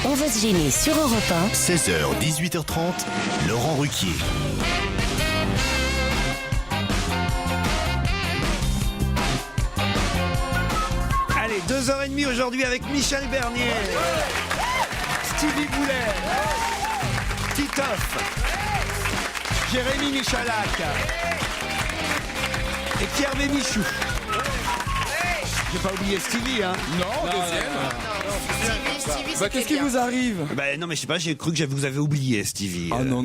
On va se gêner sur Europe 1. 16h, 18h30, Laurent Ruquier. Allez, 2h30 aujourd'hui avec Michel Bernier, Stevie Boulet, Titoff, Jérémy Michalak et Pierre Bénichou. J'ai pas oublié Stevie, hein. Non, deuxième. Qu'est-ce qui vous arrive? Ben non, mais je sais pas, j'ai cru que vous avez oublié Stevie. Ah non.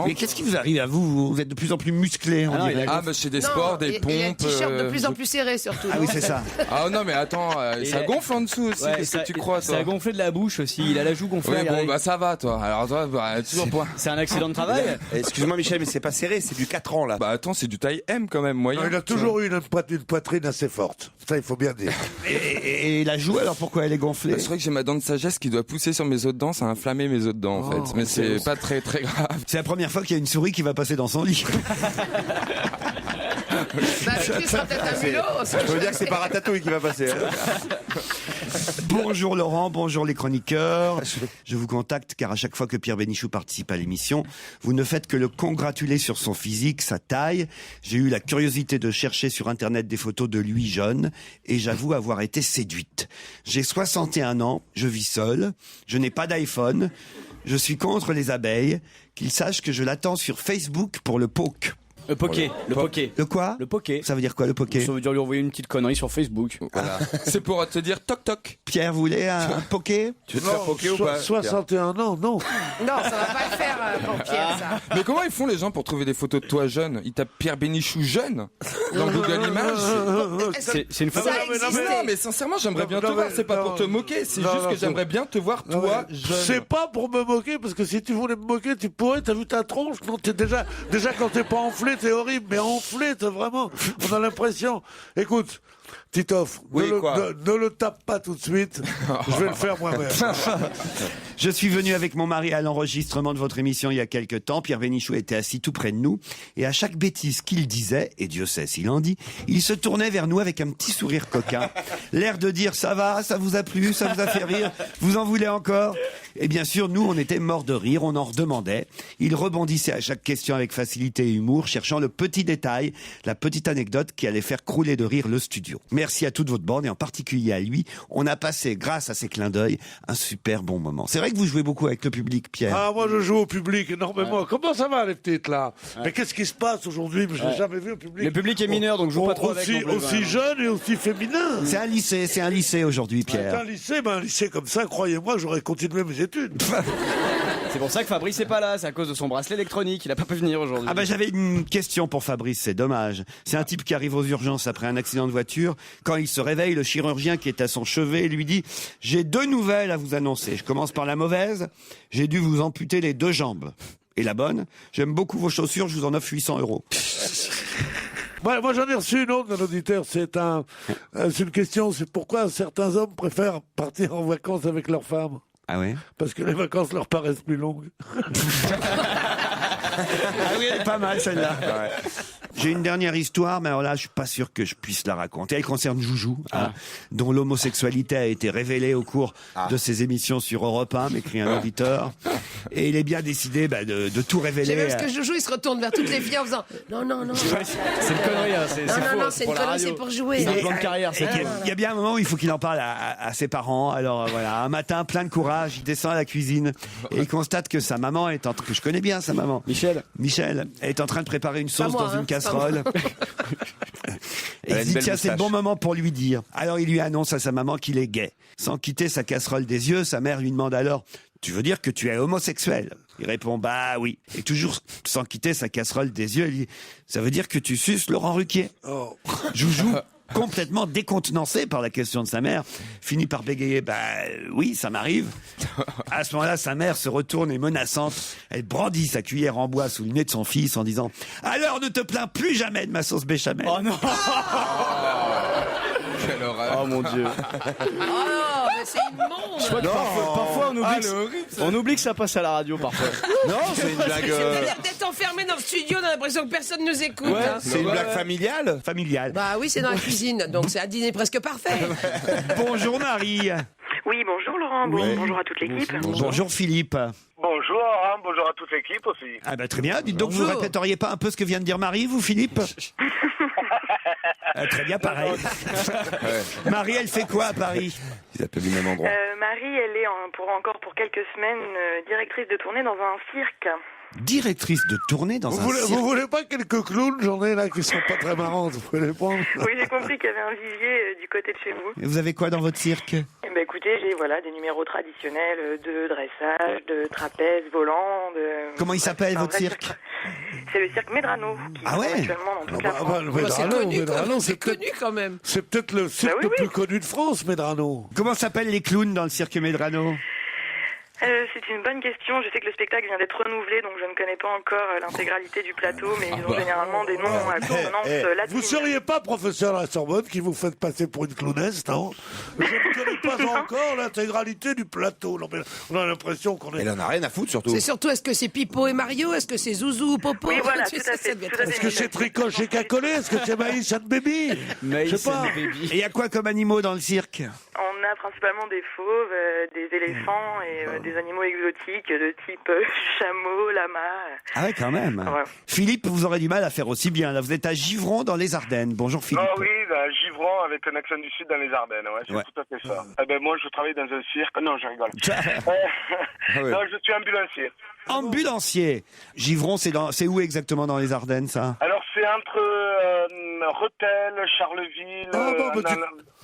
Mais qu'est-ce qui vous arrive à vous? Vous êtes de plus en plus musclé, on dirait. C'est des sports, des pompes. Et un t-shirt de plus en plus serré surtout. Ah oui, c'est ça. Ah non, mais attends, ça gonfle en dessous aussi. Qu'est-ce que tu crois, toi? Ça a gonflé de la bouche aussi. Il a la joue gonflée. Ouais, bon, regardez. bah ça va, toi. Alors toi, toujours pas. C'est un accident de travail. Excuse-moi Michel, mais c'est pas serré, c'est du 4 ans là. Bah attends, c'est du taille M quand même, moyen. Il a toujours eu une poitrine assez forte. Ça, il faut bien dire. Et la joue, alors pourquoi elle est gonflée? C'est vrai que j'ai ma dent de sagesse qui doit pousser sur mes os de dents, ça a inflammé mes os de dents en fait. Mais c'est pas très très grave. C'est la première fois qu'il y a une souris qui va passer dans son lit. Tu seras peut-être un mulot. Je veux dire que c'est pas Ratatouille qui va passer. Bonjour Laurent, bonjour les chroniqueurs. Je vous contacte car à chaque fois que Pierre Bénichou participe à l'émission, vous ne faites que le congratuler sur son physique, sa taille. J'ai eu la curiosité de chercher sur internet des photos de lui jeune et j'avoue avoir été séduite. J'ai 61 ans, je vis seul, je n'ai pas d'iPhone, je suis contre les abeilles, qu'il sache que je l'attends sur Facebook pour le poke. Le poké. Le quoi? Le poké. Ça veut dire quoi le poké? Ça veut dire lui envoyer une petite connerie sur Facebook. Voilà. C'est pour te dire toc toc. Pierre, vous voulez un poké? Tu veux te faire poker ou pas? 61 ans, non. Non, ça va pas le faire pour Pierre, ça. Mais comment ils font les gens pour trouver des photos de toi jeune? Ils tapent Pierre Bénichou jeune dans Google Images. C'est une photo. Ça existait. Non, mais sincèrement, j'aimerais bien te voir. C'est pas pour te moquer, c'est juste que j'aimerais bien te voir toi jeune. C'est pas pour me moquer, parce que si tu voulais me moquer, tu pourrais, t'as vu ta tronche? Non, t'es déjà quand t'es pas enflé, t'es horrible, mais enflé, t'es vraiment, on a l'impression. Écoute, Titoff, ne le tape pas tout de suite, je vais le faire moi-même. Je suis venu avec mon mari à l'enregistrement de votre émission il y a quelques temps. Pierre Bénichou était assis tout près de nous. Et à chaque bêtise qu'il disait, et Dieu sait s'il en dit, il se tournait vers nous avec un petit sourire coquin. L'air de dire, ça va, ça vous a plu, ça vous a fait rire, vous en voulez encore? Et bien sûr, nous, on était morts de rire, on en redemandait. Il rebondissait à chaque question avec facilité et humour, cherchant le petit détail, la petite anecdote qui allait faire crouler de rire le studio. Merci à toute votre bande et en particulier à lui. On a passé, grâce à ses clins d'œil, un super bon moment. C'est vrai que vous jouez beaucoup avec le public, Pierre. Ah, moi je joue au public énormément. Comment ça va les petites là? Mais qu'est-ce qui se passe aujourd'hui? Je n'ai jamais vu au public. Le public est mineur, donc je joue pas trop avec. Aussi jeune et aussi féminin. C'est un lycée aujourd'hui, Pierre. C'est un lycée comme ça, croyez-moi, j'aurais continué mes études. C'est pour ça que Fabrice est pas là, c'est à cause de son bracelet électronique, il a pas pu venir aujourd'hui. Ah bah j'avais une question pour Fabrice, c'est dommage. C'est un type qui arrive aux urgences après un accident de voiture. Quand il se réveille, le chirurgien qui est à son chevet lui dit « J'ai 2 nouvelles à vous annoncer. Je commence par la mauvaise, j'ai dû vous amputer les 2 jambes. Et la bonne, j'aime beaucoup vos chaussures, je vous en offre 800 €. » Moi j'en ai reçu une autre d'un auditeur, c'est une question, c'est pourquoi certains hommes préfèrent partir en vacances avec leurs femmes? Ah ouais? Parce que les vacances leur paraissent plus longues. Ah oui, elle est pas mal celle-là. Ouais. J'ai une dernière histoire, mais alors là, je suis pas sûr que je puisse la raconter. Elle concerne Joujou, dont l'homosexualité a été révélée au cours de ses émissions sur Europe 1, m'écrit un auditeur. Et il est bien décidé de tout révéler. J'ai vu parce que Joujou, il se retourne vers toutes les filles en faisant non. C'est une connerie, hein, c'est faux. Non, c'est une connerie, c'est pour jouer. C'est un plan de carrière. Il y a bien un moment où il faut qu'il en parle à ses parents. Alors voilà, un matin, plein de courage, il descend à la cuisine et il constate que sa maman que je connais bien, sa maman. Michel, elle est en train de préparer une sauce dans une casserole. Et il dit tiens, c'est le bon moment pour lui dire. Alors il lui annonce à sa maman qu'il est gay. Sans quitter sa casserole des yeux, sa mère lui demande alors tu veux dire que tu es homosexuel? Il répond bah oui. Et toujours sans quitter sa casserole des yeux, elle dit ça veut dire que tu suces Laurent Ruquier? Joujou, complètement décontenancé par la question de sa mère, finit par bégayer bah oui, ça m'arrive. À ce moment-là, sa mère se retourne et menaçante, elle brandit sa cuillère en bois sous le nez de son fils en disant alors ne te plains plus jamais de ma sauce béchamel. Oh non. Quelle horreur. Oh mon Dieu. Oh, mais c'est immonde. Je crois que parfois on oublie que ça passe à la radio parfois. Non, c'est une blague. D'être enfermé dans le studio, on a l'impression que personne nous écoute. Ouais, Hein. c'est une blague familiale. Familiale. Bah oui, c'est dans la cuisine, donc c'est un dîner presque parfait. Bonjour Marie. Oui, bonjour Laurent, bonjour à toute l'équipe. Bonjour Philippe. Bonjour Laurent, bonjour à toute l'équipe aussi. Ah bah très bien, dites donc, vous ne répéteriez pas un peu ce que vient de dire Marie, vous Philippe? Très bien, pareil. Marie, elle fait quoi à Paris? Ils appellent du même endroit. Marie, elle est pour quelques semaines directrice de tournée dans un cirque. Directrice de tournée dans un cirque. Vous voulez pas quelques clowns? J'en ai là qui sont pas très marrantes, vous pouvez les prendre? Oui, j'ai compris qu'il y avait un vivier du côté de chez vous. Et vous avez quoi dans votre cirque? Eh ben, écoutez, j'ai des numéros traditionnels de dressage, de trapèze volant, de... Comment il s'appelle votre cirque? C'est le cirque Medrano, qui est actuellement dans toute la France. C'est connu quand même. C'est peut-être le cirque le plus connu de France, Medrano. Comment s'appellent les clowns dans le cirque Medrano? C'est une bonne question. Je sais que le spectacle vient d'être renouvelé, donc je ne connais pas encore l'intégralité du plateau, mais ils ont généralement des noms à consonance latine. Vous seriez pas professeur à la Sorbonne qui vous faites passer pour une clownesse, non? Je ne connais pas encore l'intégralité du plateau. Non, mais on a l'impression qu'on est... Elle en a rien à foutre, surtout. C'est surtout, est-ce que c'est Pipo et Mario? Est-ce que c'est Zouzou ou Popo? Oui, voilà, Tu tout sais, à fait. ça devient Tout à très- fait. Est-ce que c'est Tricoche et Cacolé? Est-ce que c'est Maïs and Baby? Maïs Je sais pas. and Baby. Et il y a quoi comme animaux dans le cirque? On a principalement des fauves, des éléphants et des animaux exotiques de type chameau, lama. Ah ouais, quand même. Ouais. Philippe, vous aurez du mal à faire aussi bien. Là, vous êtes à Givron dans les Ardennes. Bonjour Philippe. Ah oui, Givron avec un accent du sud dans les Ardennes, c'est tout à fait ça. Eh ben moi je travaille dans un cirque. Non, je rigole. Non, je suis ambulancier. Ambulancier. Givron, c'est où exactement dans les Ardennes, ça? Alors c'est entre Rethel, Charleville,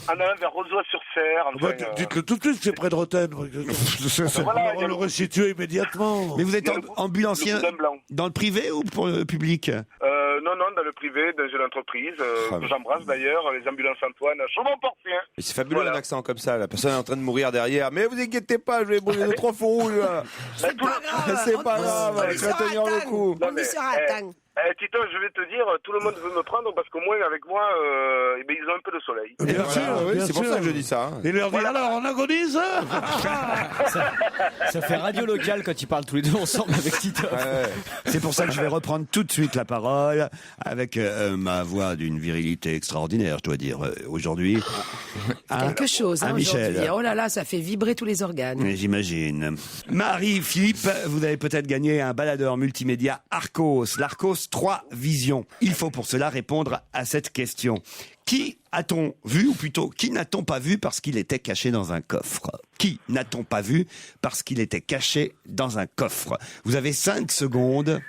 en allant vers Rozoy-sur-Serre. Dites-le tout de suite, c'est près de Rotten. Voilà, On va le resituer immédiatement. Mais vous êtes ambulancier le Boudin blanc. dans le privé ou pour le public? Non, dans le privé, dans une entreprise, que j'embrasse d'ailleurs, les ambulances Antoine, Chaumont-Porcien. C'est fabuleux un accent comme ça. La personne est en train de mourir derrière. Mais vous inquiétez pas, je vais brûler nos 3 feux rouges. C'est pas grave. C'est pas grave, je vais tenir le coup. On y sera à Tang. Tito, je vais te dire, tout le monde veut me prendre parce qu'au moins avec moi, ils ont un peu de soleil. Bien sûr, oui, bien c'est pour sûr. ça que je dis ça. Et leur dit alors, on agonise? Ça fait radio locale quand ils parlent tous les deux ensemble avec Tito. C'est pour ça que je vais reprendre tout de suite la parole avec ma voix d'une virilité extraordinaire, je dois dire, aujourd'hui. Quelque chose, hein, Michel. aujourd'hui. Oh là là, ça fait vibrer tous les organes. Mais j'imagine. Marie, Philippe, vous avez peut-être gagné un baladeur multimédia Arcos. L'Arcos 3 Vision. Il faut pour cela répondre à cette question. Qui a-t-on vu, ou plutôt, qui n'a-t-on pas vu parce qu'il était caché dans un coffre? Qui n'a-t-on pas vu parce qu'il était caché dans un coffre? Vous avez 5 secondes.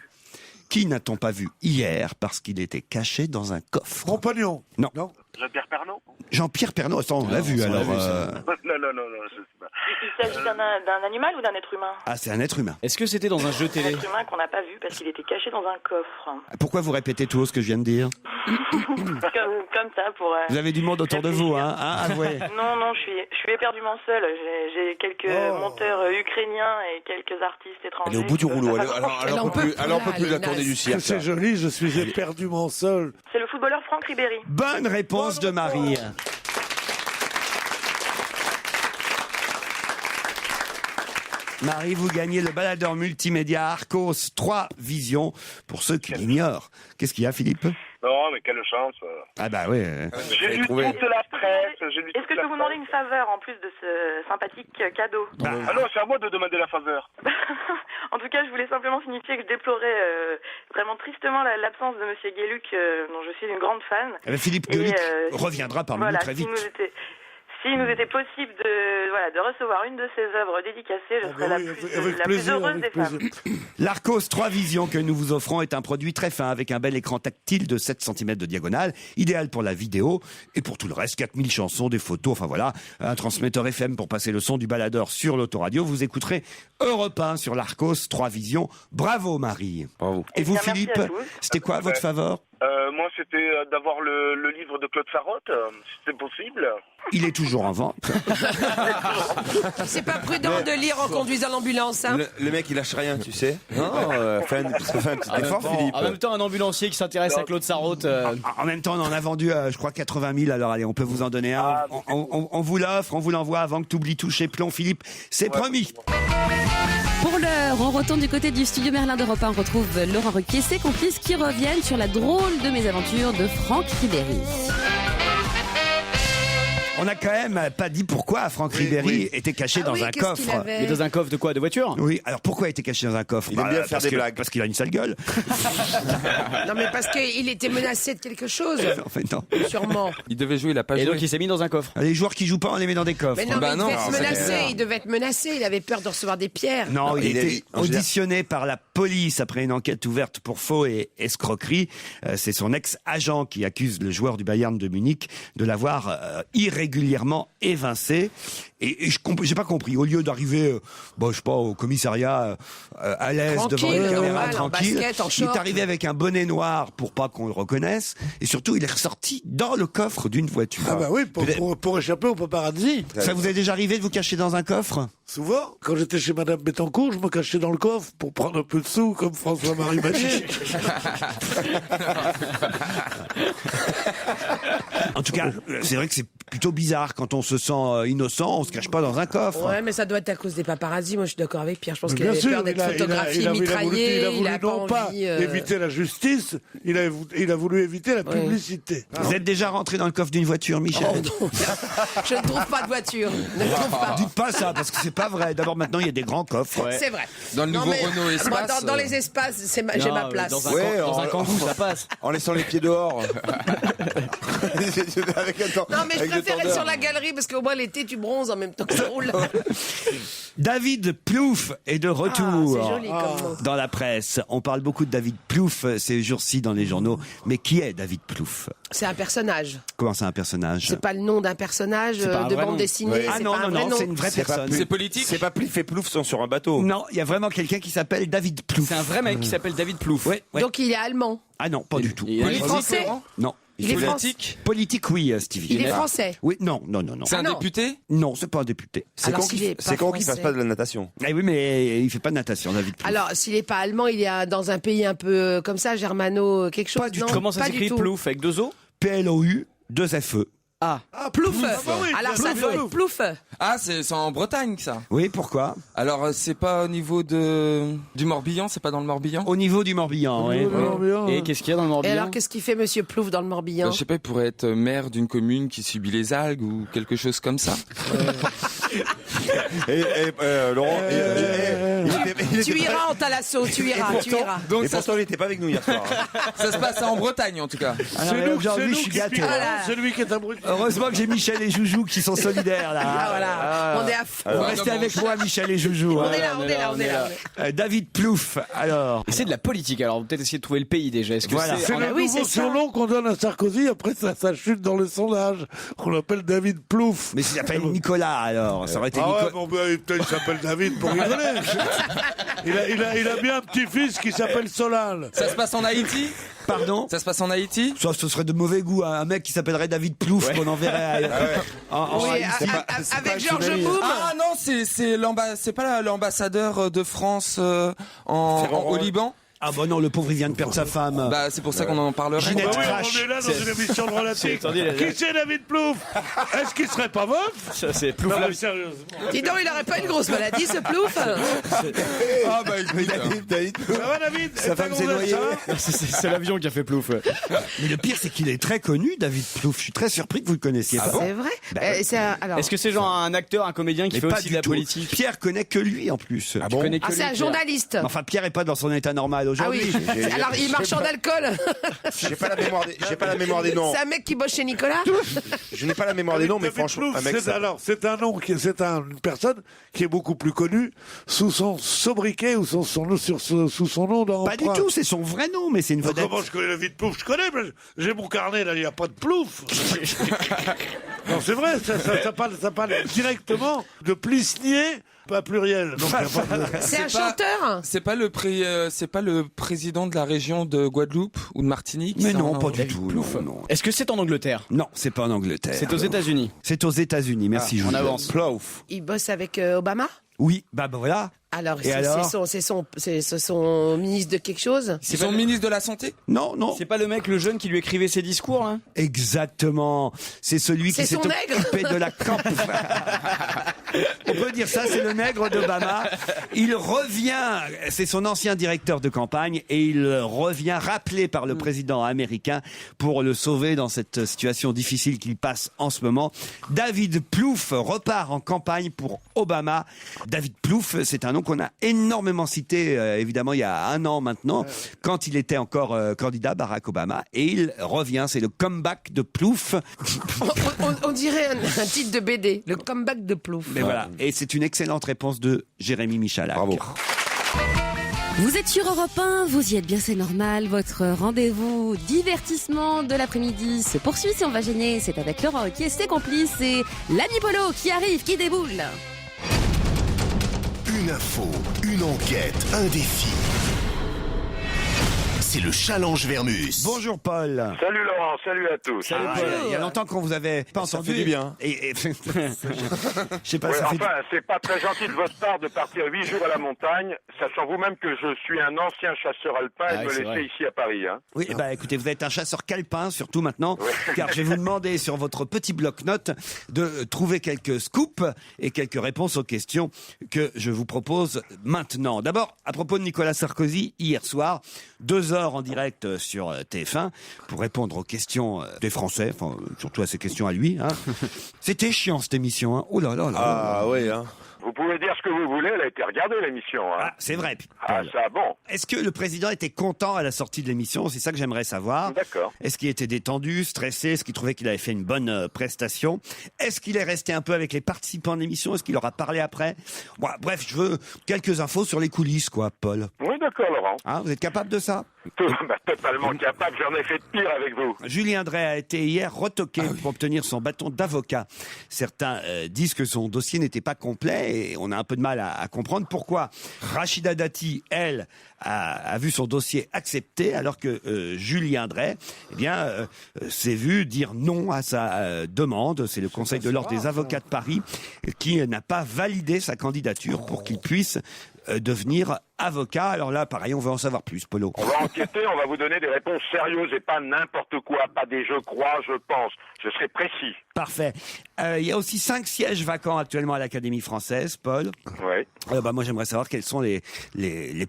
Qui n'a-t-on pas vu hier parce qu'il était caché dans un coffre? Compagnon. Non. Jean-Pierre Pernaut? Jean-Pierre Pernaut, attends, on l'a vu alors. Non, je sais pas. Il s'agit d'un animal ou d'un être humain? Ah, c'est un être humain. Est-ce que c'était dans un jeu Un télé? être humain qu'on n'a pas vu parce qu'il était caché dans un coffre. Pourquoi vous répétez tout haut ce que je viens de dire? Comme ça, pour... Vous avez du monde autour de vous, hein, avouez. Non, je suis éperdument seule. J'ai quelques monteurs ukrainiens et quelques artistes étrangers. Elle est au bout du rouleau. Elle en peut plus de la tournée du cirque. C'est joli, je suis éperdument seul. C'est le footballeur Franck Ribéry. Bonne réponse de Marie. Marie, vous gagnez le baladeur multimédia Arcos 3 Vision. Pour ceux qui l'ignorent. Qu'est-ce qu'il y a, Philippe? Non, mais quelle chance. Ah bah oui. J'ai lu toute la presse. Est-ce que je peux vous demander une faveur en plus de ce sympathique cadeau? Ah non, c'est à moi de demander la faveur. En tout cas, je voulais simplement signifier que je déplorais vraiment tristement l'absence de Monsieur Gueluc, dont je suis une grande fan. Eh ben, Philippe Gueluc reviendra parmi nous très vite. S'il nous était possible de recevoir une de ses œuvres dédicacées, je serais la plus heureuse des femmes. L'Arcos 3 Vision que nous vous offrons est un produit très fin avec un bel écran tactile de 7 cm de diagonale, idéal pour la vidéo et pour tout le reste, 4000 chansons, des photos, enfin voilà, un transmetteur FM pour passer le son du baladeur sur l'autoradio. Vous écouterez Europe 1 sur l'Arcos 3 Vision. Bravo Marie. Bravo. Et vous, merci Philippe, à tous. c'était quoi votre faveur? Moi, c'était d'avoir le livre de Claude Sarraute, si c'est possible. Il est toujours en vente. C'est pas prudent de lire en conduisant l'ambulance, hein. Le mec, il lâche rien, tu sais. Non, fais un petit effort, Philippe. En même temps, un ambulancier qui s'intéresse à Claude Sarraute. En même temps, on en a vendu, je crois, 80 000. Alors allez, on peut vous en donner un. On vous l'offre, on vous l'envoie avant que tu oublies tout chez Plomb, Philippe. C'est promis. Pour l'heure, on retourne du côté du studio Merlin d'Europe 1. On retrouve Laurent Ruquier, ses complices qui reviennent sur la drôle de mésaventures de Franck Ribéry. On n'a quand même pas dit pourquoi Franck Ribéry était caché dans un coffre. Mais dans un coffre de quoi? De voiture? Oui, alors pourquoi il était caché dans un coffre? Il aime bien faire des blagues. Parce qu'il a une sale gueule. Non, mais parce qu'il était menacé de quelque chose. En fait, non. Sûrement. Il devait jouer, il a pas Et joué. donc il s'est mis dans un coffre. Les joueurs qui jouent pas, on les met dans des coffres. Mais non, Bah mais non, il devait être c'est menacé. clair. Il devait être menacé. Il avait peur de recevoir des pierres. Non, il il était est- en général- auditionné par la police après une enquête ouverte pour faux et escroquerie. C'est son ex-agent qui accuse le joueur du Bayern de Munich de l'avoir irrégulièrement évincé. Et j'ai pas compris. Au lieu d'arriver, je sais pas, au commissariat à l'aise devant Tranquille, les caméras, normal, en tranquille, basket, en il short. est arrivé avec un bonnet noir pour pas qu'on le reconnaisse. Et surtout, il est ressorti dans le coffre d'une voiture. Ah bah oui, pour échapper au paparazzi. Ça vous est déjà arrivé de vous cacher dans un coffre? Souvent, quand j'étais chez Madame Bettencourt, je me cachais dans le coffre pour prendre un peu de sous, comme François-Marie m'a dit. En tout cas, c'est vrai que c'est plutôt bizarre quand on se sent innocent, on se cache pas dans un coffre. Ouais, mais ça doit être à cause des paparazzis. Moi, je suis d'accord avec Pierre. Je pense Mais qu'il bien avait sûr, peur d'être photographié, mitraillé. il a voulu a pas non pas envie. éviter la justice, il a voulu éviter la publicité. Vous êtes déjà rentré dans le coffre d'une voiture, Michel? Oh, non. Je ne trouve pas de voiture. Ne trouve pas. Dites pas ça, parce que c'est pas vrai. D'abord, maintenant, il y a des grands coffres. C'est vrai. Dans le Non, nouveau mais Renault moi, Espace. dans les espaces, j'ai ma place. Dans un, Ouais, dans un en- kangou, ça passe. En laissant les pieds dehors. Avec un temps- Non, mais je avec le préfère être tendeur. sur la galerie parce qu'au moins l'été, tu bronzes en même temps que ça roule. David Plouffe est de retour. c'est joli comme mot. Dans la presse. On parle beaucoup de David Plouffe ces jours-ci dans les journaux. Mais qui est David Plouffe? C'est un personnage. Comment c'est un personnage? C'est pas le nom d'un personnage C'est pas un de vrai bande nom. dessinée. Ouais. Ah C'est non, pas un non, vrai non, nom. c'est une vraie C'est pas personne. C'est politique? C'est pas Pliff et Plouf sont sur un bateau. Non, il y a vraiment quelqu'un qui s'appelle David Plouffe. C'est un vrai mec qui s'appelle David Plouffe. Ouais, ouais. Donc il est allemand. Ah non, pas du tout. Il Il est français. Non. Il est Politique? Politique, oui, Stevie. Il est français. Oui, non, non, non, non. C'est un non. député? Non, c'est pas un député. C'est Alors, con s'il est pas qu'il fasse français. pas de la natation. Ah oui, mais il fait pas de natation, David Plouffe. Alors, s'il est pas allemand, il est dans un pays un peu comme ça, germano, quelque chose. Pas du non, tout. Comment ça pas s'écrit du tout. Plouffe avec 2 O? PLOU, 2 FE. Ah. Plouffe. oui, Alors Plouffe. ça doit être Plouffe. Ah, c'est en Bretagne, ça. Oui, pourquoi? Alors, c'est pas au niveau du Morbihan, c'est pas dans le Morbihan? Au niveau du Morbihan, oui. Et qu'est-ce qu'il y a dans le Et Morbihan? alors, qu'est-ce qu'il fait Monsieur Plouffe dans le Morbihan? Je sais pas, il pourrait être maire d'une commune qui subit les algues ou quelque chose comme ça. Laurent, Tu iras en Thalasso, tu iras. Donc et ça, pourtant, il était pas avec nous hier soir. ça se passe en Bretagne, en tout cas. Ah non, mais aujourd'hui, je suis gâté. C'est lui qui est abruti. Heureusement que j'ai Michel et Joujou qui sont solidaires, là. Ah voilà, on est à fond. Vous restez avec moi, Michel et Joujou. On hein. est là. David Plouffe, alors. Et c'est de la politique, alors on va peut-être essayer de trouver le pays déjà. Est-ce que Voilà. C'est le oui, nouveau c'est ça. surnom qu'on donne à Sarkozy, après ça chute dans le sondage. On l'appelle David Plouffe. Mais s'il s'appelle Nicolas, alors. Ça aurait été Ah ouais, Nicolas. bon, bah, putain, il s'appelle David pour rigoler. Il a bien un petit-fils qui s'appelle Solal. Ça se passe en Haïti? Pardon? Ça se passe en Haïti? Ça, ce serait de mauvais goût, hein. Un mec qui s'appellerait David Plouffe, qu'on enverrait en Oui, Haïti. avec Georges Boum. Ah non, c'est pas l'ambassadeur de France au Liban? Ah bah non, le pauvre, il vient de perdre sa femme. Bah, c'est pour ça qu'on en parlerait. Ginette Bah oui, Crash. on est là dans une émission de relatique. Attendez, Qui c'est David Plouffe? Est-ce qu'il serait pas veuf? Ça, c'est Plouffe. Non, là. mais sérieusement. Dis donc, il aurait pas une grosse maladie, ce Plouffe. Ah bah écoute, Ça va David? Sa femme s'est noyée. C'est l'avion qui a fait Plouffe. Mais le pire, c'est qu'il est très connu, David Plouffe. Je suis très surpris que vous le connaissiez pas. C'est vrai. Alors. Est-ce que c'est genre un acteur, un comédien qui Mais fait pas aussi du de la tout. politique? Pierre connaît que lui, en plus. Ah bon? Connais que Ah, c'est lui, un Pierre. journaliste. Enfin, Pierre est pas dans son état normal Ah aujourd'hui. oui. Alors, il marche en alcool. J'ai pas la mémoire des noms. C'est un mec qui bosse chez Nicolas. Je n'ai pas la mémoire des noms, mais David franchement, Plouffe, un mec. c'est un nom une personne qui est beaucoup plus connue sous son sobriquet ou sous son nom d'emprunt. Pas du tout, c'est son vrai nom, mais c'est une vedette. Comment je connais David Plouffe? Je connais, mais j'ai mon carnet, là, il n'y a pas de Plouffe. Non, c'est vrai, ça parle directement de Plisnier, pas pluriel. Donc, y a pas de- C'est un pas- chanteur. c'est pas le président de la région de Guadeloupe ou de Martinique? Mais ça, non, pas du tout. Non, non. Est-ce que c'est en Angleterre? Non, c'est pas en Angleterre. C'est aux États-Unis. C'est aux États-Unis, merci On Jules. avance. Plouffe. Il bosse avec Obama. Oui, bah voilà. Alors, Et alors c'est son ministre de quelque chose. C'est son ministre de la Santé? Non, non. C'est pas le mec, le jeune, qui lui écrivait ses discours, là? Exactement. C'est celui qui C'est s'est son nègre. occupé de la camp. On peut dire ça, c'est le nègre d'Obama. Il revient, c'est son ancien directeur de campagne, et il revient rappelé par le président américain pour le sauver dans cette situation difficile qu'il passe en ce moment. David Plouffe repart en campagne pour Obama. David Plouffe, c'est un nom qu'on a énormément cité, évidemment, il y a un an maintenant, quand il était encore candidat, Barack Obama. Et il revient, c'est le comeback de Plouffe. On dirait un titre de BD, le comeback de Plouffe. Mais voilà, et c'est une excellente réponse de Jérémy Michalak. Bravo. Vous êtes sur Europe 1, vous y êtes bien, c'est normal. Votre rendez-vous divertissement de l'après-midi se poursuit. Si on va gêner, c'est avec Laurent Ruquier, ses complices et l'ami Polo qui arrive, qui déboule. Une info, une enquête, un défi. C'est le challenge Vermus. Bonjour Paul. Salut Laurent, salut à tous. Salut Paul. Il y a longtemps qu'on vous avait pas entendu. fait du bien. Je sais pas, Ouais, ça fait... enfin, c'est pas très gentil de votre part de partir 8 jours à la montagne, sachant vous-même que je suis un ancien chasseur alpin et de me laisser ici à Paris. Hein. Oui, bah écoutez, vous êtes un chasseur calpin, surtout maintenant, car je vais vous demander sur votre petit bloc-notes de trouver quelques scoops et quelques réponses aux questions que je vous propose maintenant. D'abord, à propos de Nicolas Sarkozy, hier soir, 2 heures en direct sur TF1 pour répondre aux questions des Français, enfin surtout à ces questions à lui. Hein. C'était chiant cette émission. Hein. Oh là là là. Ah oui, hein. Vous pouvez dire ce que vous voulez, elle a été regardée l'émission. Hein. Ah, c'est vrai. Ah, Paul. ça, bon. Est-ce que le président était content à la sortie de l'émission? C'est ça que j'aimerais savoir. D'accord. Est-ce qu'il était détendu, stressé? Est-ce qu'il trouvait qu'il avait fait une bonne prestation? Est-ce qu'il est resté un peu avec les participants de l'émission? Est-ce qu'il leur a parlé après? Bon, bref, je veux quelques infos sur les coulisses, quoi, Paul. Oui, d'accord, Laurent. Hein, vous êtes capable de ça? Totalement capable, j'en ai fait de pire avec vous. Julien Drey a été hier retoqué pour obtenir son bâton d'avocat. Certains disent que son dossier n'était pas complet et on a un peu de mal à comprendre pourquoi Rachida Dati, elle, a vu son dossier accepté alors que Julien Drey, eh bien, s'est vu dire non à sa demande. C'est le Conseil de l'ordre des avocats de Paris qui n'a pas validé sa candidature pour qu'il puisse devenir avocat. Alors là, pareil, on veut en savoir plus, Polo. On va enquêter, on va vous donner des réponses sérieuses et pas n'importe quoi, pas des je crois, je pense. Je serai précis. Parfait. Il y a aussi 5 sièges vacants actuellement à l'Académie française, Paul. Oui. Moi, j'aimerais savoir quels sont les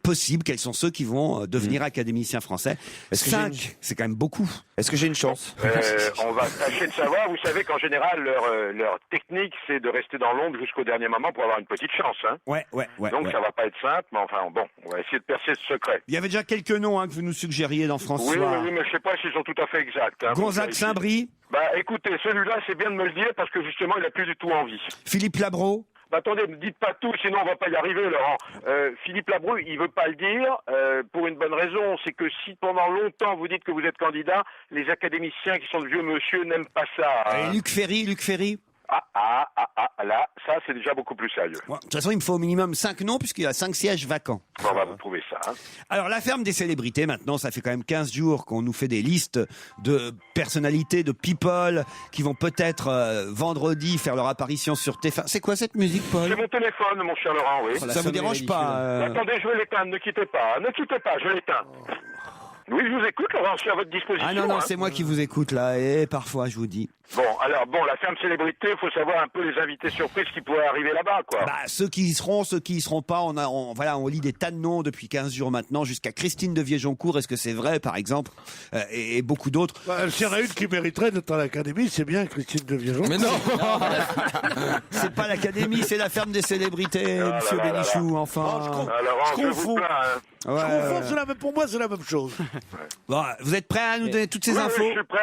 possibles, quels sont ceux qui vont devenir académiciens français. 5, c'est quand même beaucoup. Est-ce que j'ai une chance? On va tâcher de savoir. Vous savez qu'en général, leur technique, c'est de rester dans l'ombre jusqu'au dernier moment pour avoir une petite chance. Hein. Ouais. Donc ça va pas être simple, mais enfin bon, on va essayer de percer ce secret. Il y avait déjà quelques noms que vous nous suggériez dans France Oui, Soir. oui, mais je sais pas s'ils sont tout à fait exacts. Hein. Gonzague Saint-Brie. Bah écoutez, celui-là, c'est bien de me le dire parce que justement, il a plus du tout envie. Philippe Labro. Bah, attendez, ne dites pas tout, sinon on va pas y arriver, Laurent. Philippe Labro, il veut pas le dire pour une bonne raison, c'est que si pendant longtemps vous dites que vous êtes candidat, les académiciens qui sont de vieux monsieur n'aiment pas ça. Hein. Et Luc Ferry. Là, ça c'est déjà beaucoup plus sérieux. Bon, de toute façon, il me faut au minimum 5 noms puisqu'il y a 5 sièges vacants. Bon, on va vous trouver ça. Hein. Alors, la ferme des célébrités, maintenant, ça fait quand même 15 jours qu'on nous fait des listes de personnalités, de people qui vont peut-être vendredi faire leur apparition sur TF1. C'est quoi cette musique, Paul? C'est mon téléphone, mon cher Laurent, oui. Ça vous dérange pas Attendez, je vais l'éteindre, ne quittez pas, je l'éteins. Oui, je vous écoute, Laurent, je suis à votre disposition. Ah non, hein. c'est moi qui vous écoute là, et parfois je vous dis. Bon, la ferme célébrité, il faut savoir un peu les invités surprises qui pourraient arriver là-bas, quoi. Bah, ceux qui y seront, ceux qui y seront pas, on lit des tas de noms depuis 15 jours maintenant, jusqu'à Christine de Viejoncourt, est-ce que c'est vrai, par exemple, et beaucoup d'autres. Bah, s'il y en a une qui mériterait d'être à l'Académie, c'est bien Christine de Viejoncourt. Mais non. C'est pas l'Académie, c'est la ferme des célébrités, monsieur Bénichou, enfin. Je confonds. Pour moi, c'est la même chose. Bon, vous êtes prêts à nous donner toutes ces infos? Oui, je suis prêt.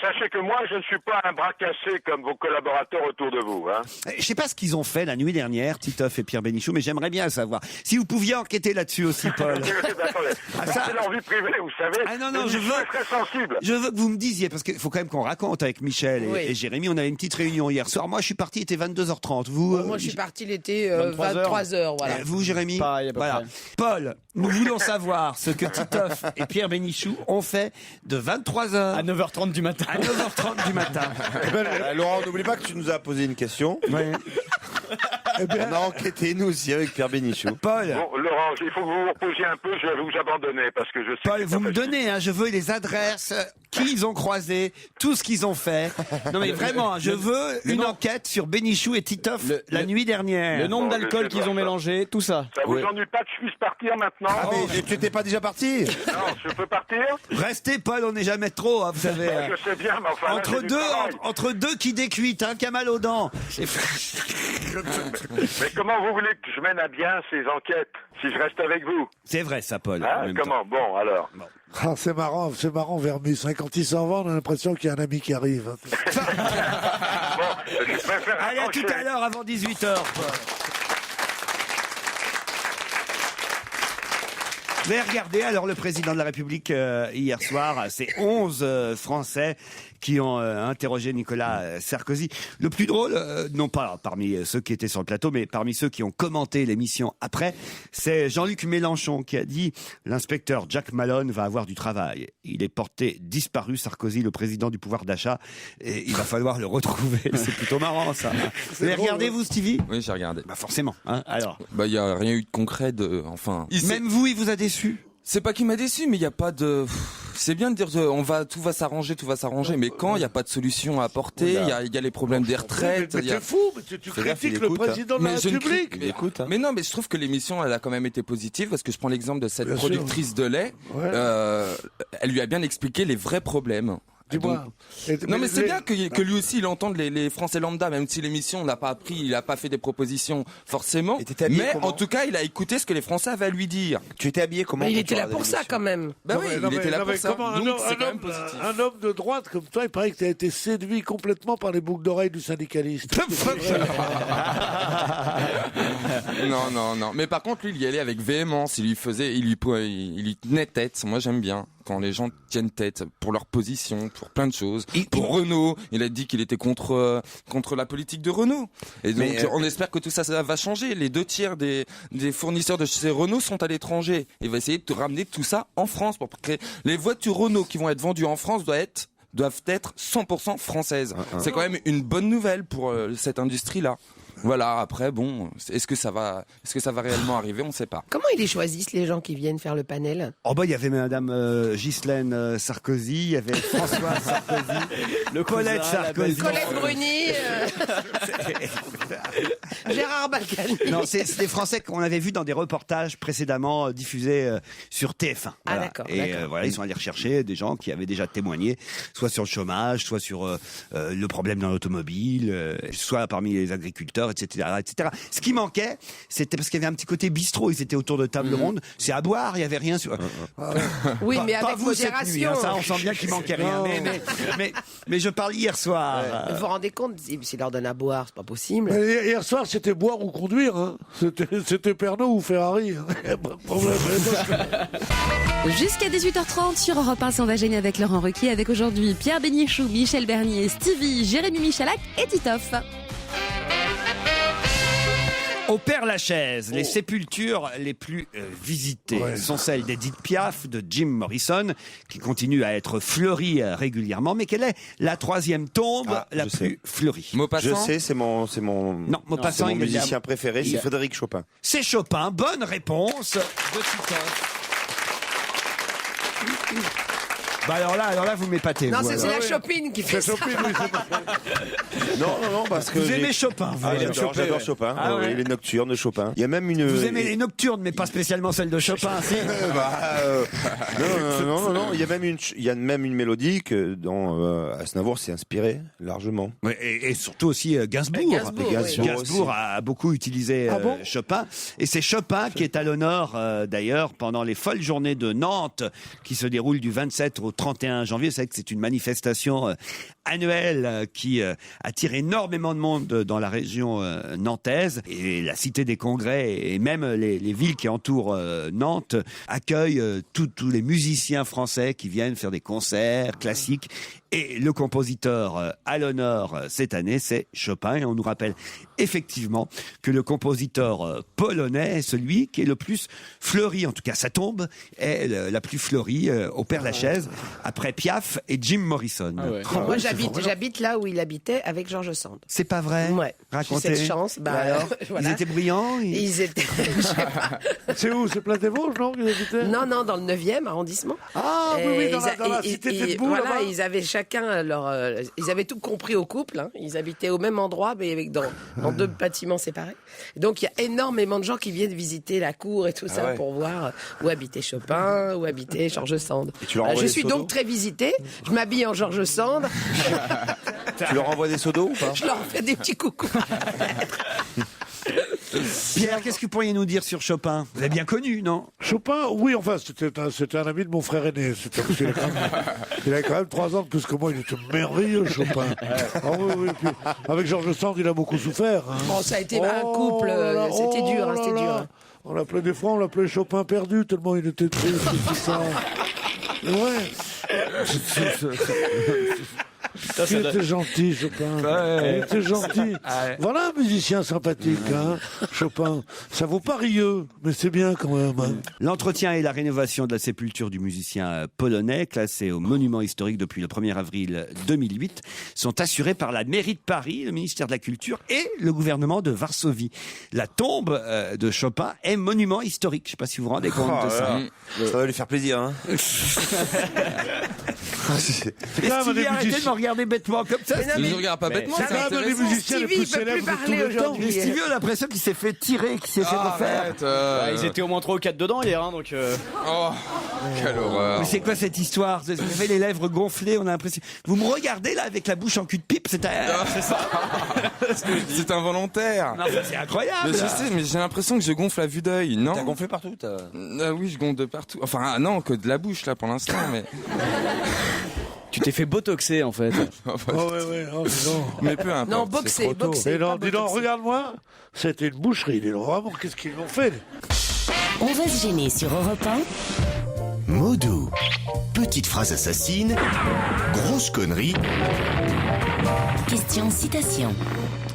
Sachez que moi, je ne suis pas un bras cassé comme vos collaborateurs autour de vous. Hein. Je sais pas ce qu'ils ont fait la nuit dernière, Titoff et Pierre Bénichou, mais j'aimerais bien savoir. Si vous pouviez enquêter là-dessus aussi, Paul. C'est leur vie privée, vous savez. Ah non, je veux que vous me disiez, parce qu'il faut quand même qu'on raconte avec Michel et Jérémy. On avait une petite réunion hier soir. Moi, je suis parti, il était 22h30. Vous Moi, je suis parti, il était 23h. Voilà. Vous, Jérémy? Pareil, à peu près. Paul, nous voulons savoir ce que Titoff et Pierre Bénichou ont fait de 23h à 9h30 du matin. À 9h30 du matin. Laurent, n'oublie pas que tu nous as posé une question. Ouais. On a enquêté, nous aussi, avec Pierre Bénichou. Paul. Bon, Laurent, il faut que vous vous reposiez un peu, je vais vous abandonner parce que je sais. Paul, que vous me donnez, je veux les adresses, qui ils ont croisé, tout ce qu'ils ont fait. Non mais vraiment, je veux une enquête sur Bénichou et Titoff la nuit dernière. Le nombre d'alcool qu'ils ont mélangé, tout ça. Ça vous ennuie pas que je puisse partir maintenant? Ah, mais tu n'étais pas déjà parti? Non, je peux partir? Restez, Paul, on n'est jamais trop, vous savez. Je sais bien, mais enfin. Entre deux qui décuitent, qui a mal aux dents. Mais comment vous voulez que je mène à bien ces enquêtes si je reste avec vous? C'est vrai ça, Paul. Comment? Bon, alors. Ah, c'est marrant, Vermus. Quand il s'en va, on a l'impression qu'il y a un ami qui arrive. Je préfère Allez, à tout à l'heure, avant 18h. Vous avez regardé alors le président de la République hier soir, ces 11 Français qui ont interrogé Nicolas Sarkozy. Le plus drôle, non pas parmi ceux qui étaient sur le plateau, mais parmi ceux qui ont commenté l'émission après, c'est Jean-Luc Mélenchon qui a dit « L'inspecteur Jack Malone va avoir du travail. Il est porté disparu, Sarkozy, le président du pouvoir d'achat, et il va falloir le retrouver. » C'est plutôt marrant, ça. Vous avez regardé, vous, Stevie? Oui, j'ai regardé. Bah forcément. Alors. Bah, il y a rien eu de concret Même vous, il vous a déçu? C'est pas qu'il m'a déçu, mais il y a pas de. C'est bien de dire tout va s'arranger, mais quand il y a pas de solution à apporter, il y a les problèmes des retraites. Mais t'es fou, mais tu critiques le président de la République. Mais non, mais je trouve que l'émission elle a quand même été positive parce que je prends l'exemple de cette productrice de lait. Elle lui a bien expliqué les vrais problèmes. Dis-moi. Non mais c'est bien que lui aussi il entende les Français lambda, même si l'émission n'a pas appris, il a pas fait des propositions forcément. Mais en tout cas il a écouté ce que les Français avaient à lui dire. Tu étais habillé comment? Mais il était là pour ça quand même. Bah oui, il était là pour ça. Donc c'est quand même positif. Un homme de droite comme toi, il paraît que tu as été séduit complètement par les boucles d'oreilles du syndicaliste. Non. Mais par contre lui il y allait avec véhémence, il lui tenait tête. Moi j'aime bien quand les gens tiennent tête pour leur position, pour plein de choses. Pour Renault, il a dit qu'il était contre la politique de Renault. Et donc on espère que tout ça va changer. Les 2/3 des fournisseurs de chez Renault sont à l'étranger. Il va essayer de ramener tout ça en France pour créer les voitures Renault qui vont être vendues en France doivent être 100% françaises. C'est quand même une bonne nouvelle pour cette industrie-là. Voilà, après, bon, est-ce que ça va réellement arriver? On ne sait pas. Comment ils les choisissent, les gens qui viennent faire le panel? Oh bah, il y avait madame Ghislaine Sarkozy, il y avait François Sarkozy, Colette Sarkozy. Colette Bruni, Gérard Balkany. Non, c'est des Français qu'on avait vus dans des reportages précédemment diffusés sur TF1. Ah d'accord. Et voilà, ils sont allés rechercher des gens qui avaient déjà témoigné, soit sur le chômage, soit sur le problème dans l'automobile, soit parmi les agriculteurs, etc. Ce qui manquait, c'était parce qu'il y avait un petit côté bistrot, ils étaient autour de table ronde, c'est à boire, il n'y avait rien sur... Oui, mais pas avec vous cette nuit, modération. ça, on sent bien qu'il manquait rien. Mais je parle hier soir. Vous vous rendez compte, s'ils leur donnent à boire, c'est pas possible. Hier soir, c'était boire ou conduire. C'était Pernod ou Ferrari. Pas de problème. Jusqu'à 18h30 sur Europe 1, on va gêner avec Laurent Ruquier, avec aujourd'hui Pierre Bénichou, Michel Bernier, Stevie, Jérémy Michalak et Titoff. Au Père-Lachaise, les sépultures les plus visitées sont celles d'Edith Piaf, de Jim Morrison, qui continue à être fleurie régulièrement. Mais quelle est la troisième tombe la plus fleurie? Je sais, c'est mon musicien préféré, c'est Frédéric Chopin. C'est Chopin, bonne réponse de Titoff. Bah alors là, vous m'épatez. Non, vous, c'est la Chopine qui fait ça. Non, parce que vous aimez Chopin, vous. J'adore Chopin. Les nocturnes de Chopin. Il y a même une. Vous aimez les nocturnes, mais pas spécialement celles de Chopin. Si. Non. Il y a même une mélodie que dont Aznavour s'est inspiré largement. Et surtout aussi Gainsbourg. Gainsbourg a beaucoup utilisé Chopin. Et c'est Chopin qui est à l'honneur d'ailleurs pendant les folles journées de Nantes qui se déroulent du 27 au 31 janvier. Vous savez que c'est une manifestation annuelle qui attire énormément de monde dans la région nantaise. Et la Cité des Congrès et même les villes qui entourent Nantes accueillent tous les musiciens français qui viennent faire des concerts classiques. Et le compositeur à l'honneur cette année, c'est Chopin. Et on nous rappelle effectivement que le compositeur polonais est celui qui est le plus fleuri. En tout cas, sa tombe est la plus fleurie au Père-Lachaise, après Piaf et Jim Morrison. Moi, J'habite là où il habitait avec Georges Sand. C'est pas vrai? Ouais. Racontez. J'ai cette chance. Alors, voilà. Ils étaient brillants? Ils étaient. Je sais pas. C'est où? C'est Place des Vosges, non, qu'ils habitaient? Non, dans le 9e arrondissement. Ah, oui, dans la cité de Debout, voilà, là-bas. ils avaient chacun leur. Ils avaient tout compris au couple. Hein. Ils habitaient au même endroit, mais dans deux bâtiments séparés. Donc, il y a énormément de gens qui viennent visiter la cour et tout ça pour voir où habitait Chopin, où habitait Georges Sand. Je suis donc très visitée. Je m'habille en Georges Sand. Tu leur envoies des seaux d'eau ou pas? Je leur fais des petits coucous. Pierre, qu'est-ce que vous pourriez nous dire sur Chopin? Vous l'avez bien connu, non? Chopin, oui, enfin, c'était un ami de mon frère aîné. Il avait quand même 3 ans de plus que moi. Il était merveilleux, Chopin. Oui. Puis, avec Georges Sand, il a beaucoup souffert. Hein. Bon, ça a été un couple. C'était dur, c'était dur. On l'appelait des fois, on l'appelait Chopin perdu, tellement il était triste. Ouais. Il était gentil, Chopin. Il était gentil. Voilà un musicien sympathique, hein, Chopin. Ça vaut pas rieux, mais c'est bien quand même. Hein. L'entretien et la rénovation de la sépulture du musicien polonais, classé au monument historique depuis le 1er avril 2008, sont assurés par la mairie de Paris, le ministère de la Culture et le gouvernement de Varsovie. La tombe de Chopin est monument historique. Je ne sais pas si vous vous rendez compte de ça. Ça va lui faire plaisir, hein. Stevie, arrêtez de me regarder bêtement comme ça. Je ne regarde pas bêtement. C'est quand même un des musiciens les plus célèbres de tous les temps. Mais Stevie, on a l'impression qu'il s'est fait tirer, qu'il s'est fait refaire. Ils étaient au moins 3 ou 4 dedans hier, hein, donc. Oh, quelle horreur. Mais c'est quoi cette histoire? Vous avez les lèvres gonflées, on a l'impression. Vous me regardez là avec la bouche en cul de pipe, c'est ça. C'est involontaire. Non, c'est incroyable. Mais je sais, mais j'ai l'impression que je gonfle à vue d'œil, non? T'as gonflé partout, Oui, je gonfle de partout. Enfin, non, que de la bouche là pour l'instant, mais. Tu t'es fait botoxer en fait. Oh, ouais. Oh, non. Mais peu importe. Non, boxer. Et non, dis donc, regarde-moi. C'était une boucherie. Dis donc, vraiment, qu'est-ce qu'ils ont fait? On va se gêner sur Europe 1. Mots doux. Petite phrase assassine. Grosse connerie. Question citation.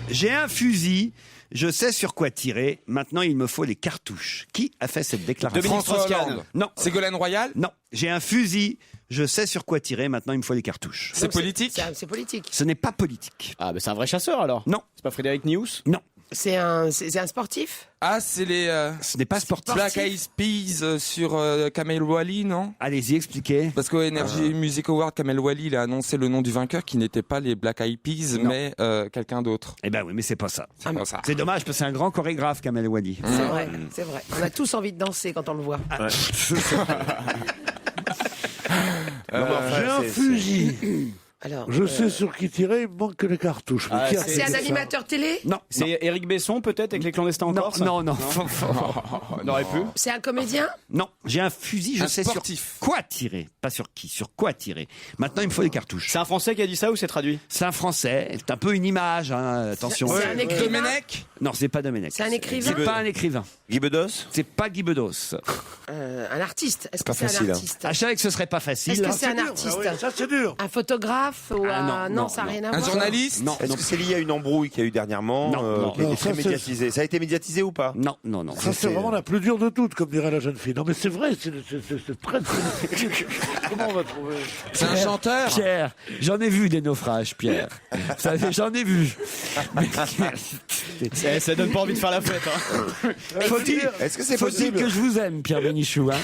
J'ai un fusil, je sais sur quoi tirer, maintenant il me faut les cartouches. Qui a fait cette déclaration? Dominique Strauss-Kahn. Non. Ségolène Royal? Non. J'ai un fusil, je sais sur quoi tirer, maintenant il me faut les cartouches. C'est politique? C'est politique. Ce n'est pas politique. Ah, c'est un vrai chasseur alors? Non. C'est pas Frédéric Nious? Non. C'est un sportif? Ah, c'est les. Ce n'est pas sportif. Black Eyed Peas sur Kamel Wally, non? Allez-y, expliquez. Parce qu'au Energy Music Award, Kamel Wally il a annoncé le nom du vainqueur qui n'était pas les Black Eyed Peas, mais quelqu'un d'autre. Eh ben oui, mais c'est pas ça. C'est pas ça. C'est dommage parce que c'est un grand chorégraphe, Kamel Wally. C'est vrai. On a tous envie de danser quand on le voit. J'ai un fusil. Alors, Je sais sur qui tirer, il me manque que les cartouches. Mais qui a c'est fait un ça? animateur télé? Non. C'est Éric Besson peut-être avec les clandestins en Corse? Non. On aurait pu. C'est un comédien? Non, j'ai un fusil, je Un sais sportif. sur quoi tirer. Pas sur qui, sur quoi tirer. Maintenant, il me faut les cartouches. C'est un Français qui a dit ça ou c'est traduit? C'est un Français, c'est un peu une image, hein, attention. C'est un écrivain? Domenech? Non, c'est pas Domenech. C'est un écrivain? C'est pas un écrivain. Guy Bedos? C'est pas Guy Bedos. Un artiste? Est-ce que Pas c'est facile, un hein. artiste? Ah, je savais que ce serait pas facile. Est-ce que hein. c'est un dur. artiste? Ah oui, ça, c'est dur. Un photographe ou Ah, non, ça n'a rien à Un voir. journaliste? Non, Est-ce non, que c'est lié à une embrouille qu'il y a eu dernièrement, Non, qui a non, été très ça, c'est- médiatisée? Ça a été médiatisé ou pas? non. Ça, c'est vraiment la plus dure de toutes, comme dirait la jeune fille. Non, mais c'est vrai, c'est très... Comment on va trouver? C'est un chanteur? Pierre, j'en ai vu des naufrages, Pierre. J'en ai vu. Mais- Ça donne pas envie de faire la fête. Hein. Faut-il Est-ce que c'est faut-il possible, que je vous aime, Pierre Bénichou, hein?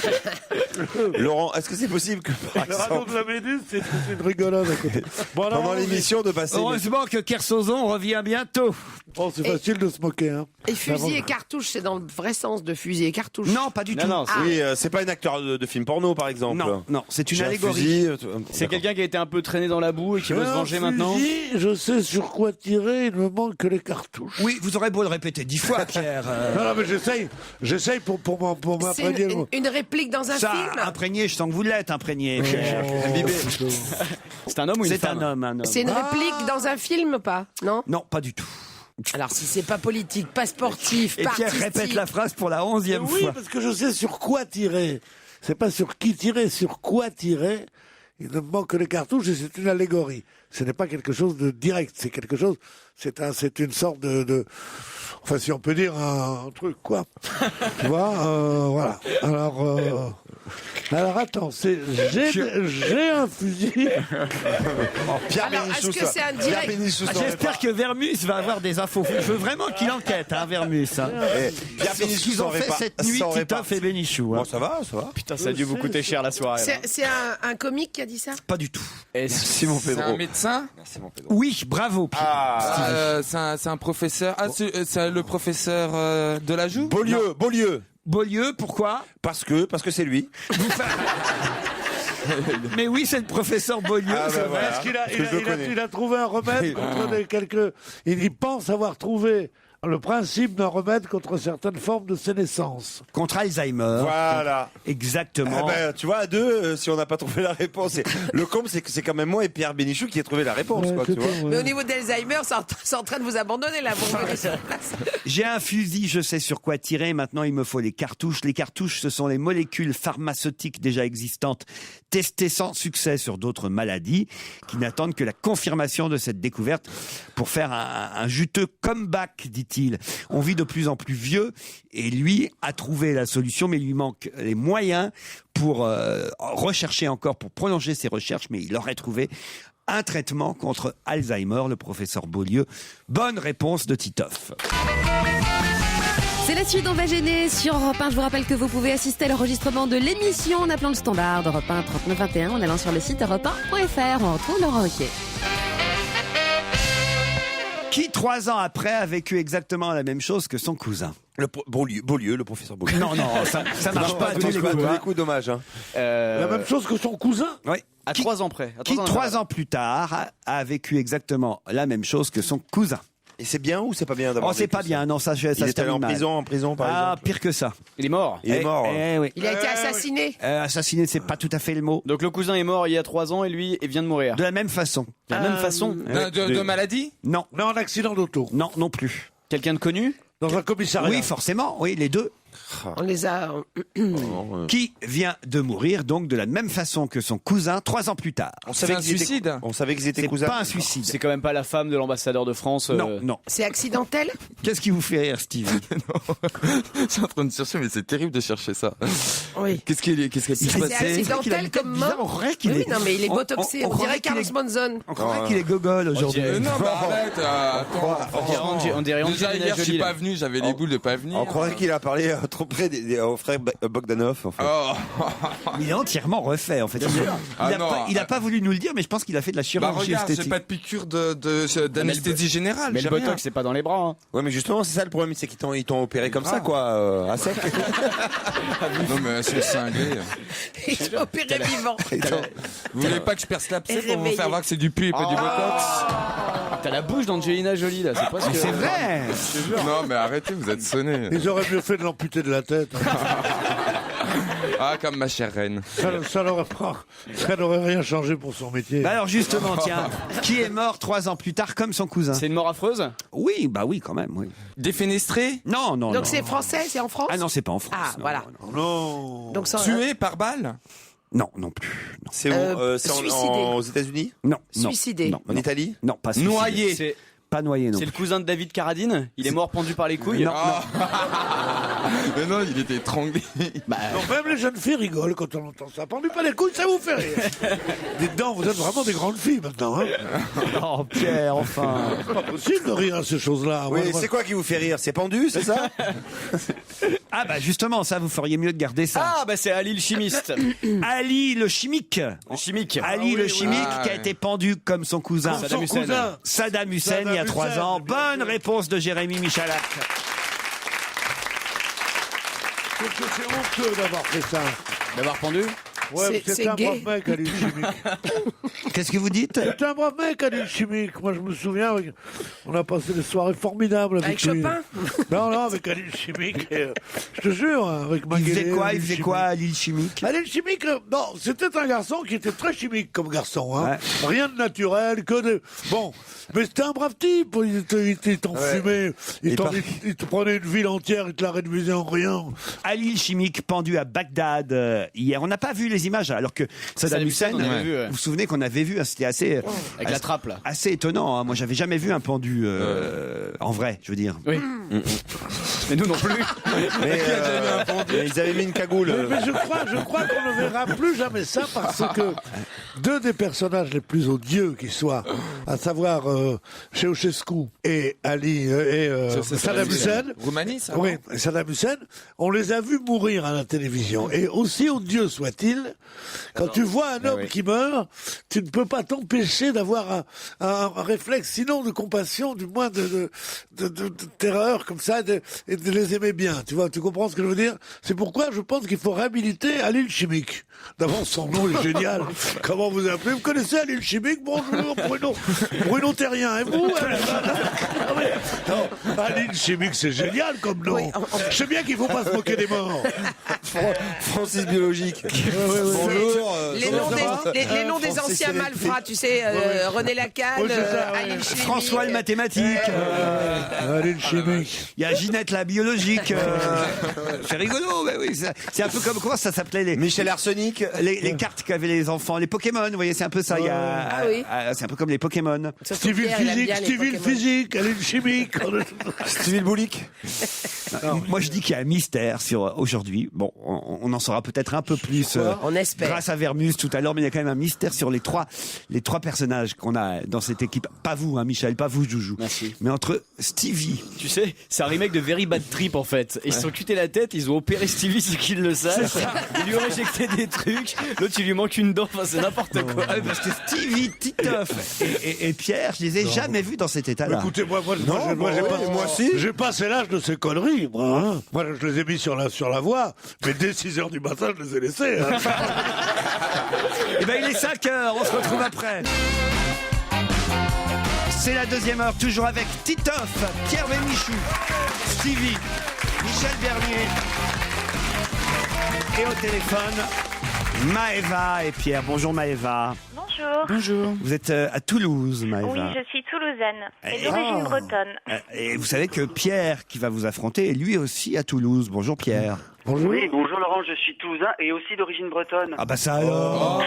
Laurent, est-ce que c'est possible que, par Le radeau exemple, de la Méduse, c'est une rigolade à côté. Bon, alors, pendant l'émission de passer... Heureusement que Kersozon revient bientôt. Oh, c'est facile de se moquer, hein. Et fusil et cartouche, c'est dans le vrai sens de fusil et cartouche. Non, pas du tout. Non, Oui, c'est pas un acteur de film porno, par exemple. Non, c'est une J'ai un allégorie. fusil, C'est quelqu'un qui a été un peu traîné dans la boue et qui veut se venger maintenant? Je sais sur quoi tirer, il me manque que les cartouches. Oui, vous aurez beau le répéter 10 fois, Pierre. Non, mais j'essaye pour C'est m'imprégner. une réplique dans un Ça, film? imprégné, je sens que vous l'êtes imprégné, Pierre. C'est un homme ou une C'est femme? un homme. C'est une réplique dans un film, pas? Non? Non, pas du tout. Alors, si c'est pas politique, pas sportif, Et pas Pierre artistique. répète la phrase pour la 11e Oui, fois. parce que je sais sur quoi tirer. C'est pas sur qui tirer, sur quoi tirer. Il ne me manque que les cartouches et c'est une allégorie. Ce n'est pas quelque chose de direct. C'est quelque chose. C'est une sorte de. Enfin, si on peut dire un truc, quoi. Tu vois, voilà. Alors, Alors attends, j'ai un fusil. Pierre Alors, Bénichou, est-ce que c'est un direct J'espère que Vermus va avoir des infos. Je veux vraiment qu'il enquête, hein, Vermus. Hein. Pierre Sur ce qu'ils ont fait cette nuit, Titoff et Bénichou. Hein. Bon, ça va. Putain, ça a dû vous coûter cher la soirée. là. C'est un comique qui a dit ça? Pas du tout. Simon C'est un médecin Oui, bravo. Pierre. C'est un professeur. Ah, c'est le professeur de la joue Beaulieu. Beaulieu, pourquoi? Parce que c'est lui. Mais oui, c'est le professeur Beaulieu. Ah, c'est bah, vrai. voilà. Est-ce qu'il Parce que je le connais. il a trouvé un remède contre quelques... Il pense avoir trouvé le principe d'un remède contre certaines formes de sénescence. Contre Alzheimer. Voilà. Exactement. Ah ben, tu vois, à deux, si on n'a pas trouvé la réponse. Le comble, c'est que c'est quand même moi et Pierre Bénichou qui ai trouvé la réponse. Quoi, tu vois. Mais au niveau d'Alzheimer, c'est en train de vous abandonner là. J'ai un fusil, je sais sur quoi tirer. Maintenant, il me faut les cartouches. Les cartouches, ce sont les molécules pharmaceutiques déjà existantes, testées sans succès sur d'autres maladies, qui n'attendent que la confirmation de cette découverte pour faire un juteux comeback, dit-il. On vit de plus en plus vieux et lui a trouvé la solution, mais il lui manque les moyens pour rechercher encore, pour prolonger ses recherches, mais il aurait trouvé un traitement contre Alzheimer, le professeur Beaulieu. Bonne réponse de Titoff. C'est la suite d'On va gêner sur Europe 1. Je vous rappelle que vous pouvez assister à l'enregistrement de l'émission en appelant le standard d'Europe 1 3921 en allant sur le site europe1.fr. On retrouve Laurent Ruquier. Qui, 3 ans après, a vécu exactement la même chose que son cousin? Beaulieu, le professeur Beaulieu. Non, ça marche pas à tous les coups. Dommage. Hein. La même chose que son cousin? Oui. À 3 ans près. Qui, 3 ans plus tard, a vécu exactement la même chose que son cousin. Et c'est bien ou c'est pas bien d'avoir Oh, c'est pas bien, non, ça Il se est allé termine en mal. prison, par Ah, exemple. pire que ça. Il est mort. Il est mort. Oui. Il a été assassiné. Assassiné, c'est pas tout à fait le mot. Donc le cousin est mort il y a 3 ans et lui vient de mourir. De la même façon. De la même façon. De maladie? Non. Non, un accident d'auto. Non, non plus. Quelqu'un de connu? Dans un commissariat. Oui, forcément, oui, les deux. On les a. Qui vient de mourir, donc, de la même façon que son cousin, 3 ans plus tard. On savait un suicide. On savait qu'ils étaient C'est cousins. pas un suicide. C'est quand même pas la femme de l'ambassadeur de France. Non, non. C'est accidentel? Qu'est-ce qui vous fait rire, Steve? Je suis en train de chercher, mais c'est terrible de chercher ça. Oui. Qu'est-ce qui a pu se C'est passer? accidentel comme mort? On croirait qu'il Oui, est... non, mais il est botoxé. On dirait Carlos Monzon. On croirait qu'il est gogol aujourd'hui. Non, mais arrête, attends. On dirait Déjà Angelina hier, je suis Jolie, pas là. venu, j'avais les boules de pas venir. On croirait qu'il a parlé trop près au frère Bogdanov. En fait. Oh. Il est entièrement refait, en fait. Ah non. Il a pas voulu nous le dire, mais je pense qu'il a fait de la Bah chirurgie regarde, j'ai esthétique. pas de piqûre d'anesthésie générale. Mais j'ai le rien. botox, c'est pas dans les bras. Hein. Ouais, mais justement, c'est ça le problème, c'est qu'ils t'ont opéré comme ça, quoi, à sec. Non, mais elles sont cinglées. Il est opéré vivant. Vous voulez pas que je perce l'abcès Et pour vous réveillé. faire voir que c'est du pu et pas du botox? T'as la bouche d'Angelina Jolie là, c'est presque. C'est vrai. Non, mais arrêtez, vous êtes sonnés. Ils auraient mieux fait de l'amputer de la tête. Ah, comme ma chère reine. Ça n'aurait rien changé pour son métier. Bah alors justement, tiens, qui est mort 3 ans plus tard comme son cousin? C'est une mort affreuse? Oui, bah oui, quand même, oui. Défenestré? Non, non, non. Donc c'est français, c'est en France? Ah non, c'est pas en France. Ah, non, voilà. Non, Non. Donc ça. Tué par balle? non, non plus. Non, C'est où C'est suicidé. aux États-Unis? non. Suicidé. Non, En non, Italie? non, pas suicidé. Noyé? C'est Pas noyé, non. le cousin de David Carradine? Il est mort pendu par les couilles? Non, Mais non, il était étranglé. Donc même les jeunes filles rigolent quand on entend ça. Pendu pas les couilles, ça vous fait rire. Dites donc, vous êtes vraiment des grandes filles maintenant. Hein. Oh, Pierre, enfin. C'est pas possible de rire à ces choses-là. Oui, Moi, c'est quoi qui vous fait rire? C'est pendu, c'est ça? Ah bah justement, ça, vous feriez mieux de garder ça. Ah bah c'est Ali le chimiste. Ali le chimique. Le chimique. Ali le chimique Ah, qui a ouais. été pendu comme son cousin. Comme Saddam son Hussein. cousin. Saddam Hussein, il y a Saddam 3 Hussein, ans. bien Bonne sûr. réponse de Jérémy Michalak. C'est honteux d'avoir fait ça. D'avoir pendu? Ouais, C'est c'est un gay. brave mec, Ali le chimique. Qu'est-ce que vous dites? C'est un brave mec, Ali le chimique. Moi, je me souviens, on a passé des soirées formidables avec Avec lui. Chopin? Non, avec Ali le chimique. Je te jure, avec Il Maguélé. faisait quoi? Ali Il le faisait chimique. quoi, Ali le chimique? Ali le chimique, non, c'était un garçon qui était très chimique comme garçon. Hein. Ouais. Rien de naturel, que de... Bon, mais c'était un brave type. Il t'enfumait, il te prenait une ville entière, il te la réduisait en rien. Ali le chimique pendu à Bagdad hier. On n'a pas vu les les images, alors que Saddam Hussein, on avait vu, vous vous souvenez qu'on avait vu, c'était assez avec la trappe là. assez étonnant. Hein. Moi, j'avais jamais vu un pendu en vrai, je veux dire. Oui. Mais nous non plus. Mais ils avaient mis une cagoule. Mais je crois qu'on ne verra plus jamais ça parce que deux des personnages les plus odieux qui soient, à savoir Ceausescu et Saddam Hussein. Roumanie, ça. Oui, Saddam Hussein, on les a vus mourir à la télévision. Et aussi odieux soit-il, quand tu vois un homme qui meurt, tu ne peux pas t'empêcher d'avoir un réflexe, sinon de compassion, du moins de terreur comme ça, et de les aimer bien. Tu vois, tu comprends ce que je veux dire? C'est pourquoi je pense qu'il faut réhabiliter Halil Chimique. D'abord, son nom est génial. Comment vous appelez? Vous connaissez Halil Chimique? Bonjour, Bruno Terrien. Et vous? Non, Halil Chimique, c'est génial comme nom. Oui, je sais bien qu'il ne faut pas se moquer des morts. Francis Biologique. Bonjour. Les noms des anciens malfrats, tu sais, René Lacan, Halil Chimique. François le mathématique. Halil Chimique. Il y a Ginette la biologique. C'est rigolo, mais oui. C'est un peu comme comment ça s'appelait Michel Arsenic. Les cartes qu'avaient les enfants, les Pokémon. Vous voyez, c'est un peu ça. C'est un peu comme les Pokémon. Stevie le physique, Halil Chimique. Stevie le boulique. Moi, je dis qu'il y a un mystère sur aujourd'hui. Bon, on en saura peut-être un peu plus. On espère. Grâce à Vermus tout à l'heure, mais il y a quand même un mystère sur les trois personnages qu'on a dans cette équipe. Pas vous, hein, Michel, pas vous, Joujou. Merci. Mais entre Stevie. Tu sais, c'est un remake de Very Bad Trip en fait. Ils se sont cutés la tête, ils ont opéré Stevie sans qu'ils le savent. Ils lui ont injecté des trucs. L'autre, il lui manque une dent. Enfin, c'est n'importe quoi. Parce que Stevie, Titoff et Pierre, je les ai jamais vus dans cet état-là. Écoutez, moi j'ai passé l'âge de ces conneries, moi. Hein. Moi, je les ai mis sur la voie, mais dès 6h du matin, je les ai laissés. Hein. Eh ben, il est 5h, on se retrouve après. C'est la deuxième heure, toujours avec Titoff, Pierre Bénichou, Stevie, Michel Bernier. Et au téléphone, Maëva et Pierre. Bonjour Maëva. Bonjour. Bonjour. Vous êtes à Toulouse, Maëva. Oui, je suis toulousaine et d'origine bretonne. Et vous savez que Pierre, qui va vous affronter, est lui aussi à Toulouse. Bonjour Pierre. Bonjour. Oui, bonjour Laurent, je suis toulousain et aussi d'origine bretonne. Ah bah ça alors.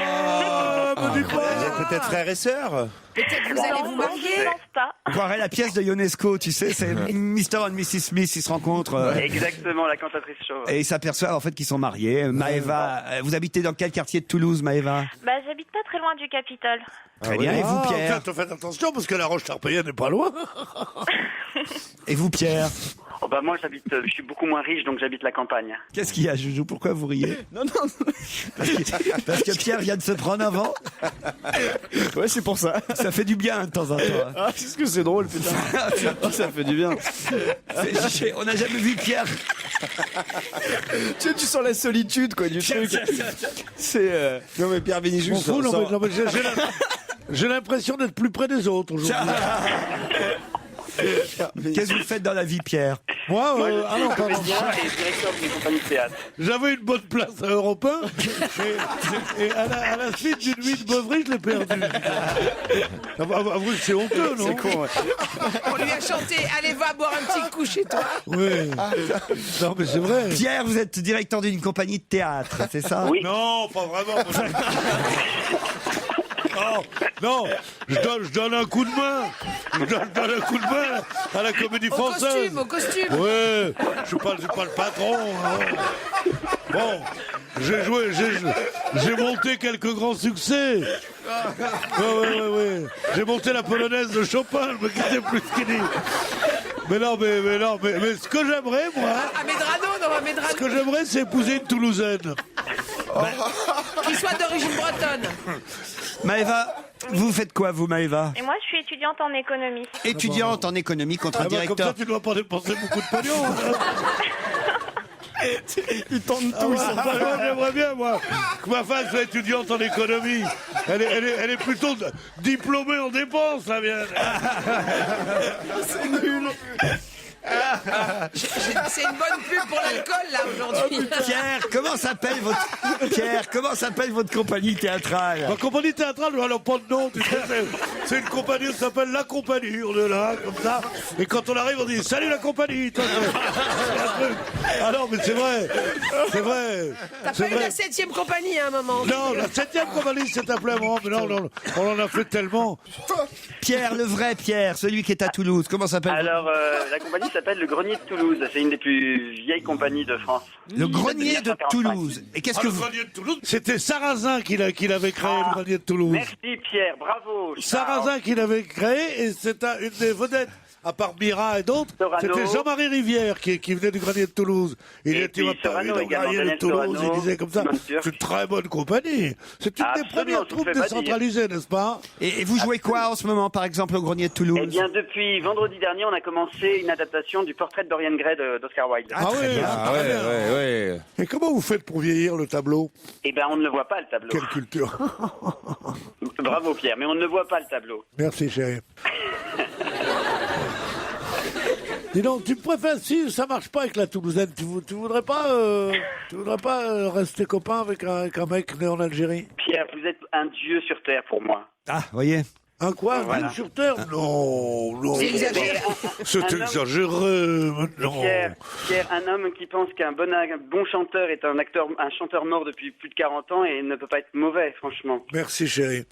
Vous êtes peut-être frères et sœurs. Peut-être vous allez vous marier. Je pense pas. On croirait la pièce de Ionesco, tu sais, c'est Mr. and Mrs. Smith, ils se rencontrent. Exactement, la cantatrice chauve. Et ils s'aperçoivent en fait qu'ils sont mariés. Maëva, vous habitez dans quel quartier de Toulouse, Maëva? Bah, j'habite pas très loin du Capitole. Très bien, et vous Pierre? Faites attention parce que la Roche-Tarpéienne n'est pas loin. Et vous Pierre? Oh bah moi je suis beaucoup moins riche donc j'habite la campagne. Qu'est-ce qu'il y a, Joujou? Pourquoi vous riez? Non. Parce que Pierre vient de se prendre un vent. Ouais, c'est pour ça. Ça fait du bien de temps en temps. Ah, qu'est-ce que c'est drôle, putain. Oh, ça fait du bien. On n'a jamais vu Pierre. Tu sens la solitude, quoi, du truc. C'est. Non, mais Pierre Bénichou, j'ai l'impression d'être plus près des autres aujourd'hui. Qu'est-ce que vous faites dans la vie, Pierre? Moi, je suis comédien et directeur d'une compagnie de théâtre. J'avais une bonne place à Europe 1 et à la suite d'une nuit de beuverie, je l'ai perdue. Avouez que c'est honteux, non? C'est con, ouais. On lui a chanté « Allez, va boire un petit coup chez toi ». Oui. Non, mais c'est vrai. Pierre, vous êtes directeur d'une compagnie de théâtre, c'est ça? Oui. Non, pas vraiment. Non, je donne un coup de main. Je donne un coup de main à la Comédie Française. Au costume. Ouais, je suis pas le patron. Hein. Bon, j'ai monté quelques grands succès. Ouais. J'ai monté la polonaise de Chopin, je me quittais plus ce qu'il dit. Mais ce que j'aimerais, moi. À Medrano. Ce que j'aimerais, c'est épouser une Toulousaine. Qui soit d'origine bretonne. Maëva, vous faites quoi, vous, Maëva? Et moi, je suis étudiante en économie. Étudiante en économie contre un directeur. Comme ça, tu ne dois pas dépenser beaucoup de pognon. Ils tentent tout. J'aimerais bien, moi, que ma femme soit étudiante en économie. Elle est plutôt diplômée en dépenses, la mienne. C'est nul. C'est une bonne pub pour l'alcool, là, aujourd'hui. Pierre, comment s'appelle votre compagnie théâtrale? Ma compagnie théâtrale, elle n'a pas de nom. Tu sais, c'est une compagnie qui s'appelle La Compagnie. On est là, comme ça. Et quand on arrive, on dit salut la compagnie. Ah non, mais c'est vrai. C'est vrai. T'as pas eu la 7e compagnie à un moment? Non, la 7e compagnie s'est appelée avant. Mais non, on en a fait tellement. Pierre, le vrai Pierre, celui qui est à Toulouse. Comment s'appelle? Alors, la compagnie s'appelle le Grenier de Toulouse. C'est une des plus vieilles compagnies de France. Le Grenier de Toulouse. Et qu'est-ce que le Grenier de Toulouse, c'était Sarrazin qui l'avait créé, le Grenier de Toulouse. Merci Pierre, bravo. Sarrazin qui l'avait créé, et c'est une des vedettes. À part Mira et d'autres, c'était Jean-Marie Rivière qui venait du Grenier de Toulouse. Il était dans le Grenier de Toulouse, il disait comme ça. C'est une très bonne compagnie. C'est une des premières troupes décentralisées, n'est-ce pas? Et vous jouez quoi en ce moment, par exemple, au Grenier de Toulouse? Eh bien, depuis vendredi dernier, on a commencé une adaptation du Portrait de Dorian Gray d'Oscar Wilde. Ah oui. Et comment vous faites pour vieillir le tableau? Eh bien, on ne le voit pas, le tableau. Quelle culture. Bravo Pierre, mais on ne le voit pas, le tableau. Merci chérie. Dis donc, tu me préfères, si ça marche pas avec la Toulousaine, tu voudrais pas rester copain avec un mec né en Algérie? Pierre, vous êtes un dieu sur terre pour moi. Ah, voyez. Un quoi? Voilà. Un dieu sur terre? Non. C'est exagéré. C'est exagéré, maintenant. Pierre, un homme qui pense qu'un bon chanteur est un chanteur mort depuis plus de 40 ans et ne peut pas être mauvais, franchement. Merci chérie.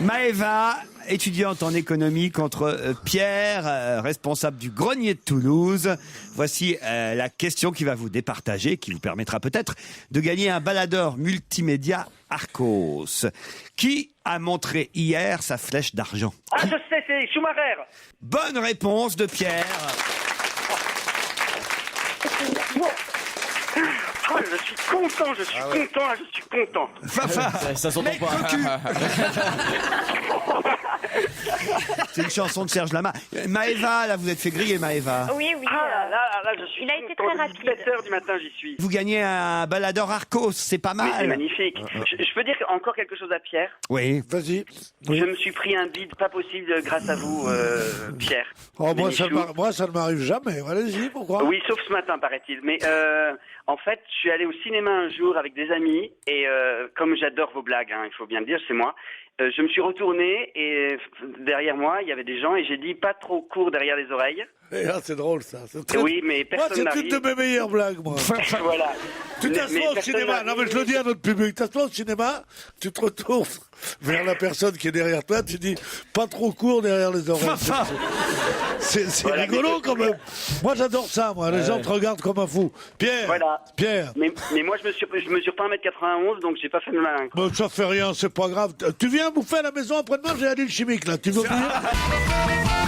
Maëva, étudiante en économie, contre Pierre, responsable du Grenier de Toulouse. Voici la question qui va vous départager, qui vous permettra peut-être de gagner un baladeur multimédia Arcos. Qui a montré hier sa flèche d'argent? Ah, je sais, c'est Schumacher. Bonne réponse de Pierre. Oh, je suis content. Ça s'entend pas. C'est une chanson de Serge Lama. Maëva, là, vous êtes fait griller, Maëva. Oui. Ah, là, je suis Il a été très rapide. 7h du matin, j'y suis. Vous gagnez un baladeur Arcos, c'est pas mal. Mais c'est magnifique. Je peux dire encore quelque chose à Pierre? Oui. Vas-y. Je me suis pris un bide pas possible grâce à vous, Pierre. Oh, moi, ça ne m'arrive jamais. Allez-y, pourquoi? Oui, sauf ce matin, paraît-il. Mais en fait, je suis allé au cinéma un jour avec des amis et comme j'adore vos blagues, il faut bien le dire, c'est moi. Je me suis retourné et derrière moi, il y avait des gens et j'ai dit pas trop court derrière les oreilles. Et là, c'est drôle, ça. Oui, mais personne Moi, c'est une de mes meilleures blagues, moi. Voilà. Tu t'assois au cinéma. Non, mais je le dis à notre public. Tu t'assois au cinéma, tu te retournes vers la personne qui est derrière toi, tu dis pas trop court derrière les oreilles. C'est voilà, rigolo, quand même. Moi, j'adore ça, moi. Les gens te regardent comme un fou. Pierre. Voilà. Pierre. Mais moi, je mesure pas 1m91, donc j'ai pas fait de malin. Bon, ça fait rien, c'est pas grave. Tu viens bouffer à la maison après-demain, j'ai un île chimique, là. Tu veux venir?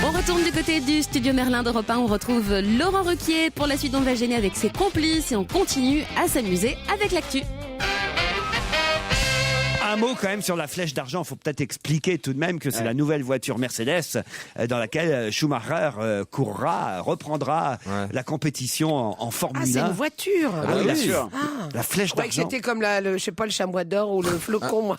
On retourne du côté du studio Merlin d'Europe 1. On retrouve Laurent Ruquier. Pour la suite, on va gêner avec ses complices et on continue à s'amuser avec l'actu. Un mot quand même sur la flèche d'argent. Il faut peut-être expliquer tout de même que c'est la nouvelle voiture Mercedes dans laquelle Schumacher reprendra la compétition en Formule 1. Ah, c'est une voiture. Ah, oui, bien sûr. Ah. La flèche Je croyais que d'argent. c'était comme le chamois d'or ou le flocon, moi.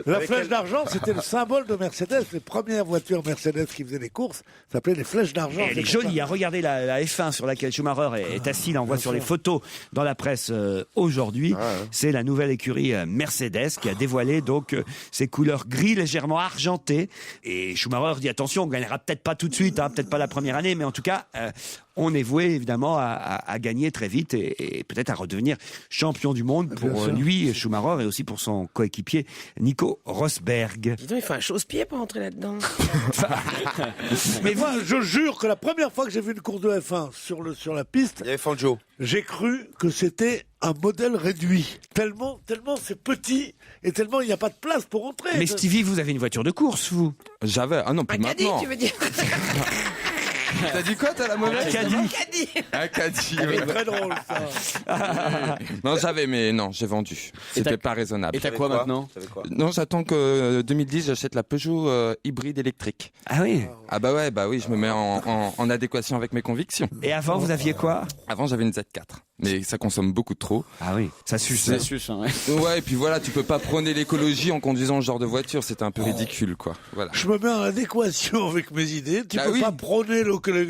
La flèche d'argent, c'était le symbole de Mercedes. Les premières voitures Mercedes qui faisaient des courses s'appelaient les flèches d'argent. Elle est jolie. Regardez la F1 sur laquelle Schumacher est assis. Là, on voit sur les photos dans la presse aujourd'hui. C'est la nouvelle écurie Mercedes qui a dévoilé donc ses couleurs gris légèrement argentées. Et Schumacher dit attention, on gagnera peut-être pas tout de suite, peut-être pas la première année, mais en tout cas, on est voué évidemment à gagner très vite et peut-être à redevenir champion du monde pour lui, Schumacher, et aussi pour son coéquipier Nico Rosberg. Dis donc, il faut un chausse-pied pour entrer là-dedans. Mais moi, je jure que la première fois que j'ai vu une course de F1 sur la piste, il y avait Fangio. J'ai cru que c'était un modèle réduit. Tellement c'est petit et tellement il n'y a pas de place pour entrer. Mais Stevie, vous avez une voiture de course, vous? J'avais. Ah non, plus maintenant. Caddie, tu veux dire? T'as dit quoi, t'as la mauvaise? Un caddie. C'est très drôle, ça. Non, j'avais, mais non, j'ai vendu. C'était pas raisonnable. Et t'as quoi maintenant? Non, j'attends que 2010, j'achète la Peugeot hybride électrique. Ah oui? Ah bah oui, je me mets en adéquation avec mes convictions. Et avant, vous aviez quoi? Avant, j'avais une Z4. mais ça consomme beaucoup trop. Ah oui, ça suce. Ça suce, hein, ouais. Ouais, et puis voilà, tu peux pas prôner l'écologie en conduisant ce genre de voiture, c'est un peu ridicule, quoi. Voilà. Je me mets en adéquation avec mes idées. Tu peux pas prôner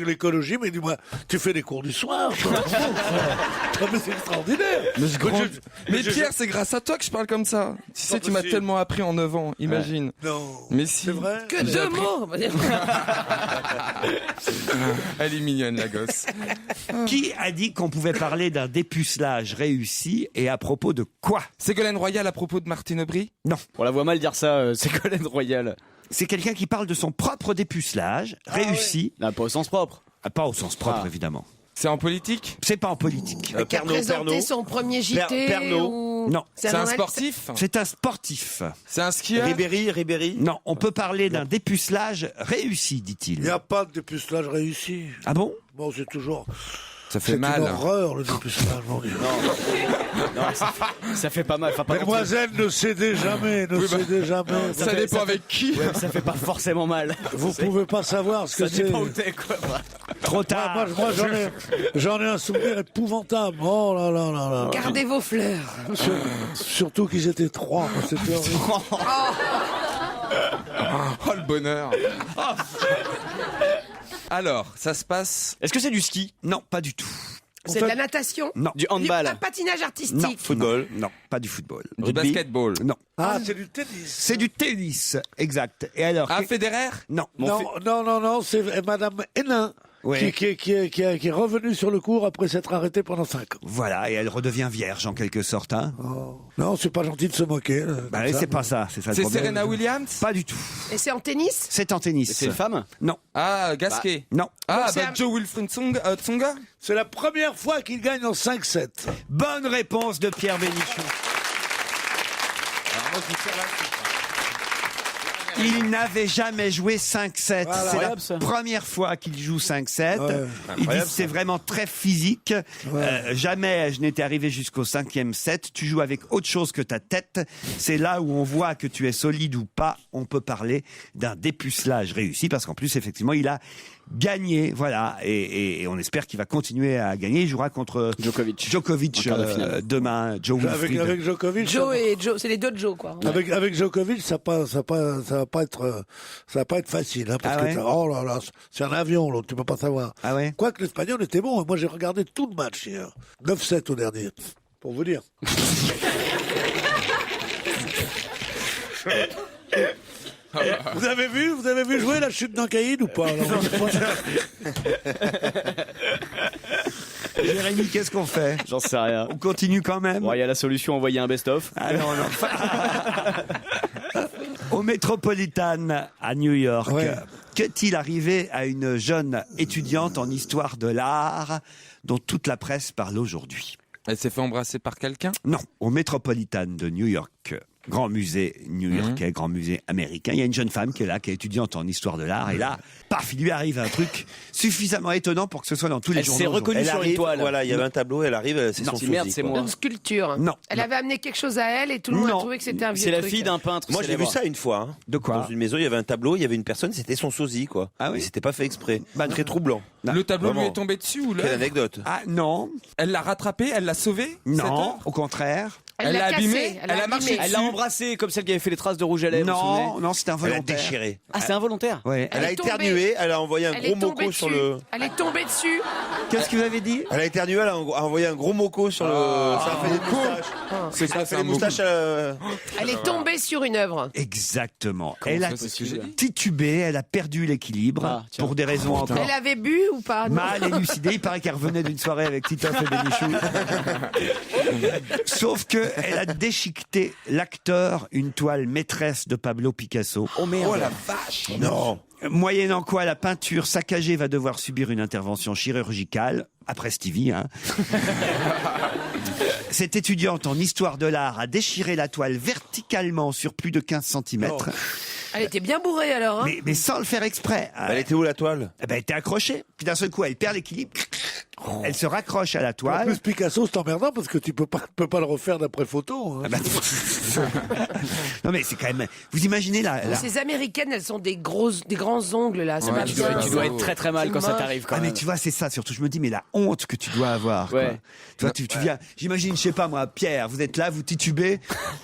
l'écologie, mais dis-moi, tu fais des cours du soir. Mais c'est extraordinaire. Mais Pierre, c'est grâce à toi que je parle comme ça. Tu sais, tu m'as tellement appris en 9 ans, imagine. Non. Mais si. C'est vrai. Que 2 mots. Elle est mignonne, la gosse. Qui a dit qu'on pouvait parler d'un dépucelage réussi et à propos de quoi? Ségolène Royal à propos de Martine Aubry? Non. On la voit mal dire ça, Ségolène Royal. C'est quelqu'un qui parle de son propre dépucelage réussi. Non, pas au sens propre. Pas au sens propre, évidemment. C'est en politique? C'est pas en politique. Qui a présenté son premier JT ou... Non. C'est un sportif? C'est un sportif. C'est un skieur? Ribéry. Non, on peut parler d'un dépucelage réussi, dit-il. Il n'y a pas de dépucelage réussi. Ah bon? Bon, c'est toujours... Ça fait mal. C'est une horreur, le dépucelage, mon Dieu. Non, ça fait pas mal. Enfin, pas Mademoiselle, ne cédez jamais, cédez jamais. Ça dépend avec qui. Ouais, ça fait pas forcément mal. Vous pouvez pas savoir ce que c'est. Ça dépend où t'es, quoi. Trop tard. Moi, j'en ai un souvenir épouvantable. Oh là là là là. Gardez vos fleurs. Surtout qu'ils étaient 3. C'était horrible. Oh, le bonheur. Alors, ça se passe... Est-ce que c'est du ski? Non, pas du tout. C'est de la natation? Non. Du handball? Un patinage artistique? Non. Football? Non, pas du football. Du basketball? Non. Ah, c'est du tennis. C'est du tennis, exact. Et alors? Ah, Federer? Non. Non, c'est Madame Hénin. Ouais. Qui est revenue sur le cours après s'être arrêtée pendant 5 ans. Voilà, et elle redevient vierge en quelque sorte. Hein. Oh. Non, c'est pas gentil de se moquer. Bah, c'est pas ça, c'est ça le C'est problème. Serena Williams? Pas du tout. Et c'est en tennis? C'est en tennis. C'est une femme? Non. Ah, Gasquet? Non. Ah, Donc, c'est Joe Wilfried Tsonga? C'est la première fois qu'il gagne en 5-7. Bonne réponse de Pierre Bénichou. Alors moi, je vous sers la suite. Il n'avait jamais joué 5-7. Voilà. C'est la première fois qu'il joue 5-7. Ouais. Il dit que c'est vraiment très physique. Jamais je n'étais arrivé jusqu'au 5e set. Tu joues avec autre chose que ta tête. C'est là où on voit que tu es solide ou pas. On peut parler d'un dépucelage réussi parce qu'en plus, effectivement, il a gagné, voilà, et on espère qu'il va continuer à gagner. Il jouera contre Djokovic demain. Avec Djokovic. Joe et Joe, c'est les deux Joe, quoi. Avec Djokovic, ça va pas être facile, hein, parce que oh là là, c'est un avion, l'autre, tu peux pas savoir. Ah ouais. Quoique l'Espagnol était bon, moi j'ai regardé tout le match hier, 9-7 au dernier, pour vous dire. Vous avez vu jouer la chute d'un caïd ou pas? Jérémy, qu'est-ce qu'on fait? J'en sais rien. On continue quand même. Bon, il y a la solution, envoyer un best-of. Ah non. Au Metropolitan à New York, qu'est-il arrivé à une jeune étudiante en histoire de l'art dont toute la presse parle aujourd'hui? Elle s'est fait embrasser par quelqu'un? Non, au Metropolitan de New York. Grand musée new-yorkais, grand musée américain. Il y a une jeune femme qui est là, qui est étudiante en histoire de l'art. Et là, paf, il lui arrive un truc suffisamment étonnant pour que ce soit dans tous les journaux. Elle s'est reconnue sur une toile. Voilà, il y avait un tableau, elle arrive, c'est son sosie. Merde, c'est moi. Une sculpture. Non. Elle avait amené quelque chose à elle et tout le monde a trouvé que c'était un vieux C'est la truc. fille d'un peintre. Moi, j'ai vu ça une fois. Hein. De quoi? Dans une maison, il y avait un tableau, il y avait une personne, c'était son sosie, quoi. Ah oui. Et c'était pas fait exprès. Très troublant. Le tableau Vraiment. lui est tombé dessus ou Quelle anecdote. Ah non. Elle l'a rattrapé, elle l'a sauvé? Non, au contraire. Elle l'a abîmé, cassé, elle a marché abîmé. Elle l'a embrassé comme celle qui avait fait les traces de rouge à lèvres. Non, c'était Elle a involontaire. déchiré. Ah, c'est involontaire. Ouais. Elle a est tombée. éternué, elle a envoyé un Elle gros est tombée moco sur dessus. le... Elle est tombée dessus. Qu'est-ce que vous avez dit? Elle a éternué, elle a envoyé un gros moco sur le... Ça a fait des moustaches. C'est quoi, Ça a fait des moustaches... Elle est tombée sur une œuvre. Exactement. Comment Elle ça, a c'est ce que j'ai dit titubé, elle a perdu l'équilibre Ah, tiens. pour des raisons encore Elle avait bu ou pas? Non. mal élucidées. Il paraît qu'elle revenait d'une soirée avec Titoff et Bénichou. Sauf que elle a déchiqueté l'acteur, une toile maîtresse de Pablo Picasso. Oh merde. Oh la vache. Non. Moyennant quoi la peinture saccagée va devoir subir une intervention chirurgicale, après Stevie, hein. Cette étudiante en histoire de l'art a déchiré la toile verticalement sur plus de 15 cm. Elle était bien bourrée alors. Hein. Mais sans le faire exprès. Elle était où la toile? Elle était accrochée. Puis d'un seul coup, elle perd l'équilibre. Elle se raccroche à la En toile. plus, Picasso, c'est emmerdant parce que tu peux pas le refaire d'après photo. Hein. Ah bah, non mais c'est quand même. Vous imaginez Ces américaines, elles sont des grands ongles là. Ça va Tu bien. dois être très très mal quand ça t'arrive. Quand Ah mais même. tu vois, c'est ça. Surtout, je me dis, mais la honte que tu dois avoir. Ouais. Quoi. Tu vois, tu viens. J'imagine, je sais pas moi, Pierre, vous êtes là, vous titubez,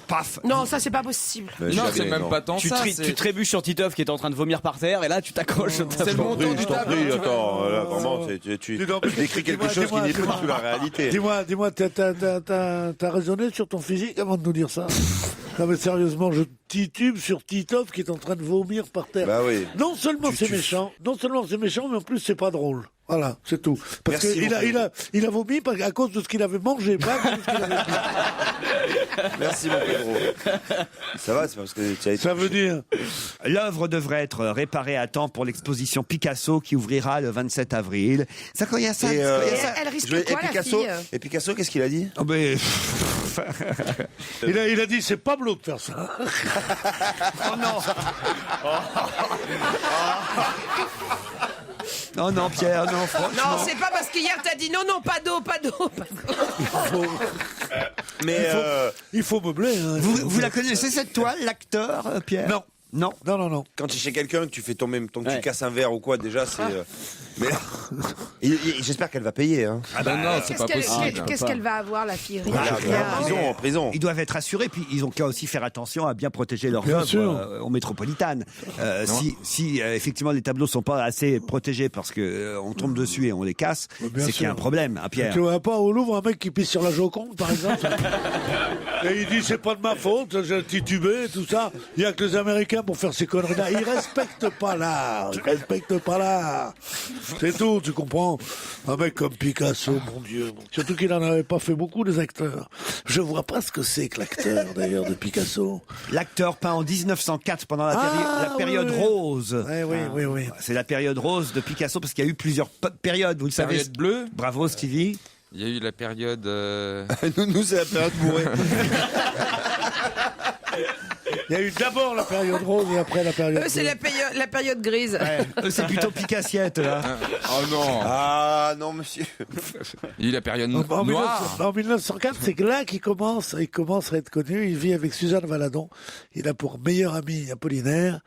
paf. Non, ça c'est pas possible. Non, c'est même pas tant ça. Tu trébuches sur Titoff qui est en train de vomir par terre et là tu t'accroches. C'est le montant du Je t'en tableau. prie, attends, là, vraiment, tu décris quelque chose qui n'est plus du tout la réalité. Dis-moi, t'as raisonné sur ton physique avant de nous dire ça? Non mais sérieusement, je titube sur Titoff qui est en train de vomir par terre. Bah oui. Non seulement c'est méchant, mais en plus c'est pas drôle. Voilà, c'est tout. Parce qu'il a vomi à cause de ce qu'il avait mangé, pas à cause de ce qu'il avait bu. Merci mon Pedro. Ça va, c'est parce que tu as été... Ça veut dire... L'œuvre devrait être réparée à temps pour l'exposition Picasso qui ouvrira le 27 avril. Ça, quand il y a ça. Et, Elle risque quoi, la fille Et Picasso, qu'est-ce qu'il a dit? Oh, mais... il a dit, c'est Pablo de faire ça. Oh non. Non, non, Pierre, non, franchement. Non, c'est pas parce qu'hier t'as dit non, pas d'eau. Mais il faut meubler. Hein. Vous la connaissez cette toile, l'acteur, Pierre? Non. Non. Quand tu es chez quelqu'un, que tu fais tomber, tu casses un verre ou quoi, déjà, c'est... Mais j'espère qu'elle va payer. Hein. Ah bah non, c'est pas possible. Qu'est-ce qu'elle va avoir, la fille? En prison. Ils doivent être assurés, puis ils ont qu'à aussi faire attention à bien protéger leurs œuvres en métropolitane. Si effectivement les tableaux sont pas assez protégés parce que on tombe dessus et on les casse, c'est qu'il y a un problème, hein, Pierre. Tu vois pas au Louvre un mec qui pisse sur la Joconde, par exemple? Et il dit c'est pas de ma faute, j'ai titubé, tout ça. Il y a que les Américains pour faire ces conneries-là. Ils respectent pas l'art. C'est tout, tu comprends? Un mec comme Picasso, mon Dieu. Surtout qu'il en avait pas fait beaucoup, des acteurs. Je vois pas ce que c'est que l'acteur, d'ailleurs, de Picasso. L'acteur peint en 1904 pendant la période rose. Oui. C'est la période rose de Picasso parce qu'il y a eu plusieurs périodes, vous le savez. Période bleue. Bravo, Stevie. Il y a eu la période... nous, c'est la période bourrée. Il y a eu d'abord la période rose et après la période C'est la période grise. Ouais, c'est plutôt Picassiette, là. Oh non. Ah non, monsieur. Il y a eu la période En noire. 1904, c'est là qu'il commence à être connu. Il vit avec Suzanne Valadon. Il a pour meilleur ami Apollinaire.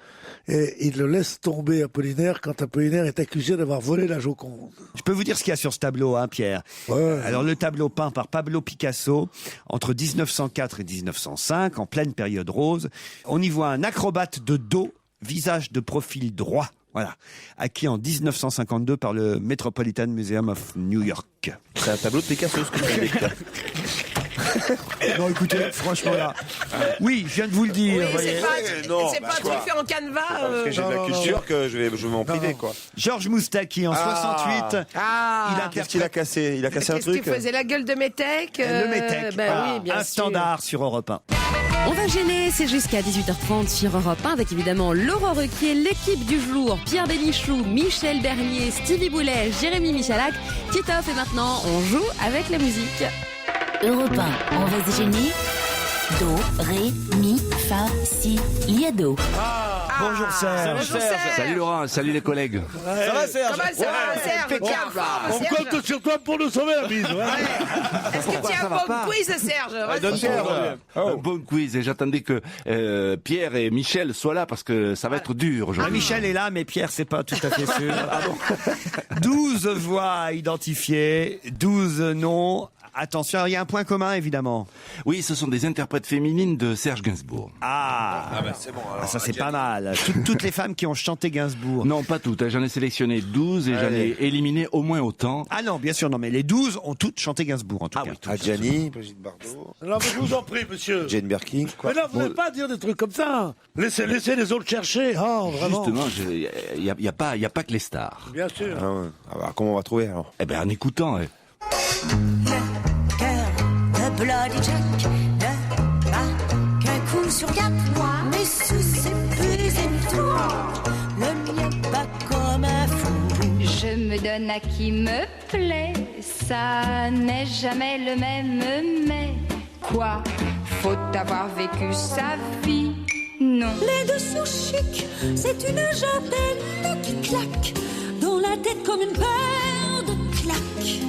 Et il le laisse tomber, Apollinaire, quand Apollinaire est accusé d'avoir volé la Joconde. Je peux vous dire ce qu'il y a sur ce tableau, hein, Pierre. Ouais. Alors, le tableau peint par Pablo Picasso entre 1904 et 1905, en pleine période rose. On y voit un acrobate de dos, visage de profil droit. Voilà. Acquis en 1952 par le Metropolitan Museum of New York. C'est un tableau de Picasso, ce que tu dis. Non, écoutez, franchement là. Oui, je viens de vous le dire. Oui, voyez. c'est pas un truc fait en canevas. Parce que j'ai de la culture que je vais m'en priver, quoi. Georges Moustaki, en 68. Qu'est-ce qu'il a cassé? Il a cassé un Qu'est-ce truc? qu'il faisait? La gueule de Métèque? Le Métèque. Oui, bien un sûr. standard sur Europe 1. On va gêner, c'est jusqu'à 18h30 sur Europe 1 avec évidemment Laurent Ruquier, l'équipe du jour, Pierre Bénichou, Michel Bernier, Stevie Boulet, Jérémy Michalak, Titoff et maintenant on joue avec la musique. Europe 1, on va se gêner. Do, ré, mi, fa, si, liado. Bonjour Serge. Salut Laurent, salut les collègues. Ça va, Serge? Comment ça va, Serge? On compte sur toi pour nous sauver la mise. Est-ce que tu as un bon quiz, Serge? Un bon quiz et j'attendais que Pierre et Michel soient là parce que ça va être dur aujourd'hui. Michel est là, mais Pierre, c'est pas tout à fait sûr. 12 voix identifiées, 12 noms. Attention, il y a un point commun, évidemment. Oui, ce sont des interprètes féminines de Serge Gainsbourg. C'est bon. Ça c'est pas mal. Toutes les femmes qui ont chanté Gainsbourg. Non, pas toutes. J'en ai sélectionné 12 et j'en ai éliminé au moins autant. Ah non, bien sûr, non, mais les 12 ont toutes chanté Gainsbourg, en tout cas. Oui, Gianni, Brigitte Bardot. Non, mais je vous en prie, monsieur. Jane Birkin, quoi. Mais non, vous n'allez pas dire des trucs comme ça. Laissez les autres chercher. Oh, vraiment. Justement, il y a pas que les stars. Bien sûr. Comment on va trouver, alors? Eh ben, en écoutant. Le Bloody Jack ne bat qu'un coup sur 4. Mais sous ses plus étoiles, le mien bat comme un fou. Je me donne à qui me plaît, ça n'est jamais le même, mais quoi? Faut avoir vécu sa vie, non. Les dessous chic, c'est une jardine qui claque dans la tête comme une paire de claques.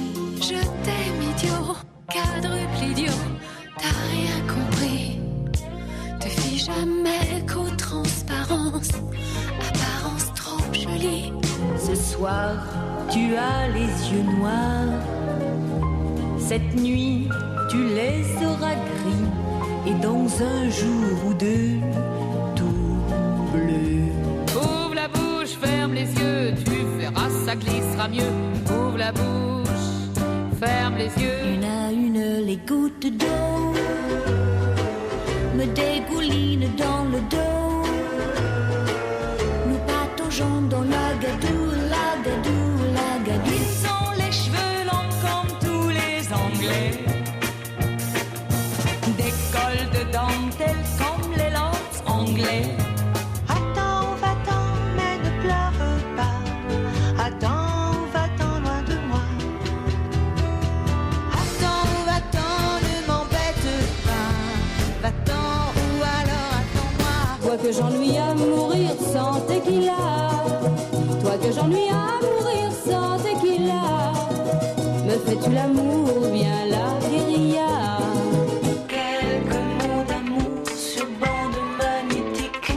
douce, apparence trop jolie. Ce soir, tu as les yeux noirs. Cette nuit, tu les auras gris. Et dans un jour ou deux, tout bleu. Ouvre la bouche, ferme les yeux, tu verras, ça glissera mieux. Ouvre la bouche, ferme les yeux. Une à une, les gouttes d'eau me dégoulinent dans le dos. Nous pataugeons dans la gadoue, la gadoue, la gadoue. Ils ont les cheveux longs comme tous les Anglais. Des cols de dentelle comme les lords anglais. Attends, va-t'en, mais ne pleure pas. Attends, va-t'en loin de moi. Attends, va-t'en, ne m'embête pas. Va-t'en ou alors attends-moi. Toi que j'ennuie à mourir sans tequila. Toi que j'ennuie à mourir sans tequila. Me fais-tu l'amour ou bien la guérilla? Quelques mots d'amour sur bande magnétique.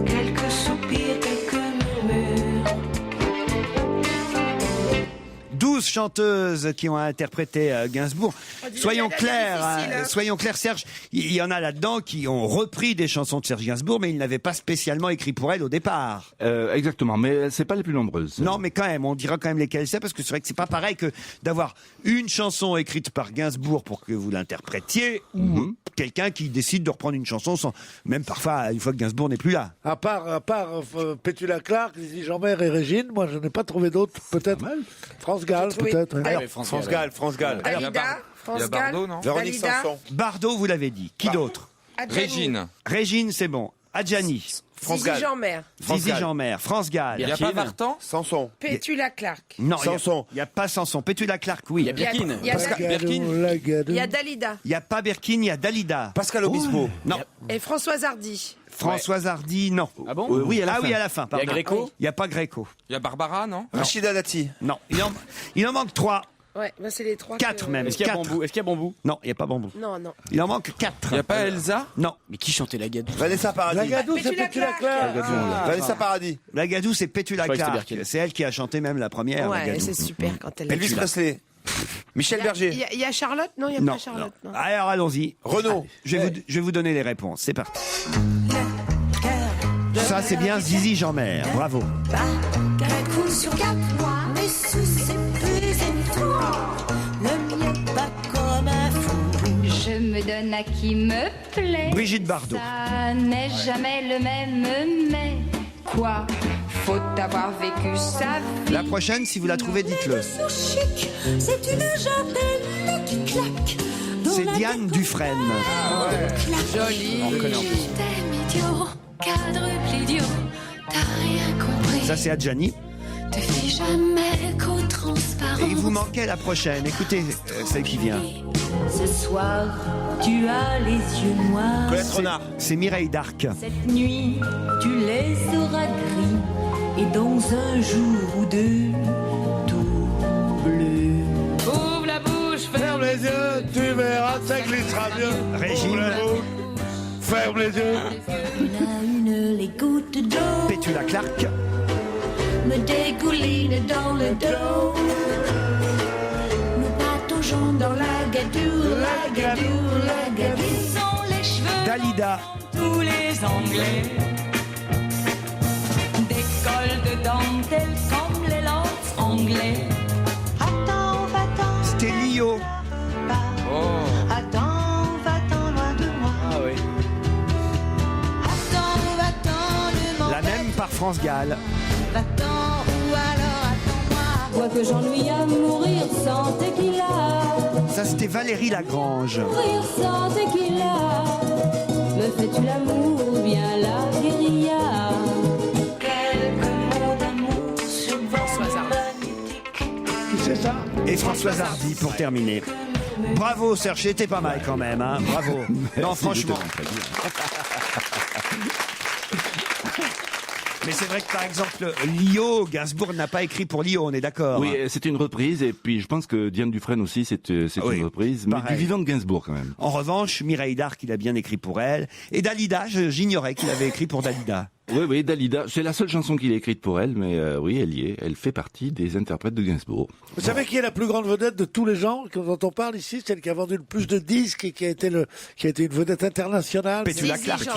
Quelques soupirs, quelques murmures. 12 chanteuses qui ont interprété Gainsbourg. Soyons clairs, Serge, il y en a là-dedans qui ont repris des chansons de Serge Gainsbourg, mais ils n'avaient pas spécialement écrit pour elle au départ. Exactement, mais c'est pas les plus nombreuses. Non, mais quand même, on dira quand même lesquelles c'est, parce que c'est vrai que c'est pas pareil que d'avoir une chanson écrite par Gainsbourg pour que vous l'interprétiez, ou quelqu'un qui décide de reprendre une chanson sans, même parfois, une fois que Gainsbourg n'est plus là. À part Petula Clark, Zizi Jeanmaire et Régine, moi je n'ai pas trouvé d'autres. Peut-être France Gall, peut-être. Alors, France Gall. Dalida, France Gall, Bardot, non Véronique Dalida. Sanson. Bardot, vous l'avez dit. Qui d'autre? Adjani. Régine. Régine, c'est bon. Adjani. Zizi Jeanmaire. Zizi Jeanmaire. France Gall. Il n'y a pas Vartan? Sanson. Petula Clark. Non, Sanson. il n'y a pas Sanson. Petula Clark, oui. Il y a Birkin. Il y a Birkin. Il y a Dalida. Il n'y a pas Birkin, il y a Dalida. Pascal Obispo. Non. Et Françoise Hardy. Françoise Hardy, non. Ah bon? Oui, à la fin. Il y a Pardon. Gréco? Il n'y a pas Gréco. Il y a Barbara, non? Rachida Dati. Non. Il en manque 3. Ouais, bah c'est les 3. 4 même. Est-ce qu'il y a Quatre. Bambou? Est-ce qu'il y a Bambou? Non, il n'y a pas Bambou. Non. Il en manque 4. Il n'y a pas Elsa? Non. Mais qui chantait la gadoue? Vanessa Paradis. La Gadou, c'est Petula Petula Clark. Clark. Vanessa Paradis. La Gadou, c'est Petula Je croyais que c'était Clark. Birkin. C'est elle qui a chanté même la première. la Ouais, Gadou. c'est super quand elle Elvis Presley. Michel Berger. Il y a Charlotte? Non, il n'y a Non, pas Charlotte. non. Non. Alors allons-y. Renaud. Je vais vous donner les réponses. C'est parti. Ça, c'est bien Zizi Jeanmaire. Bravo. Un coup sur 4 mois, mais sous ses plus étoiles. Le mien bat comme un fou. Je me donne à qui me plaît. Brigitte Bardot. Ça n'est jamais le même, mais quoi? Faut avoir vécu sa vie. La prochaine, si vous la trouvez, dites-le. Sous chic, c'est une jardine qui claque. C'est Diane Dufresne. Joli. On reconnaît en plus. Thème idiot, quadruple idiot, t'as rien compris. Ça, c'est Adjani. Te fais jamais qu'aux Et transparents. il vous manquait la prochaine. Écoutez celle qui vient. Ce soir, tu as les yeux noirs. Colette Renard. C'est Mireille d'Arc. Cette nuit, tu les auras gris. Et dans un jour ou deux, tout bleu. Ouvre la bouche, Ferme les yeux, tu verras, ça glissera mieux. Régine. Ouvre la bouche, ferme les yeux. Une à une, les gouttes d'eau Petula Clark. me dégoulinent dans le dos. Nous pataugeons dans la gadoue, la gadoue, la gadoue. Ils ont les cheveux Dalida. tous les Anglais. Des cols de dentelle comme les lords anglais. Attends, va-t'en. C'était Lio. Attends, va-t'en loin de moi. Ah oui. Attends, va-t'en, ne m'en La même par France Gall. va-t'en ou alors attends-moi. Toi que j'ennuie à mourir sans tequila. Ça, c'était Valérie Lagrange. Mourir sans tequila. Me fais-tu l'amour ou bien la guérilla? Quelques mots d'amour sur Françoise Hardy. Qui c'est ça? Et Françoise Hardy pour terminer. Bravo Serge, c'était pas mal quand même. Hein. Bravo. Non, franchement. Mais c'est vrai que par exemple, Lio, Gainsbourg n'a pas écrit pour Lio, on est d'accord. Oui, c'était une reprise, et puis je pense que Diane Dufresne aussi, c'est Oui, une reprise, mais pareil. du vivant de Gainsbourg quand même. En revanche, Mireille d'Arc, il a bien écrit pour elle. Et Dalida, j'ignorais qu'il avait écrit pour Dalida. Oui, Dalida. C'est la seule chanson qu'il a écrite pour elle, mais oui, elle y est. Elle fait partie des interprètes de Gainsbourg. Vous savez qui est la plus grande vedette de tous les gens dont on parle ici? Celle qui a vendu le plus de disques et qui a été une vedette internationale. Pétula Clark.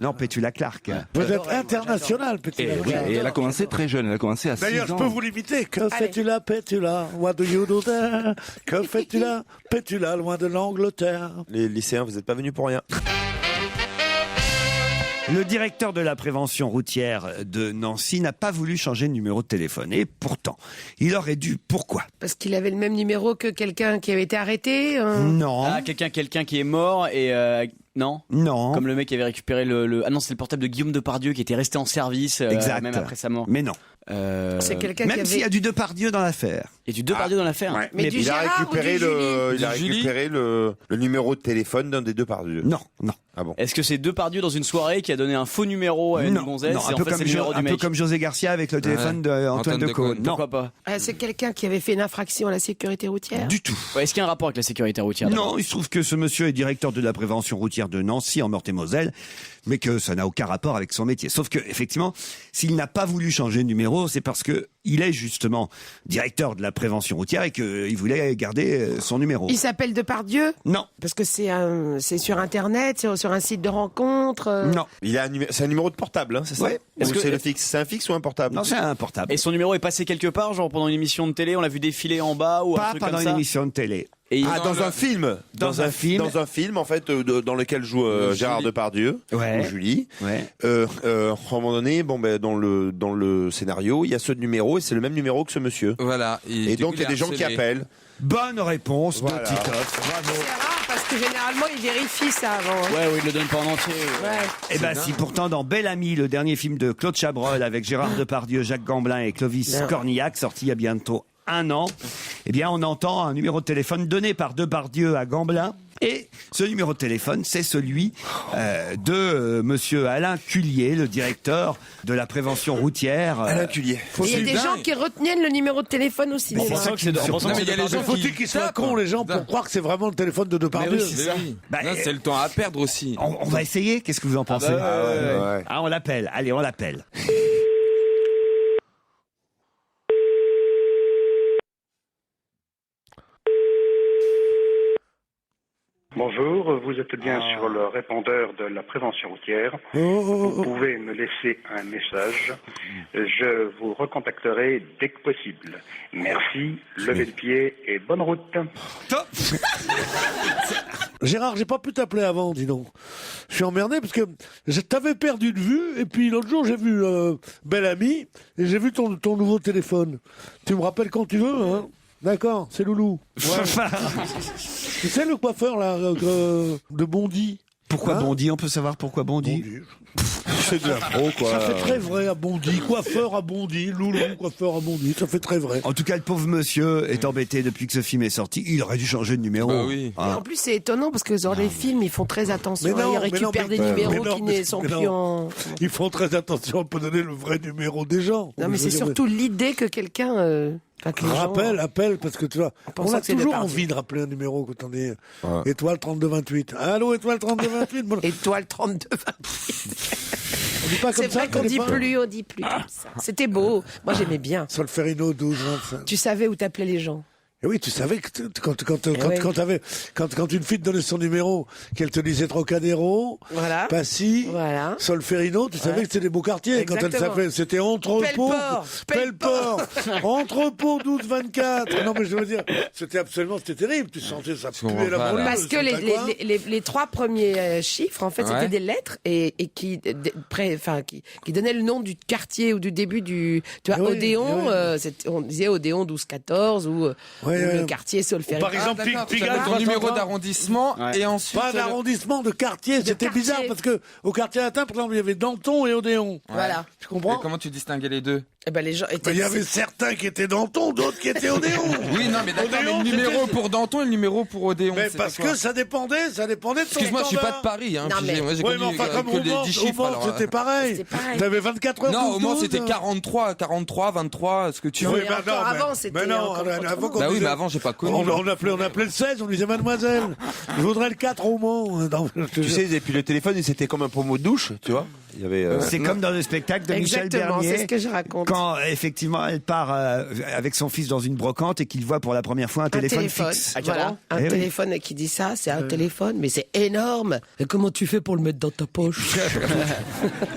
Non, Pétula Clark. Vedette internationale, Pétula Clark. Et elle a commencé très jeune. Elle a commencé à 6 ans. D'ailleurs, je peux vous l'imiter. Que fais-tu là, Pétula? What do you do there? Que fais-tu là, Pétula, loin de l'Angleterre? Les lycéens, vous n'êtes pas venus pour rien. Le directeur de la prévention routière de Nancy n'a pas voulu changer de numéro de téléphone. Et pourtant, il aurait dû. Pourquoi? Parce qu'il avait le même numéro que quelqu'un qui avait été arrêté. Non. Ah, quelqu'un qui est mort et non. Comme le mec qui avait récupéré le. Ah non, c'est le portable de Guillaume Depardieu qui était resté en service exact. Même après sa mort. Mais non. C'est quelqu'un même qui avait... s'il y a du Depardieu dans l'affaire. Il y a du Depardieu dans l'affaire. Ouais. Mais il a récupéré le numéro de téléphone d'un des Depardieu. Non. Ah bon. Est-ce que c'est Depardieu dans une soirée qui a donné un faux numéro à une gonzesse un peu comme José Garcia avec le téléphone d'Antoine Decaune. Non. Pourquoi pas? C'est quelqu'un qui avait fait une infraction à la sécurité routière. Du tout. Est-ce qu'il y a un rapport avec la sécurité routière? Non, il se trouve que ce monsieur est directeur de la prévention routière de Nancy en Meurthe-et-Moselle, mais que ça n'a aucun rapport avec son métier. Sauf que, effectivement, s'il n'a pas voulu changer de numéro, c'est parce que il est justement directeur de la prévention routière et qu'il voulait garder son numéro. Il s'appelle Depardieu? Non. Parce que c'est sur Internet, c'est sur un site de rencontre. Non. C'est un numéro de portable, hein, c'est ça? Ouais. C'est le fixe. C'est un fixe ou un portable? Non, c'est un portable. Et son numéro est passé quelque part, genre pendant une émission de télé, on l'a vu défiler en bas ou un Pas truc pendant comme une à émission de télé. Et dans un film. Dans un film. Dans un film, en fait, dans lequel joue Gérard Depardieu. Ouais. Ou Julie. Ouais. À un moment donné, dans le scénario, il y a ce numéro et c'est le même numéro que ce monsieur. Voilà. Et donc, il y a des gens qui appellent. Bonne réponse de Titoff. Bravo. C'est rare parce que généralement, il vérifie ça avant. Ouais, oui, il le donne pas en entier. Ouais. Et si pourtant dans Bel Ami, le dernier film de Claude Chabrol avec Gérard Depardieu, Jacques Gamblin et Clovis Cornillac, sorti il y a bientôt 1 an, eh bien on entend un numéro de téléphone donné par Depardieu à Gamblin. Et ce numéro de téléphone, c'est celui de monsieur Alain Cullier, le directeur de la prévention routière. Alain Cullier. Il y a des gens qui retiennent le numéro de téléphone aussi. Il y a les gens faut-il qu'ils soient cons, les gens, pour croire que c'est vraiment le téléphone de Depardieu. C'est le temps à perdre aussi. On va essayer, qu'est-ce que vous en pensez? On l'appelle, allez, on l'appelle. Bonjour, vous êtes bien sur le répondeur de la prévention routière. Vous pouvez me laisser un message. Je vous recontacterai dès que possible. Merci, levez le pied et bonne route. Gérard, j'ai pas pu t'appeler avant, dis donc. Je suis emmerdé parce que je t'avais perdu de vue et puis l'autre jour j'ai vu Bel Ami et j'ai vu ton nouveau téléphone. Tu me rappelles quand tu veux, hein? D'accord, c'est Loulou. Ouais. Tu sais le coiffeur là de Bondy? Pourquoi Bondy? On peut savoir pourquoi Bondy? C'est de l'impro, quoi. Ça fait très vrai à Bondy. Coiffeur à Bondy. Loulou, coiffeur à Bondy. Ça fait très vrai. En tout cas, le pauvre monsieur est embêté depuis que ce film est sorti. Il aurait dû changer de numéro. Bah oui. Et en plus, c'est étonnant parce que dans les films, ils font très attention. Ils récupèrent des numéros qui ne sont plus en... Ils font très attention à ne pas donner le vrai numéro des gens. Non, mais c'est surtout l'idée que quelqu'un... Appelle, parce que tu vois, on a toujours envie de rappeler un numéro quand on est étoile 3228. Allô, étoile 3228. Étoile 3228. On dit pas comme c'est ça. vrai qu'on dit plus, comme ça. C'était beau. Moi, j'aimais bien. Solferino 1225. Tu savais où t'appelais les gens. Et oui, tu savais que quand une fille te donnait son numéro, qu'elle te disait Trocadéro, Passy, Solferino, tu savais que c'était des beaux quartiers. Exactement. Quand elle s'appelait, c'était Entrepôt, Pelleport, Entrepôt 12-24. Non, mais je veux dire, c'était terrible. Tu sentais ça puait la brûlure. Parce que les 3 premiers chiffres, en fait, c'était des lettres et qui donnaient le nom du quartier ou du début du, tu vois, Odéon, on disait Odéon 12-14 ou le quartier Solferino. Par exemple, Pigalle, ton numéro d'arrondissement et ensuite... Pas d'arrondissement, de quartier. C'était bizarre parce que au quartier latin, par exemple, il y avait Danton et Odéon. Voilà. Tu comprends? Et comment tu distinguais les deux? Eh ben, les gens étaient... Il y avait certains qui étaient Danton, d'autres qui étaient Odéon. Oui, non, mais d'accord, mais le numéro pour Danton et le numéro pour Odéon. Mais parce que ça dépendait de ton Excuse-moi, je suis pas de Paris, hein. Non, mais... Moi, j'ai oui, mais enfin, comme au Mans, c'était pareil. T'avais 24 heures. Non, au Mans, c'était 43, 23, ce que tu veux. Oui, mais avant, c'était... Mais non, avant bah oui, mais avant, j'ai pas connu. On appelait le 16, on disait mademoiselle, je voudrais le 4 au Mans. Tu sais, et puis le téléphone, c'était comme un pommeau de douche, tu vois. Il y avait. C'est comme dans le spectacle de Michel Exactement, Bernier. c'est ce que je raconte. Quand effectivement elle part avec son fils dans une brocante et qu'il voit pour la première fois un téléphone fixe. Voilà, un téléphone qui dit ça, c'est un téléphone, mais c'est énorme. Et comment tu fais pour le mettre dans ta poche?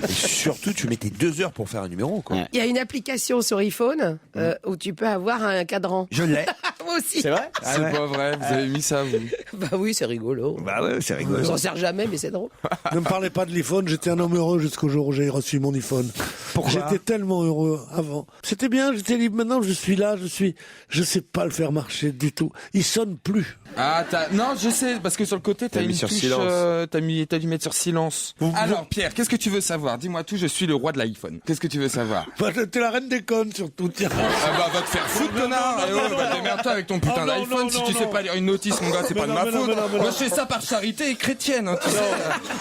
Et surtout, tu mettais 2 heures pour faire un numéro, quoi. Il y a une application sur iPhone où tu peux avoir un cadran. Je l'ai. Moi aussi. C'est vrai? C'est pas vrai, vous avez mis ça, vous. Bah oui, c'est rigolo. Bah ouais, c'est rigolo. On s'en sert jamais, mais c'est drôle. Ne me parlez pas de l'iPhone, j'étais un homme heureux jusqu'au jour où j'ai reçu mon iPhone. Pourquoi? J'étais tellement heureux avant. C'était bien, j'étais libre. Maintenant, je suis là, je sais pas le faire marcher du tout. Il sonne plus. Ah, non, je sais, parce que sur le côté, t'as une mis sur touche, silence. t'as dû mettre sur silence. Alors, Pierre, qu'est-ce que tu veux savoir? Dis-moi tout, je suis le roi de l'iPhone. Qu'est-ce que tu veux savoir? Bah, t'es la reine des connes, surtout, tiens. Ah bah, va te faire foutre, connard! Démerde-toi avec ton putain d'iPhone. Si tu sais pas lire une notice, mon gars, c'est pas de ma faute. Moi, je fais ça par charité et chrétienne, hein, tu sais.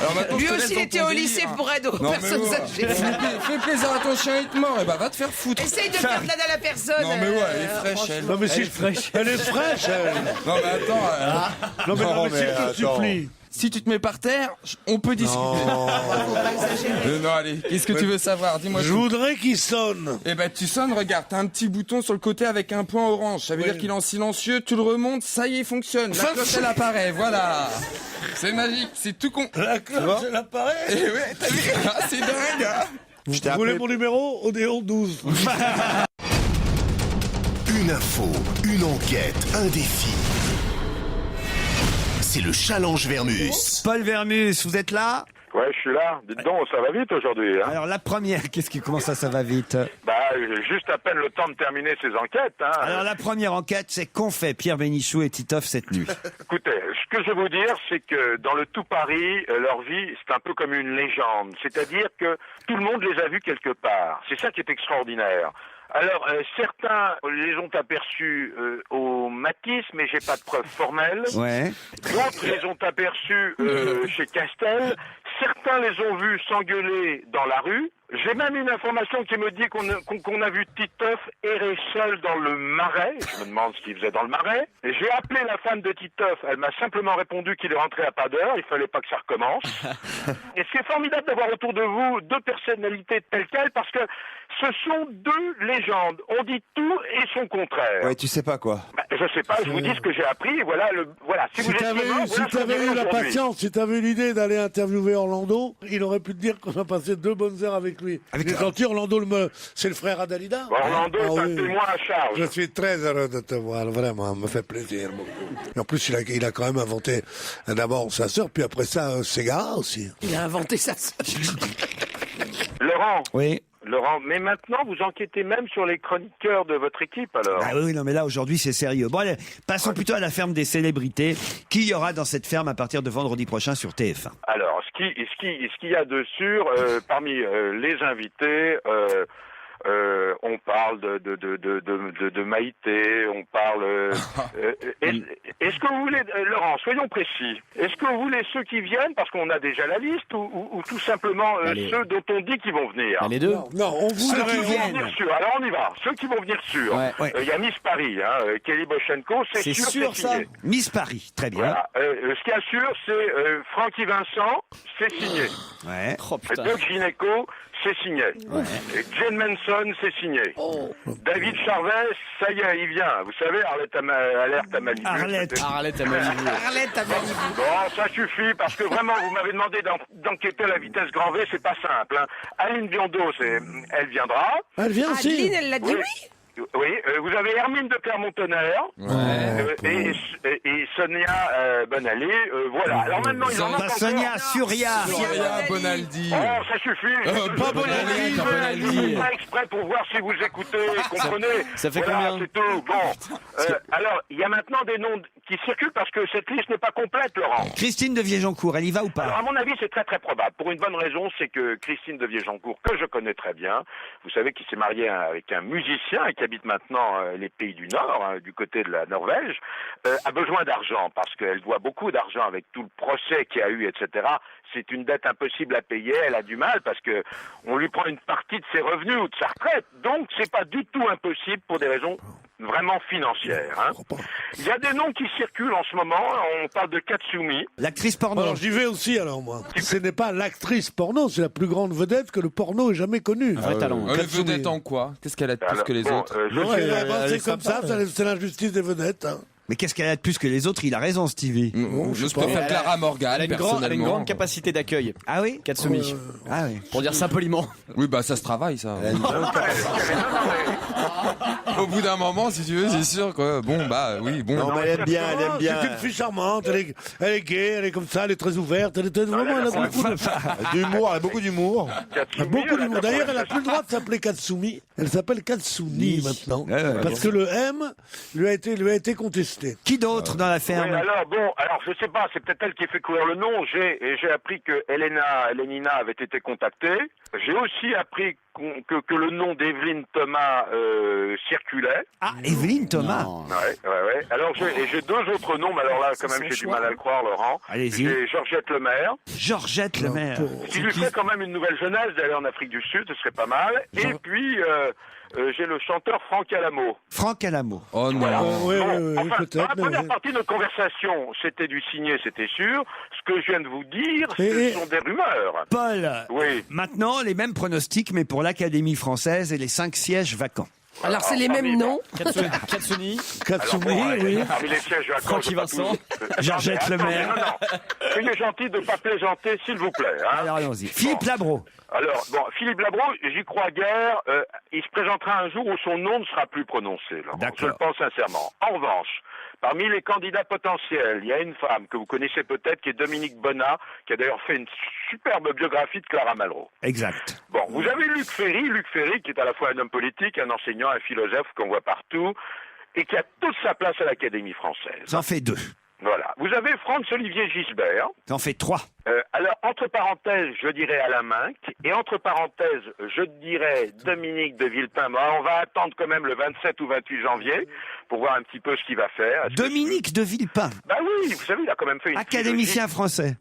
Alors maintenant, Lui je te laisse aussi, il dans était ton au délire. lycée pour aide aux Non, mais personnes ouais. âgées. Fais plaisir à ton chien, il te mord, et bah, va te faire foutre. Essaye de faire de la à la personne. Non, mais ouais, elle est fraîche, elle. Non, mais Elle est fraîche. Elle est fraîche, elle. Non, mais attends. Non, mais s'il te supplie. Si tu te mets par terre, on peut discuter. Non, allez, qu'est-ce que tu veux savoir? Dis-moi. Je voudrais qu'il sonne. Eh ben, tu sonnes, regarde, t'as un petit bouton sur le côté avec un point orange. Ça veut dire qu'il est en silencieux, tu le remontes, ça y est, fonctionne. La cloche, elle apparaît, voilà. C'est magique, c'est tout con. La cloche, elle apparaît. Eh ouais, t'as vu? Ah, c'est dingue, hein. Vous voulez mon numéro? Odéon 12. Une info, une enquête, un défi. C'est le challenge Vermus. Paul Vermus, vous êtes là? Ouais, je suis là. Dites donc, ça va vite aujourd'hui. Hein. Alors la première, comment ça va vite? Bah, juste à peine le temps de terminer ces enquêtes. Hein. Alors la première enquête, c'est qu'ont fait Pierre Bénichou et Titoff cette nuit? Écoutez, ce que je vais vous dire, c'est que dans le tout Paris, leur vie, c'est un peu comme une légende. C'est-à-dire que tout le monde les a vus quelque part. C'est ça qui est extraordinaire. Alors, certains les ont aperçus au Matisse, mais j'ai pas de preuves formelles. Ouais. D'autres les ont aperçus chez Castel. Certains les ont vus s'engueuler dans la rue. J'ai même une information qui me dit qu'on a vu Titoff errer seul dans le Marais. Je me demande ce qu'il faisait dans le Marais. Et j'ai appelé la femme de Titoff. Elle m'a simplement répondu qu'il est rentré à pas d'heure. Il fallait pas que ça recommence. Et c'est formidable d'avoir autour de vous 2 personnalités telles quelles parce que ce sont 2 légendes. On dit tout et son contraire. Ouais, tu sais pas quoi. Bah, je sais pas, je vous dis ce que j'ai appris. Voilà. Si vous t'avais eu la patience, si t'avais eu l'idée d'aller interviewer Orlando, il aurait pu te dire qu'on a passé 2 bonnes heures avec lui. Il est gentil, Orlando, c'est le frère Adalida. Orlando est un témoin à charge. Je suis très heureux de te voir, vraiment, me fait plaisir beaucoup. Et en plus, il a quand même inventé d'abord sa sœur, puis après ça, Ségara aussi. Il a inventé sa sœur. Laurent. Oui. Laurent, mais maintenant vous enquêtez même sur les chroniqueurs de votre équipe alors. Ah oui, non mais là aujourd'hui c'est sérieux. Bon allez, passons plutôt à la ferme des célébrités. Qui y aura dans cette ferme à partir de vendredi prochain sur TF1? Alors, ce qu'il y a de sûr, parmi les invités, on parle de Maïté, on parle... est-ce que vous voulez... Laurent, soyons précis. Est-ce que vous voulez ceux qui viennent, parce qu'on a déjà la liste, ou tout simplement ceux dont on dit qu'ils vont venir? Les deux. Non, on Ceux voudrait... qui vont venir sûrs. Alors on y va. Ceux qui vont venir sûrs. Il y a Miss Paris, Kelly Boshenko, c'est sûr ça. signé. Miss Paris, très bien. Voilà. Ce qu'il y a sûr, c'est Francky Vincent, c'est signé. Ouais. Oh, putain. Doc Gineco, c'est signé. Ouais. Et Jane Manson, c'est signé. David Charvet, ça y est, il vient. Vous savez, Alerte à Malibu. Arlette Arlette à Malibu. Arlette à Malibu. Bon, ça suffit, parce que vraiment, vous m'avez demandé d'enquêter à la vitesse grand V, c'est pas simple. Hein. Aline Biondo, elle viendra. Elle vient aussi. Adeline, elle l'a dit oui. Oui, vous avez Hermine de Clermont-Tonnerre et Sonia Bonaldi. Voilà. Alors maintenant, il en manque encore. Sonia Surya. Bonaldi. Oh, ça suffit. Pas Bonaldi. Pas exprès pour voir si vous écoutez, comprenez. Ça fait voilà, combien? c'est tout. Bon. Alors, il y a maintenant des noms qui circulent parce que cette liste n'est pas complète, Laurent. Christine de Viégeancourt, elle y va ou Alors, pas? à mon avis, c'est très très probable. Pour une bonne raison, c'est que Christine de Viégeancourt, que je connais très bien, vous savez qu'il s'est marié avec un musicien et qui habite maintenant les pays du Nord, du côté de la Norvège, a besoin d'argent parce qu'elle doit beaucoup d'argent avec tout le procès qu'il y a eu, etc. C'est une dette impossible à payer. Elle a du mal parce que on lui prend une partie de ses revenus ou de sa retraite. Donc, c'est pas du tout impossible pour des raisons vraiment financière. Hein. Il y a des noms qui circulent en ce moment. On parle de Katsumi. L'actrice porno. Alors j'y vais aussi alors moi. Ce n'est pas l'actrice porno, c'est la plus grande vedette que le porno ait jamais connue. Un vrai talent. Elle est vedette en quoi? Qu'est-ce qu'elle a de plus que les autres? C'est comme ça, c'est l'injustice des vedettes. Hein. Mais qu'est-ce qu'elle a de plus que les autres? Il a raison, Stevie. Je préfère Clara Morgan, elle a une grande capacité d'accueil. Ah oui? Katsumi. Ah oui. Pour dire ça poliment. Oui, bah ça se travaille, ça. Au bout d'un moment, si tu veux, c'est sûr que bon, bah oui, bon. Non, mais elle aime bien, C'est une fille charmante, elle est gaie, elle est comme ça, elle est très ouverte, elle a beaucoup d'humour. Beaucoup d'humour. D'ailleurs, elle a plus le droit de s'appeler Katsumi. Elle s'appelle Katsuni maintenant. Parce que le M lui a été contesté. Qui d'autre dans la ferme? Oui, alors je sais pas, c'est peut-être elle qui a fait courir le nom. J'ai appris que Elénina avait été contactée. J'ai aussi appris que le nom d'Evelyne Thomas circulait. Ah, Evelyne Thomas. Ouais. Alors j'ai deux autres noms, mais alors là quand même j'ai du mal à le croire, Laurent. Allez-y. J'ai Georgette Lemaire. Georgette Lemaire. Ce qui lui fait quand même une nouvelle jeunesse d'aller en Afrique du Sud, ce serait pas mal. Et puis j'ai le chanteur Franck Alamo. Franck Alamo. Oh non. Voilà. Oui, peut-être. Dans la première partie de notre conversation, c'était du signé, c'était sûr. Ce que je viens de vous dire, ce sont des rumeurs. Paul. Oui. Maintenant, les mêmes pronostics, mais pour l'Académie française et les 5 sièges vacants. Alors c'est les mêmes noms. Katsuni. Oui. Parmi les sièges vacants, Francky Vincent. Georgette Lemaire. Non. Soyez gentil de ne pas plaisanter, s'il vous plaît. Hein. Alors allons-y. Philippe Labro. Alors, Philippe Labro, j'y crois guère. Il se présentera un jour où son nom ne sera plus prononcé. Laurent. Je le pense sincèrement. En revanche, parmi les candidats potentiels, il y a une femme que vous connaissez peut-être, qui est Dominique Bonnat, qui a d'ailleurs fait une superbe biographie de Clara Malraux. Exact. Bon, vous avez Luc Ferry, qui est à la fois un homme politique, un enseignant, un philosophe qu'on voit partout, et qui a toute sa place à l'Académie française. J'en fais 2. Voilà. Vous avez Franz-Olivier Gisbert. J'en fais 3. Alors, entre parenthèses, je dirais Alain Minck, et entre parenthèses, je dirais Dominique de Villepin. Bon, on va attendre quand même le 27 ou 28 janvier pour voir un petit peu ce qu'il va faire. Dominique de Villepin. Bah oui, vous savez, il a quand même fait une... Académicien français.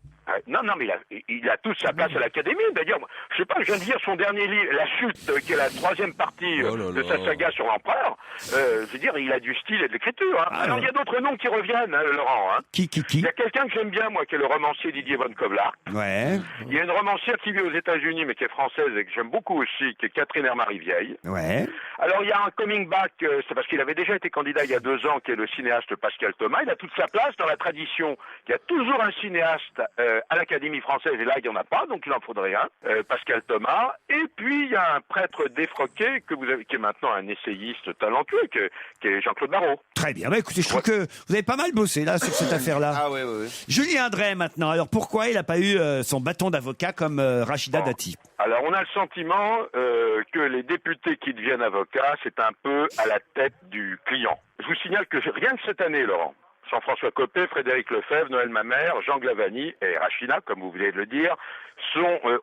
Non, mais il a toute sa place à l'Académie. D'ailleurs, je sais pas, je viens de lire son dernier livre, La Chute, qui est la 3e partie de sa saga sur l'empereur. Je veux dire, il a du style et de l'écriture. Hein. Alors, il y a d'autres noms qui reviennent, hein, Laurent. Hein. Qui Il y a quelqu'un que j'aime bien, moi, qui est le romancier Didier von Kovlar. Ouais. Il y a une romancière qui vit aux États-Unis, mais qui est française et que j'aime beaucoup aussi, qui est Catherine Hermary-Vieille. Ouais. Alors, il y a un coming back, c'est parce qu'il avait déjà été candidat il y a 2 ans, qui est le cinéaste Pascal Thomas. Il a toute sa place dans la tradition. Il y a toujours un cinéaste à l'Académie française, et là, il n'y en a pas, donc il en faudrait un, Pascal Thomas. Et puis, il y a un prêtre défroqué que vous avez, qui est maintenant un essayiste talentueux, qui est Jean-Claude Barrault. Très bien. Bah, écoutez, je trouve que vous avez pas mal bossé, là, sur cette affaire-là. Ah oui. Julien Drey, maintenant. Alors, pourquoi il n'a pas eu son bâton d'avocat comme Rachida Dati? Alors, on a le sentiment que les députés qui deviennent avocats, c'est un peu à la tête du client. Je vous signale que rien que cette année, Laurent, Jean-François Copé, Frédéric Lefebvre, Noël Mamère, Jean Glavani et Rachida, comme vous venez de le dire,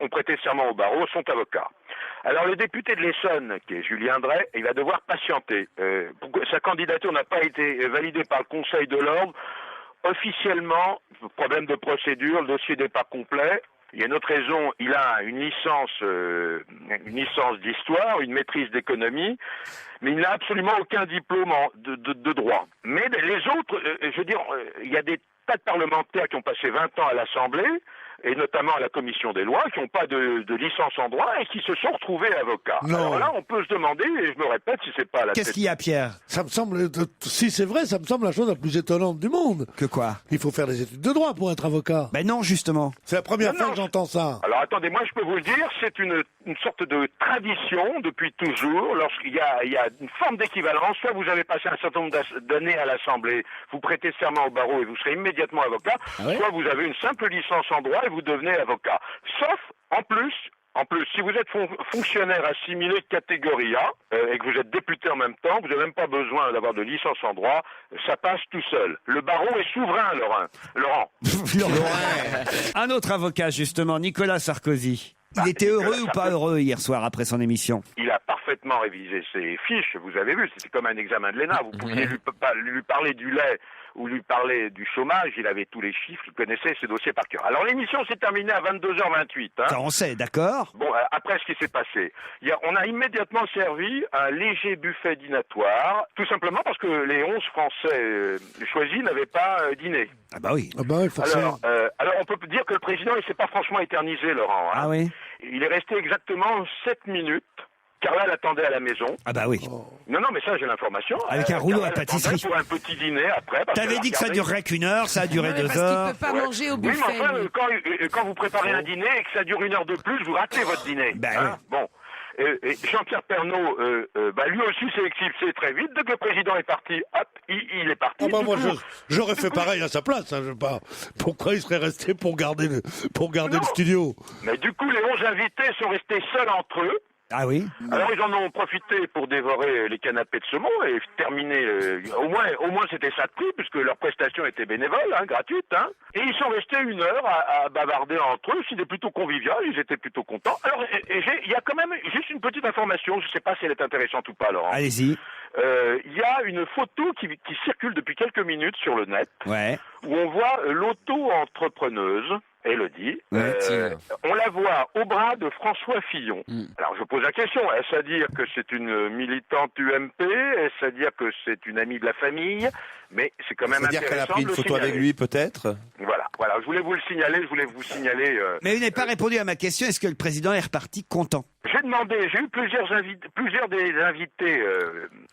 ont prêté serment au barreau, sont avocats. Alors le député de l'Essonne, qui est Julien Drey, il va devoir patienter. Sa candidature n'a pas été validée par le Conseil de l'Ordre. Officiellement, problème de procédure, le dossier n'est pas complet. Il y a une autre raison, il a une licence d'histoire, une maîtrise d'économie, mais il n'a absolument aucun diplôme de droit. Mais les autres, je veux dire, il y a des tas de parlementaires qui ont passé 20 ans à l'Assemblée, et notamment à la commission des lois, qui n'ont pas de licence en droit et qui se sont retrouvés avocats. Non. Alors là, on peut se demander, et je me répète, si c'est pas à la Qu'est-ce tête... qu'il y a, Pierre? Ça me semble, si c'est vrai, ça me semble la chose la plus étonnante du monde. Que quoi? Il faut faire des études de droit pour être avocat. Ben non, justement. C'est la première fois que j'entends ça. Alors attendez, moi je peux vous le dire, c'est une sorte de tradition depuis toujours, lorsqu'il y a une forme d'équivalence, soit vous avez passé un certain nombre d'années à l'Assemblée, vous prêtez serment au barreau et vous serez immédiatement avocat, soit vous avez une simple licence en droit et vous devenez avocat. Sauf, en plus, si vous êtes fonctionnaire assimilé catégorie A et que vous êtes député en même temps, vous n'avez même pas besoin d'avoir de licence en droit, ça passe tout seul. Le barreau est souverain, Laurent. Un autre avocat, justement, Nicolas Sarkozy. Il était heureux ou pas heureux hier soir après son émission? Il a parfaitement révisé ses fiches, vous avez vu, c'était comme un examen de l'ENA. Vous pouviez lui parler du lait où lui parlait du chômage, il avait tous les chiffres, il connaissait ses dossiers par cœur. Alors l'émission s'est terminée à 22h28. Hein. Ça on sait, d'accord. Bon, après ce qui s'est passé, on a immédiatement servi un léger buffet dînatoire, tout simplement parce que les 11 Français choisis n'avaient pas dîné. Ah bah oui. Alors on peut dire que le président il s'est pas franchement éternisé, Laurent. Hein. Ah oui. Il est resté exactement 7 minutes. Carla l'attendait à la maison. Ah bah oui. Non, mais ça, j'ai l'information. Avec un rouleau Carla à pâtisserie. Pour un petit dîner après. T'avais dit que ça durerait qu'1 heure, ça a duré 2 parce heures. qu'il peut pas manger au buffet. Oui, mais enfin, quand vous préparez un dîner et que ça dure 1 heure de plus, vous ratez votre dîner. Ben oui. Bon. Et Jean-Pierre Pernaut, lui aussi s'est éclipsé très vite. Dès que le président est parti, hop, il est parti. Moi, j'aurais fait pareil à sa place. Hein, pourquoi il serait resté pour garder le studio? Mais du coup, les 11 invités sont restés seuls entre eux. Ah oui. Alors ils en ont profité pour dévorer les canapés de saumon et terminer. Au moins c'était ça de prix puisque leur prestation était bénévole, gratuite. Hein. Et ils sont restés 1 heure à bavarder entre eux. C'était plutôt convivial, ils étaient plutôt contents. Alors il y a quand même juste une petite information. Je sais pas si elle est intéressante ou pas, Laurent. Allez-y. Il y a une photo qui circule depuis quelques minutes sur le net. Ouais. Où on voit l'auto-entrepreneuse. Élodie, on la voit au bras de François Fillon. Alors je pose la question, est-ce à dire que c'est une militante UMP? Est-ce à dire que c'est une amie de la famille? Mais c'est quand même intéressant. C'est-à-dire qu'elle a pris une photo avec lui, peut-être? Voilà, je voulais vous signaler. Mais vous n'avez pas répondu à ma question, est-ce que le président est reparti content? J'ai eu plusieurs des invités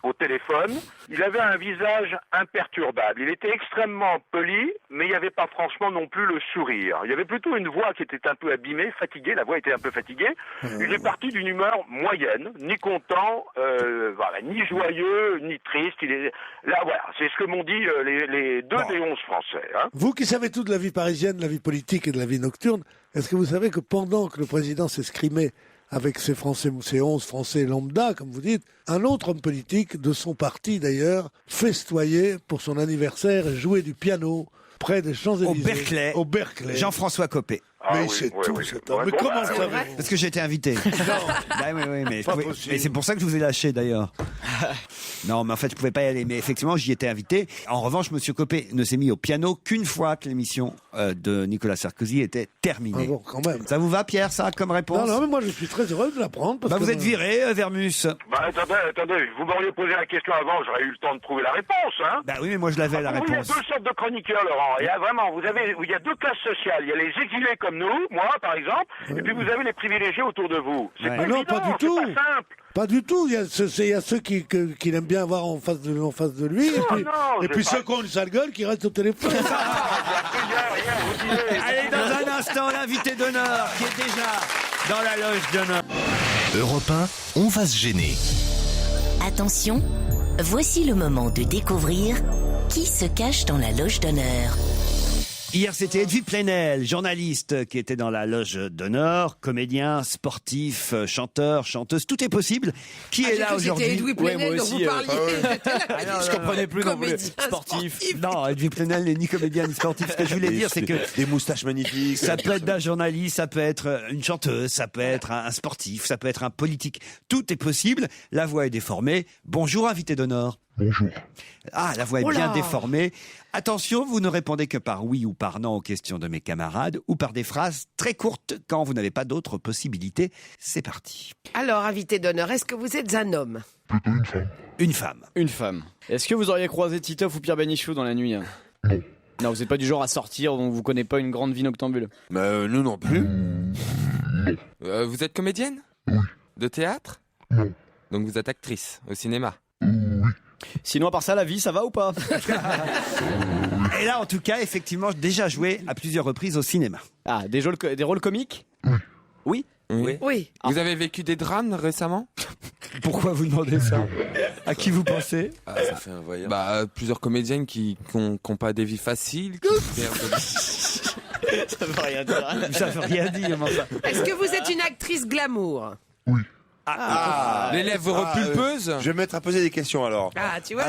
au téléphone. Il avait un visage imperturbable. Il était extrêmement poli, mais il n'y avait pas franchement non plus le sourire. Il y avait plutôt une voix qui était un peu abîmée, fatiguée. La voix était un peu fatiguée. Il est parti d'une humeur moyenne, ni content, ni joyeux, ni triste. C'est ce que m'ont dit les 2 des 11 Français. Hein. Vous qui savez tout de la vie parisienne, de la vie politique et de la vie nocturne, est-ce que vous savez que pendant que le président s'escrimait avec ces 11 Français lambda, comme vous dites, un autre homme politique de son parti d'ailleurs festoyait pour son anniversaire et jouait du piano près des Champs-Élysées. Au Berkeley. Jean-François Copé. Mais c'est tout cet homme. Mais comment le savez-vous? Parce que j'ai été invité. Oui, mais c'est pour ça que je vous ai lâché d'ailleurs. Non, mais en fait, je pouvais pas y aller. Mais effectivement, j'y étais invité. En revanche, Monsieur Copé ne s'est mis au piano qu'une fois que l'émission de Nicolas Sarkozy était terminée. Ah bon, quand même. Ça vous va, Pierre, ça, comme réponse? Non, mais moi, je suis très heureux de l'apprendre. Vous êtes viré, Vermus. Attendez, vous m'auriez posé la question avant, j'aurais eu le temps de trouver la réponse, hein. Oui, mais moi, je l'avais la réponse. Il y a 2 sortes de chroniqueurs, Laurent. Il y a 2 classes sociales. Il y a les exilés comme nous, moi, par exemple, et puis vous avez les privilégiés autour de vous. C'est pas évident, pas du tout. C'est pas simple. Pas du tout. Il y a ceux qui aiment bien avoir en face de lui, et puis ceux qui ont une sale gueule qui restent au téléphone. Allez, dans un instant, l'invité d'honneur qui est déjà dans la loge d'honneur. Europe 1, on va se gêner. Attention, voici le moment de découvrir qui se cache dans la loge d'honneur. Hier, c'était Edwy Plenel, journaliste qui était dans la loge d'honneur, comédien, sportif, chanteur, chanteuse, tout est possible. Qui est là aujourd'hui? C'était Edwy Plenel dont vous parliez. Je comprenais plus non plus. Sportif. Non, Edwy Plenel n'est ni comédien ni sportif. Ce que je voulais dire, c'est que des moustaches magnifiques. Ça peut être d'un journaliste, ça peut être une chanteuse, ça peut être un sportif, ça peut être un politique. Tout est possible. La voix est déformée. Bonjour, invité d'honneur. Bonjour. Ah, la voix est bien déformée. Attention, vous ne répondez que par oui ou par non aux questions de mes camarades ou par des phrases très courtes quand vous n'avez pas d'autres possibilités. C'est parti. Alors, invité d'honneur, est-ce que vous êtes un homme? Plutôt une femme. Une femme. Une femme. Est-ce que vous auriez croisé Titoff ou Pierre Bénichou dans la nuit? Non. Non, vous n'êtes pas du genre à sortir, donc vous connaissez pas une grande vie noctambule. Nous non plus. Non. Vous êtes comédienne? Oui. De théâtre? Non. Donc vous êtes actrice au cinéma? Oui. Sinon, à part ça, la vie, ça va ou pas? Et là, en tout cas, effectivement, déjà joué à plusieurs reprises au cinéma. Ah, des rôles comiques? Oui. Oui. Vous avez vécu des drames récemment? Pourquoi vous demandez ça? À qui vous pensez? Ça fait un voyage. Plusieurs comédiennes qui n'ont pas des vies faciles. Ça veut rien dire. Ça veut rien dire, ça. Est-ce que vous êtes une actrice glamour? Oui. Les lèvres pulpeuses? Je vais me mettre à poser des questions alors. Ah, tu vois,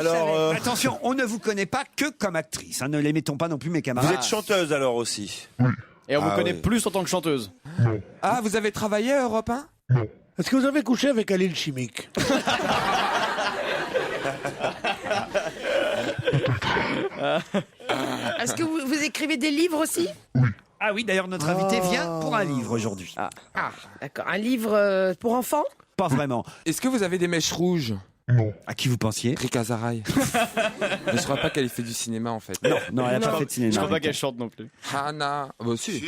Attention, on ne vous connaît pas que comme actrice. Ne les mettons pas non plus, mes camarades. Vous êtes chanteuse alors aussi? Oui. Et on vous connaît plus en tant que chanteuse? Non. Ah, vous avez travaillé à Europe 1? Non. Est-ce que vous avez couché avec Alil Chimique? Est-ce que vous écrivez des livres aussi? Ah oui, d'ailleurs, notre invité vient pour un livre aujourd'hui. Ah, d'accord. Un livre pour enfants? Pas vraiment. Est-ce que vous avez des mèches rouges? Non. À qui vous pensiez? Rika Zaraï. Mais je crois pas qu'elle ait fait du cinéma en fait. Non, elle n'a pas fait de cinéma. Je crois pas qu'elle chante non plus. Hana. Bah si.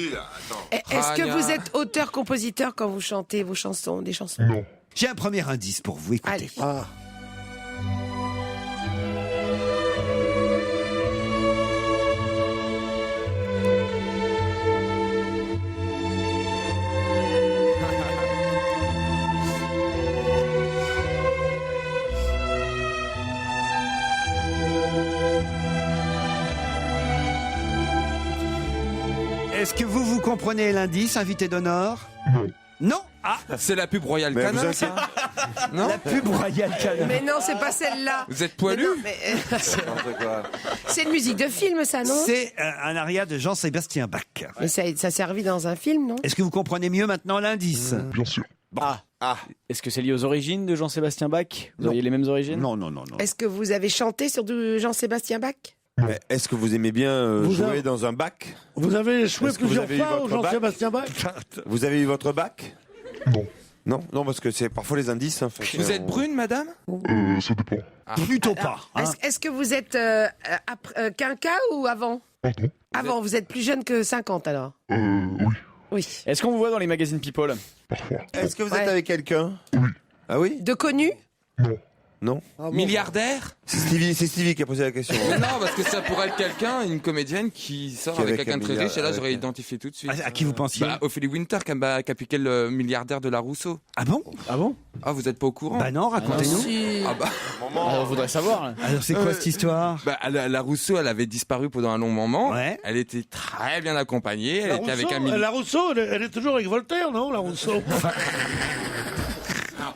Est-ce que vous êtes auteur-compositeur quand vous chantez des chansons? Non. J'ai un premier indice pour vous, écoutez. Allez. Est-ce que vous comprenez l'indice, invité d'honneur? Non. Non. Ah, C'est la pub Royal Canin, ça? Non? la pub Royal Canin. Mais non, c'est pas celle-là. Vous êtes poilu? C'est une musique de film, ça, non? C'est un aria de Jean-Sébastien Bach. Mais ça servi dans un film, non? Est-ce que vous comprenez mieux maintenant l'indice? Bien sûr. Est-ce que c'est lié aux origines de Jean-Sébastien Bach? Vous auriez les mêmes origines? Non. Est-ce que vous avez chanté sur du Jean-Sébastien Bach? Est-ce que vous aimez bien jouer dans un bac? Vous avez échoué Est-ce que vous plusieurs avez eu fois au votre bac Jean-Sébastien Bach? Vous avez eu votre bac? Non. Non, parce que c'est parfois les indices. En fait, Vous êtes brune, madame? Ça dépend. Plutôt pas. hein. Est-ce que vous êtes quinquat ou avant? Pardon? Avant, vous êtes plus jeune que 50 alors? Oui. Oui. Est-ce qu'on vous voit dans les magazines People? Parfois. Est-ce que vous êtes Ouais. avec quelqu'un? Oui. Ah oui? De connu? Non. Non? Milliardaire? C'est Stevie qui a posé la question. Mais non, parce que ça pourrait être quelqu'un, une comédienne qui sort Qui avec avec quelqu'un de un très milliard- riche, et là avec j'aurais un- identifié tout de suite. À qui vous pensiez? Bah, Ophélie Winter qui a piqué le milliardaire de la Rousseau. Ah bon? Ah, vous êtes pas au courant? Bah non, racontez-nous. Ah bah, On voudrait savoir. Alors c'est quoi cette histoire? bah, la Rousseau, elle avait disparu pendant un long moment. Ouais. Elle était très bien accompagnée. Elle était avec un La Rousseau, elle est toujours avec Voltaire, non, la Rousseau?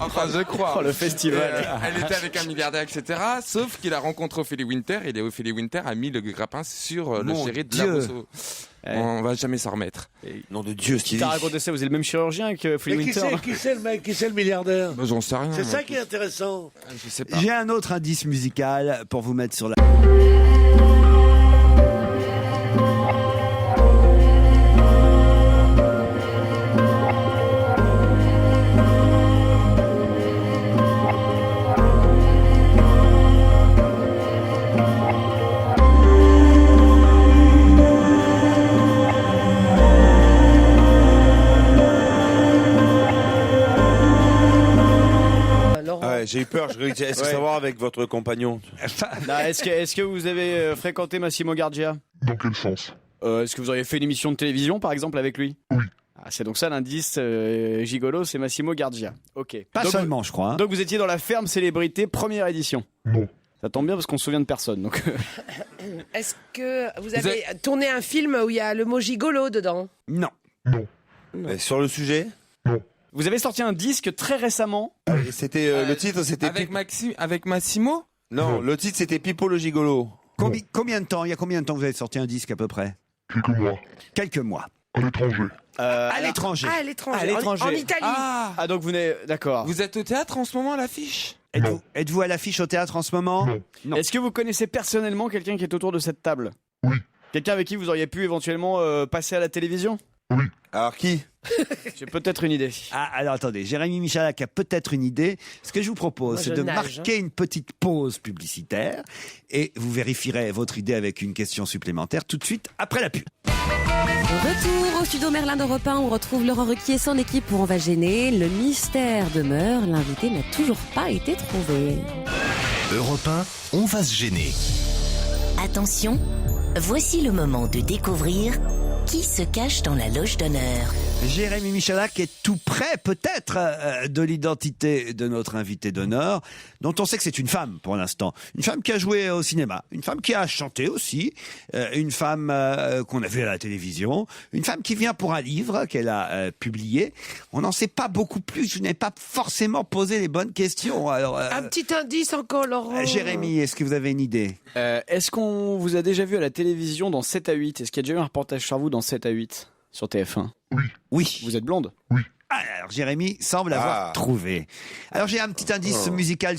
Enfin, je crois. Oh, le festival. Elle était avec un milliardaire, etc. Sauf qu'il a rencontré Ophélie Winter et Ophélie Winter a mis le grappin sur le Mon chéri de Dieu. la Rousseau. On va jamais s'en remettre. Nom de Dieu, Qui Stevie. t'a raconté ça? Vous êtes le même chirurgien que Phil Mais Winter? qui c'est le mec? Qui c'est le milliardaire? Bah, j'en sais rien. C'est moi. ça qui est intéressant. Je sais pas. J'ai un autre indice musical pour vous mettre sur la... Laurent. Ah ouais, j'ai eu peur. Est-ce que ça va voir avec votre compagnon? Non, est-ce que vous avez fréquenté Massimo Gardia? Dans quel sens? Est-ce que vous auriez fait une émission de télévision, par exemple, avec lui? Oui. Ah, c'est donc ça l'indice gigolo, c'est Massimo Gardia. Ok. Pas donc, seulement, je crois. hein. Donc vous étiez dans la ferme célébrité, première édition. Non. Ça tombe bien parce qu'on se souvient de personne. Donc Est-ce que vous avez tourné un film où il y a le mot gigolo dedans? Non. Mais sur le sujet? vous avez sorti un disque très récemment. C'était le titre, c'était Avec Massimo? Non, le titre c'était Pipo le gigolo. Combien de temps? Il y a combien de temps que vous avez sorti un disque à peu près? Quelques mois. Quelques mois. À l'étranger. À l'étranger. Ah, à l'étranger. À l'étranger. En Italie. Ah, donc vous n'êtes... D'accord. Vous êtes au théâtre en ce moment à l'affiche? Êtes-vous à l'affiche au théâtre en ce moment? Non. Est-ce que vous connaissez personnellement quelqu'un qui est autour de cette table? Oui. Quelqu'un avec qui vous auriez pu éventuellement passer à la télévision? Oui. Alors qui? J'ai peut-être une idée. Ah, alors attendez, Jérémy Michalak a peut-être une idée. Ce que je vous propose, Moi, c'est je de nage, marquer une petite pause publicitaire et vous vérifierez votre idée avec une question supplémentaire tout de suite après la pub. Retour au studio Merlin d'Europe 1, on retrouve Laurent Ruquier et son équipe pour On va gêner. Le mystère demeure, l'invité n'a toujours pas été trouvé. Europe 1, on va se gêner. Attention, voici le moment de découvrir qui se cache dans la loge d'honneur. Jérémy Michalak est tout près, peut-être, de l'identité de notre invité d'honneur, dont on sait que c'est une femme pour l'instant. Une femme qui a joué au cinéma, une femme qui a chanté aussi, une femme qu'on a vue à la télévision, une femme qui vient pour un livre qu'elle a publié. On n'en sait pas beaucoup plus, je n'ai pas forcément posé les bonnes questions. Alors, Un petit indice encore, Laurent. Jérémy, est-ce que vous avez une idée? Est-ce qu'on vous a déjà vu à la télévision dans 7 à 8? Est-ce qu'il y a déjà eu un reportage sur vous dans 7 à 8 sur TF1? Oui. Vous êtes blonde? Oui. Alors, Jérémy semble avoir trouvé. Alors, j'ai un petit indice musical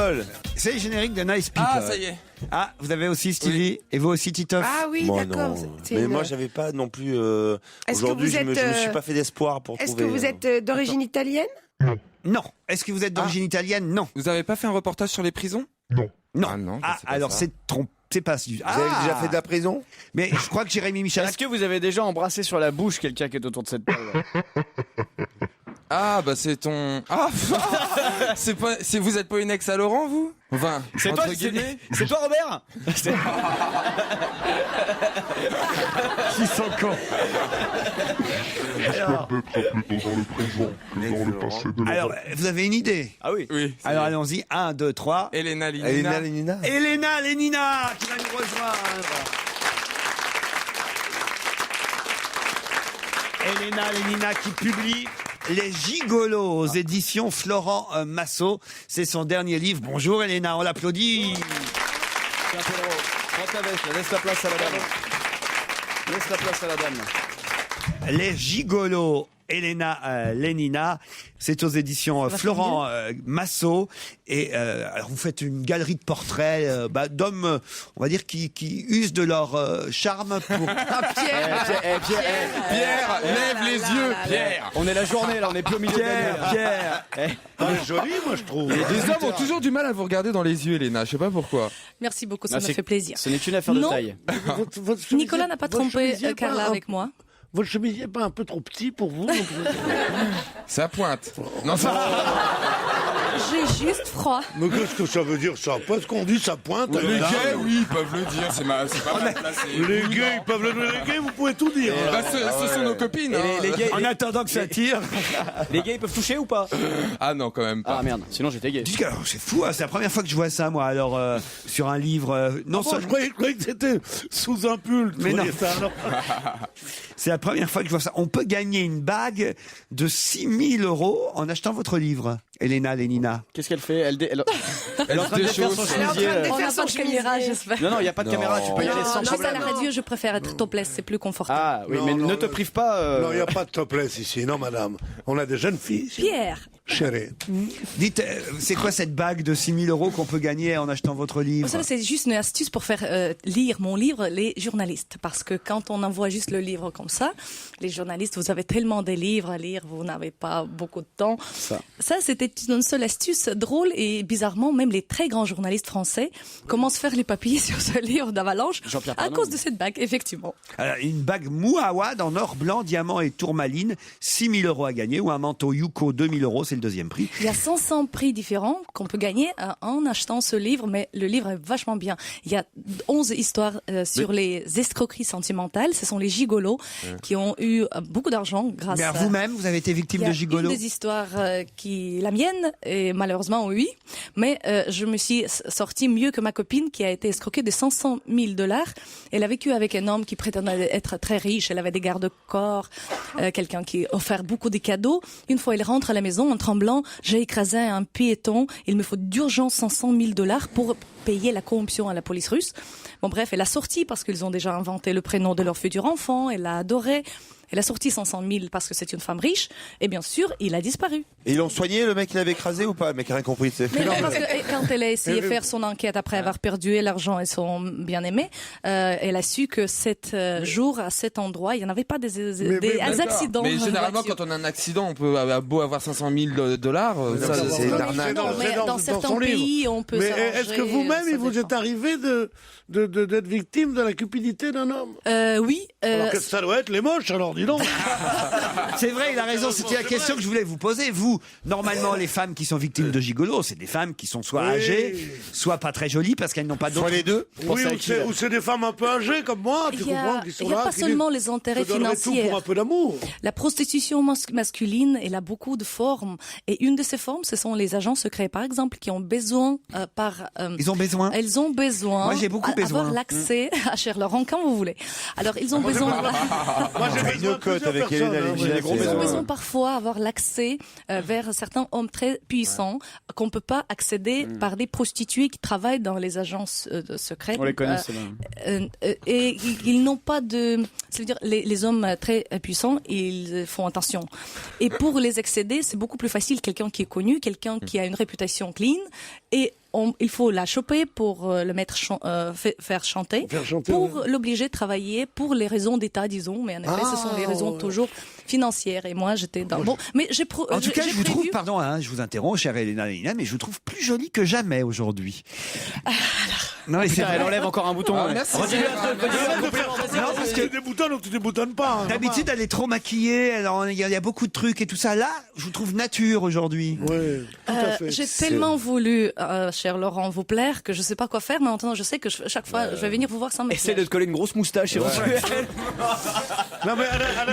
People. C'est le générique de Nice People. Ah, ça y est. Ah, vous avez aussi Stevie et vous aussi Titoff. Ah oui, Moi, d'accord. non. C'est Mais une- moi, j'avais pas non plus. Est-ce que Aujourd'hui, vous je me êtes, suis pas fait d'espoir pour Est-ce trouver. que vous êtes d'origine italienne? Non. Est-ce que vous êtes d'origine italienne? Non. Vous avez pas fait un reportage sur les prisons? Non. Ah non. Ah, c'est pas alors ça. c'est c'est pas du. Vous avez déjà fait de la prison? Mais je crois que Jérémy Michalak. Est-ce que vous avez déjà embrassé sur la bouche quelqu'un qui est autour de cette table? Ah bah c'est ton. Ah c'est pas. Vous êtes pas une ex à Laurent vous? Enfin. C'est toi, entre guillemets. c'est toi Robert? Ils sont cons. J'espère d'être plutôt dans le présent que dans le passé de Alors, l'Europe. vous avez une idée? Ah oui. Oui. Alors allons-y, 1, 2, 3. Elena Lénina. Elena Lénina. Elena Lénina qui va nous rejoindre. Elena Lénina qui publie Les Gigolos aux éditions Florent Massot. C'est son dernier livre. Bonjour Elena, on l'applaudit. Tiens, Pedro, prends ta veste, laisse la place à la dame. Laisse la place à la dame. Les Gigolos, Elena Lénina, c'est aux éditions Florent Massot. Et alors vous faites une galerie de portraits d'hommes, on va dire, qui usent de leur charme pour... Pierre, lève les yeux, Pierre. On est la journée là, on est plus au milieu de l'année. Pierre. C'est joli, moi, je trouve. Les hommes ont toujours du mal à vous regarder dans les yeux, Elena. Je sais pas pourquoi. Merci beaucoup, ça Ah, me c'est- fait plaisir. Ce n'est qu'une affaire de Non. taille. Nicolas n'a pas trompé Carla avec moi. Votre chemisier n'est pas un peu trop petit pour vous? Ça pointe. Non, ça. J'ai juste froid. Mais qu'est-ce que ça veut dire, ça? Parce qu'on dit ça pointe. Les alors là, gays, oui, ils peuvent le dire. C'est pas mal placé. Les gays, ils peuvent le dire. Les gays, vous pouvez tout dire. Bah, ce sont nos copines. Et hein. les gays, En attendant que ça tire. les gays ils peuvent toucher ou pas? Ah non, quand même pas. Ah merde, sinon j'étais gay. Dis que, alors, c'est fou, hein, c'est la première fois que je vois ça, moi. Alors, sur un livre, non Bon, je seulement... croyais que c'était sous un pull. Mais vous non. voyez ça, alors. C'est la première fois que je vois ça. On peut gagner une bague de 6 000 € en achetant votre livre, Elena Lénina. Qu'est-ce qu'elle fait? Elle est en train de faire son Elle est en train de chemisier. défaire On n'a son pas de caméra, chemisier. j'espère. Non, non, il n'y a pas de caméra, tu peux y aller sans Non, ça problème. la radio, je préfère être topless, c'est plus confortable. Ah oui, Non, mais non, ne te prive pas. Non, il n'y a pas de topless ici, non, madame. On a des jeunes filles ici. Pierre, Chérie. Dites, c'est quoi cette bague de 6 000 € qu'on peut gagner en achetant votre livre? vous savez, c'est juste une astuce pour faire lire mon livre les journalistes. Parce que quand on envoie juste le livre comme ça, les journalistes, vous avez tellement de livres à lire, vous n'avez pas beaucoup de temps. Ça, c'était une seule astuce drôle et bizarrement, même les très grands journalistes français commencent à faire les papiers sur ce livre d'Avalanche Jean-Pierre à Pernaut. cause de cette bague, effectivement. Alors, une bague Mouawad en or blanc, diamant et tourmaline, 6 000 € à gagner, ou un manteau Yuko, 2 000 €, c'est le deuxième prix. Il y a 500 prix différents qu'on peut gagner en achetant ce livre, mais le livre est vachement bien. Il y a 11 histoires sur les escroqueries sentimentales. Ce sont les gigolos qui ont eu beaucoup d'argent grâce Mais à... vous-même, vous avez été victime Il y a de gigolo? une des histoires qui la mienne, et malheureusement oui, mais je me suis sortie mieux que ma copine qui a été escroquée de 500 000 $. Elle a vécu avec un homme qui prétendait être très riche, elle avait des garde-corps, quelqu'un qui offert beaucoup de cadeaux. Une fois, elle rentre à la maison en tremblant, j'ai écrasé un piéton, il me faut d'urgence 500 000 $ pour payer la corruption à la police russe. Bon bref, elle a sorti parce qu'ils ont déjà inventé le prénom de leur futur enfant, elle l'a adoré. Elle a sorti 500 000 parce que c'est une femme riche, et bien sûr, il a disparu. Et ils l'ont soigné, le mec qui l'avait écrasé ou pas? Le mec a rien compris, tu sais. Mais non, parce que quand elle a essayé de faire son enquête après avoir perdu l'argent et son bien-aimé, elle a su que cet jour, à cet endroit, il n'y en avait pas des accidents. Mais en généralement, voiture. quand on a un accident, on peut avoir beau avoir 500 000 $, ça, c'est de l'arnaque. Non, mais dans certains pays, on peut Mais s'arranger, est-ce que vous-même, ça il vous dépend. est arrivé d'être victime de la cupidité d'un homme? Oui. Alors que ça doit être les moches, alors dis donc. C'est vrai, il a raison, c'était la question que je voulais vous poser. Vous, normalement, les femmes qui sont victimes de gigolo, c'est des femmes qui sont soit âgées, soit pas très jolies parce qu'elles n'ont pas d'autres... Soit les deux. Oui, ou c'est des femmes un peu âgées comme moi, tu Il y comprends, a, qui sont il y a là, pas qui seulement disent, les intérêts je donnerais tout financiers. pour un peu d'amour. La prostitution masculine, elle a beaucoup de formes. Et une de ces formes, ce sont les agents secrets, par exemple, qui ont besoin Ils ont besoin. Elles ont besoin. Moi, j'ai beaucoup besoin. Avoir l'accès à Cher Laurent quand vous voulez. Alors, ils ont besoin. Moi, j'ai besoin de cote avec Elena Lénina. Ils ont besoin parfois avoir l'accès vers certains hommes très puissants qu'on peut pas accéder par des prostituées qui travaillent dans les agences secrètes. On les connaît, ceux-là. Et ils n'ont pas de... C'est-à-dire, les hommes très puissants, ils font attention. Et pour les accéder, c'est beaucoup plus facile. Quelqu'un qui est connu, quelqu'un qui a une réputation clean, et il faut la choper pour le mettre faire chanter, pour l'obliger de travailler pour les raisons d'État, disons. Mais en effet, ce sont les raisons toujours financières. Et moi, j'étais dans... Bon, mais en tout cas, je vous trouve, pardon, je vous interromps, chère Elena, mais je vous trouve plus jolie que jamais aujourd'hui. Non, mais elle enlève encore un bouton. Merci. Non, parce que tu déboutonnes ou tu déboutonnes pas. D'habitude, elle est trop maquillée, il y a beaucoup de trucs et tout ça. Là, je vous trouve nature aujourd'hui. Oui, tout à fait. J'ai tellement voulu, cher Laurent, vous plaire que je sais pas quoi faire, mais maintenant je sais que chaque fois je vais venir vous voir sans maquillage. Essaye de te coller une grosse moustache éventuelle. Non, mais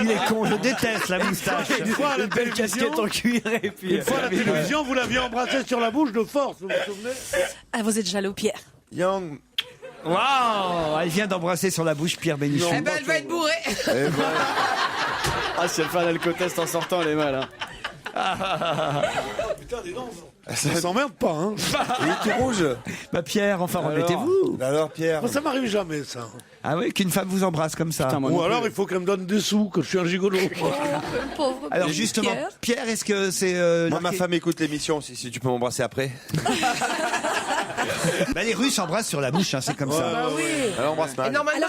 il est con, je déteste la moustache. Une fois à la belle casquette en cuir et puis. Une fois à la télévision, vous l'aviez embrassé sur la bouche de force, vous vous souvenez? Vous êtes jaloux, Pierre. Young. Waouh, elle vient d'embrasser sur la bouche Pierre Bénichou. Eh ben, elle va être bourrée. Ah, si elle fait un alcotest en sortant, elle est mal. Putain, dis donc. Ça s'emmerde pas, hein. Il est tout rouge. Bah Pierre, enfin remettez-vous. Alors Pierre. Ça m'arrive jamais, ça. Ah oui, qu'une femme vous embrasse comme ça. Ou alors il faut qu'elle me donne des sous, que je suis un gigolo. Pauvre alors justement, Pierre, est-ce que c'est... Moi, ma femme écoute l'émission, si tu peux m'embrasser après. Bah, les Russes embrassent sur la bouche, c'est comme ça. Bah oui. Alors embrasse mal. Et normalement,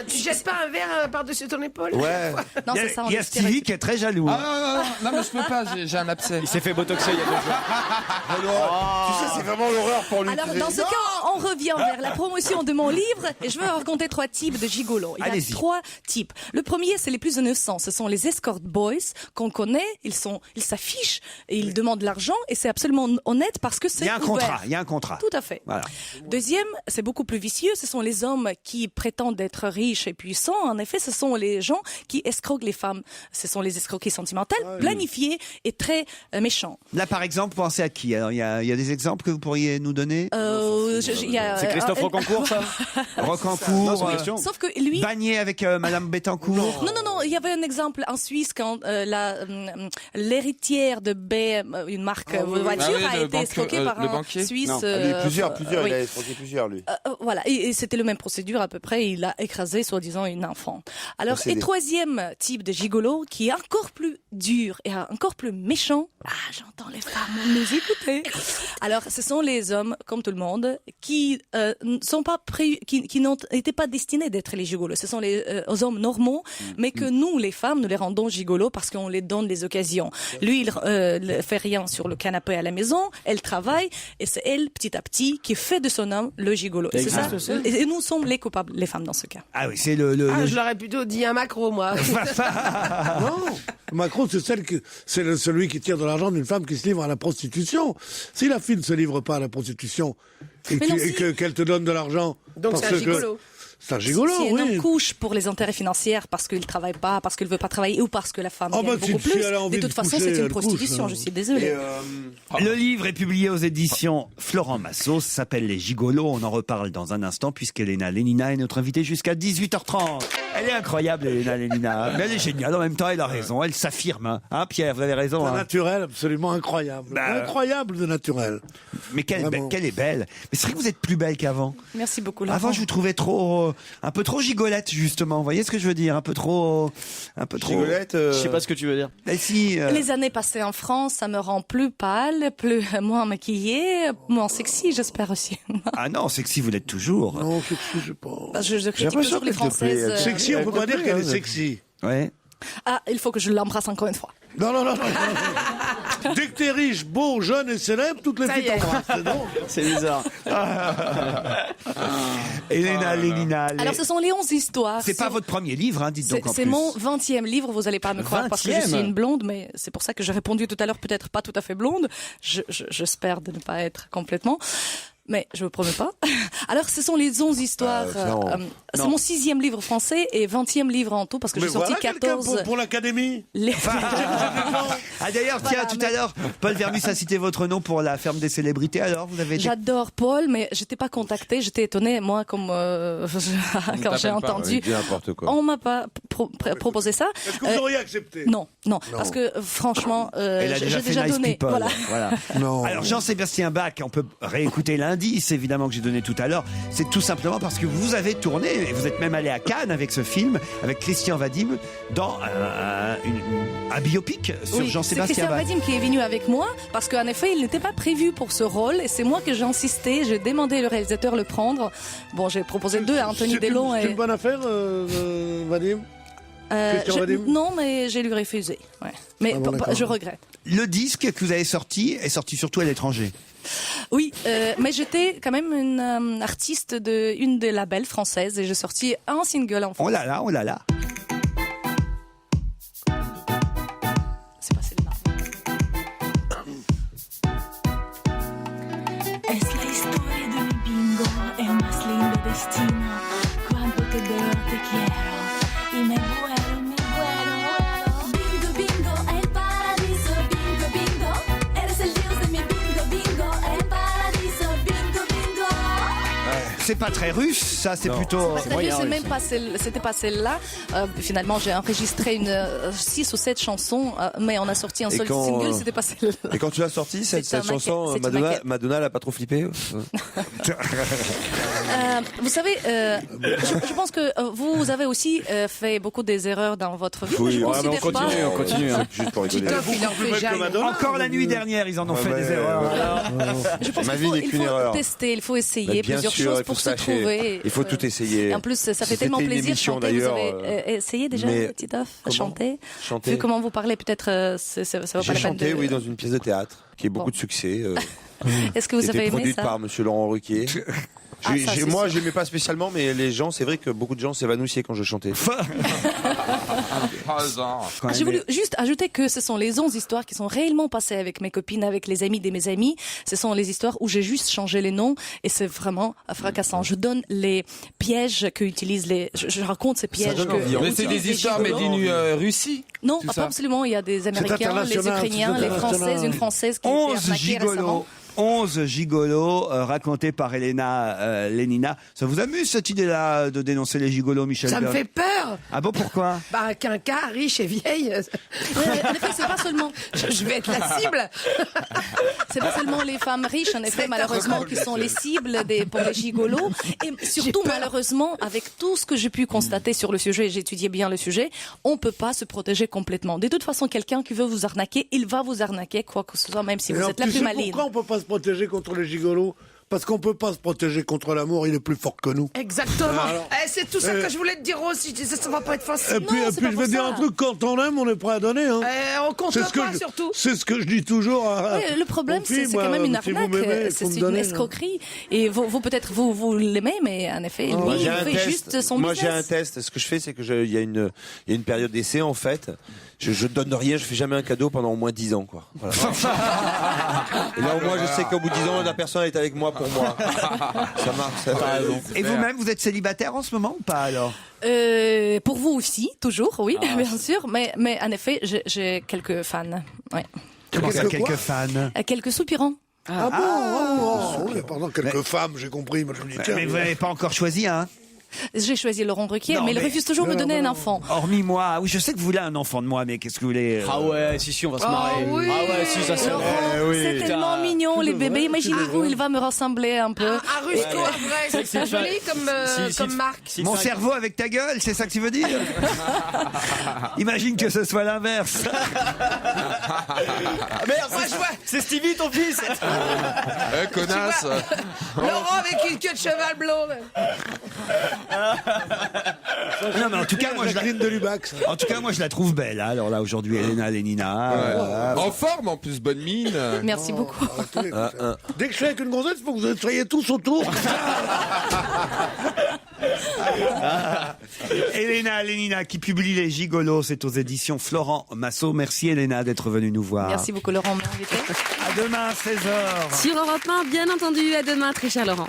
tu jettes pas un verre par-dessus ton épaule. Ouais. Non, c'est ça. Il y a Stevie qui est très jaloux. Non, mais je peux pas, j'ai un abcès. Il s'est fait botoxer il y a 2 jours. Tu sais, c'est vraiment l'horreur pour lui. Alors, dans ce cas, on revient vers la promotion de mon livre et je vais raconter 3 types de gigolos. Il y a 3 types. Le premier, c'est les plus innocents. Ce sont les escort boys qu'on connaît. Ils s'affichent et ils demandent de l'argent et c'est absolument honnête parce que c'est ouvert. Il y a un contrat. Tout à fait. Voilà. Deuxième, c'est beaucoup plus vicieux. Ce sont les hommes qui prétendent être riches et puissants. En effet, ce sont les gens qui escroquent les femmes. Ce sont les escroqueries sentimentales, planifiées et très méchants. Là, par exemple, pensez à qui? Alors, il y a des exemples que vous pourriez nous donner? C'est Christophe Rocancourt, ça? Rocancourt. Sauf que lui. Bagné avec Madame Bettencourt. Non. Il y avait un exemple en Suisse quand l'héritière de B, une marque de voiture, a été escroquée par un Suisse. Plusieurs. Il a escroqué plusieurs, lui. Voilà. Et c'était la même procédure à peu près. Il a écrasé, soi-disant, une enfant. Alors, et troisième type de gigolo qui est encore plus dur et encore plus méchant. J'entends les femmes nous écouter. Alors, ce sont les hommes, comme tout le monde, qui qui n'ont été pas destinés d'être les gigolos. Ce sont les hommes normaux, mais que nous, les femmes, nous les rendons gigolos parce qu'on les donne des occasions. Lui, il fait rien sur le canapé à la maison, elle travaille, et c'est elle, petit à petit, qui fait de son homme le gigolo. C'est ça. Et nous sommes les coupables, les femmes, dans ce cas. Ah oui, c'est je l'aurais plutôt dit un macro, moi. Non, Macron, c'est celui qui tire de l'argent d'une femme qui se livre à la prostitution. Si la fille ne se livre pas à la prostitution et qu'elle te donne de l'argent, donc c'est un gigolo. C'est un gigolo, si oui. Si elle couche pour les intérêts financiers parce qu'il ne travaille pas, parce qu'il ne veut pas travailler ou parce que la femme gagne beaucoup plus, de toute façon, c'est une prostitution, je suis désolée. Le livre est publié aux éditions Florent Massot, s'appelle Les Gigolos. On en reparle dans un instant puisqu'Elena Lénina est notre invitée jusqu'à 18h30. Elle est incroyable, Elena Lénina. Mais elle est géniale. En même temps, elle a raison. Elle s'affirme. Hein, Pierre, vous avez raison. C'est naturel, absolument incroyable. Incroyable de naturel. Mais qu'elle est belle. Mais c'est vrai que vous êtes plus belle qu'avant. Merci beaucoup, Laurent. Avant, je vous trouvais un peu trop gigolette, justement. Vous voyez ce que je veux dire? Un peu trop. Gigolette. Je sais pas ce que tu veux dire. Les années passées en France, ça me rend plus pâle, moins maquillée, moins sexy, j'espère aussi. Ah non, sexy, vous l'êtes toujours. Non, sexy, je sais pas. Je critique toujours les Françaises. Sexy, on peut pas dire qu'elle est sexy. Ouais. Ah, il faut que je l'embrasse encore une fois. Non. Dès que t'es riche, beau, jeune et célèbre, toutes les filles t'embrassent. C'est bizarre. Elena Lénina. Alors, ce sont les 11 histoires. C'est pas votre premier livre, hein, dites donc en plus. C'est mon 20e livre, vous allez pas me croire parce que je suis une blonde, mais c'est pour ça que j'ai répondu tout à l'heure, peut-être pas tout à fait blonde. J'espère de ne pas être complètement. Mais je ne vous promets pas. Alors, ce sont les 11 histoires. C'est mon 6e livre français et 20e livre en tout parce que j'ai sorti 14. Pour l'Académie. D'ailleurs, tiens, tout à l'heure, Paul Vermus a cité votre nom pour la ferme des célébrités. Alors, vous avez. J'adore Paul, mais j'étais pas contactée. J'étais étonnée, moi, comme quand j'ai entendu. On m'a pas proposé ça. Est-ce que vous auriez accepté? Non, parce que franchement, j'ai déjà donné. Voilà. Non. Alors, Jean-Sébastien Bach, on peut réécouter lundi. l'indice évidemment que j'ai donné tout à l'heure, c'est tout simplement parce que vous avez tourné, et vous êtes même allé à Cannes avec ce film, avec Christian Vadim, dans un biopic sur Oui, Jean-Sébastien c'est Christian Bach. Vadim qui est venu avec moi parce qu'en effet il n'était pas prévu pour ce rôle et c'est moi que j'ai insisté, j'ai demandé le réalisateur de le prendre. Bon, j'ai proposé 2 à Anthony Delon. C'est une bonne affaire, Vadim. Christian Vadim. Non, mais j'ai lui refusé. Ouais. Mais je regrette. Le disque que vous avez sorti est sorti surtout à l'étranger. Oui, mais j'étais quand même une artiste d'une des labels françaises et j'ai sorti un single en France. Oh là là, oh là là. C'est pas celle-là. Es la historia de mi bingo, el más lindo destino. Cuando te veo te quiero y me muero, me muero. Bingo, bingo, el paradiso. Bingo, bingo, eres el dios de mi bingo, bingo, el paradiso. Bingo, bingo. C'est pas très russe, ça, c'est plutôt... C'était pas celle-là. Finalement, j'ai enregistré 6 ou 7 chansons, mais on a sorti un seul single, c'était pas celle-là. Et quand tu l'as sorti, cette chanson, c'est une maquette. Madonna, elle a pas trop flippé Vous savez, je pense que vous avez aussi fait beaucoup des erreurs dans votre vie. Oui, je considère on continue. Juste pour rigoler. Encore la nuit dernière, ils en ont fait des erreurs. Je pense Ma vie n'est qu'il qu'une faut erreur. tester, il faut essayer Mais bien plusieurs sûr, choses il faut pour se lâcher. trouver. Il faut tout essayer. Et en plus, ça fait C'était tellement une plaisir de émission, chanter. Vous d'ailleurs, avez essayé déjà, mais Titoff, à comment chanter Chanter. Vu comment vous parlez, peut-être ça vaut pas J'ai la peine chanté, de... oui, dans une pièce de théâtre qui a beaucoup de succès. Est-ce que vous qui avez était aimé produite ça par Monsieur Laurent Ruquier. Moi, c'est sûr. j'aimais pas spécialement, mais les gens, c'est vrai que beaucoup de gens s'évanouissaient quand je chantais. J'ai voulu juste ajouter que ce sont les 11 histoires qui sont réellement passées avec mes copines, avec les amis de mes amis. Ce sont les histoires où j'ai juste changé les noms et c'est vraiment fracassant. Je donne les pièges que utilisent je raconte ces pièges que... Mais c'est des histoires made in Russie. Non, pas absolument. Il y a des Américains, les Ukrainiens, les Françaises, une Française qui a été 11 arnaquée récemment. 11 gigolos racontés par Elena Lenina. Ça vous amuse cette idée-là de dénoncer les gigolos, Michel Ça me Berg fait peur. Ah bon, pourquoi? Qu'un cas riche et vieille. En effet, c'est pas seulement. Je vais être la cible. C'est pas seulement les femmes riches, en effet, malheureusement, qui sont les cibles pour les gigolos. Et surtout, malheureusement, avec tout ce que j'ai pu constater sur le sujet, j'ai étudié bien le sujet, on peut pas se protéger complètement. De toute façon, quelqu'un qui veut vous arnaquer, il va vous arnaquer, quoi que ce soit, même si vous êtes la plus maligne. Pourquoi on peut pas se protéger contre les gigolos? Parce qu'on peut pas se protéger contre l'amour, il est plus fort que nous. Exactement. C'est tout ça que je voulais te dire aussi. Je disais, ça va pas être facile. Et puis je vais dire un truc, quand on aime, on est prêt à donner. Hein. On compte pas, surtout. C'est ce que je dis toujours à le problème, c'est quand même une arnaque. C'est une escroquerie. Et vous peut-être, vous l'aimez, mais en effet, lui, il fait juste son business. Moi, j'ai un test. Ce que je fais, c'est que il y a une période d'essai, en fait. Je donne rien, je fais jamais un cadeau pendant au moins 10 ans, quoi. Voilà. Et là, au moins, je sais qu'au bout de 10 ans, la personne est avec moi pour moi. Ça marche. Et vous-même, vous êtes célibataire en ce moment ou pas alors? Pour vous aussi, toujours, oui, bien sûr. Mais en effet, j'ai quelques fans. Ouais. Comment ça, quelques fans? Quelques soupirants. Ah bon oui, pardon, quelques femmes, j'ai compris. Moi, je me dis, tiens, mais vous n'avez pas encore choisi, hein? J'ai choisi Laurent Ruquier, mais il refuse toujours de me donner un enfant. Hormis moi, oui, je sais que vous voulez un enfant de moi, mais qu'est-ce que vous voulez Ah ouais, si, on va se marrer. Oui. Ah ouais, si, ça c'est C'est tellement mignon, les bébés. Imaginez-vous, il va me ressembler un peu. Un Rusco, vrai, c'est joli comme marque. Mon cerveau avec ta gueule, c'est ça que tu veux dire? Imagine que ce soit l'inverse. Merde, c'est Stevie ton fils. Connasse. Laurent avec une queue de cheval blonde. Non, mais en tout cas, moi, je la trouve belle. Hein. Alors là, aujourd'hui, Elena Lenina. En forme, en plus, bonne mine. Merci beaucoup. Dès que je suis avec une gonzesse, il faut que vous soyez tous autour. Elena Lenina qui publie Les Gigolos, c'est aux éditions Florent Massot. Merci Elena d'être venue nous voir. Merci beaucoup Laurent. À demain 16h. Sur Europe 1, bien entendu. À demain, très cher Laurent.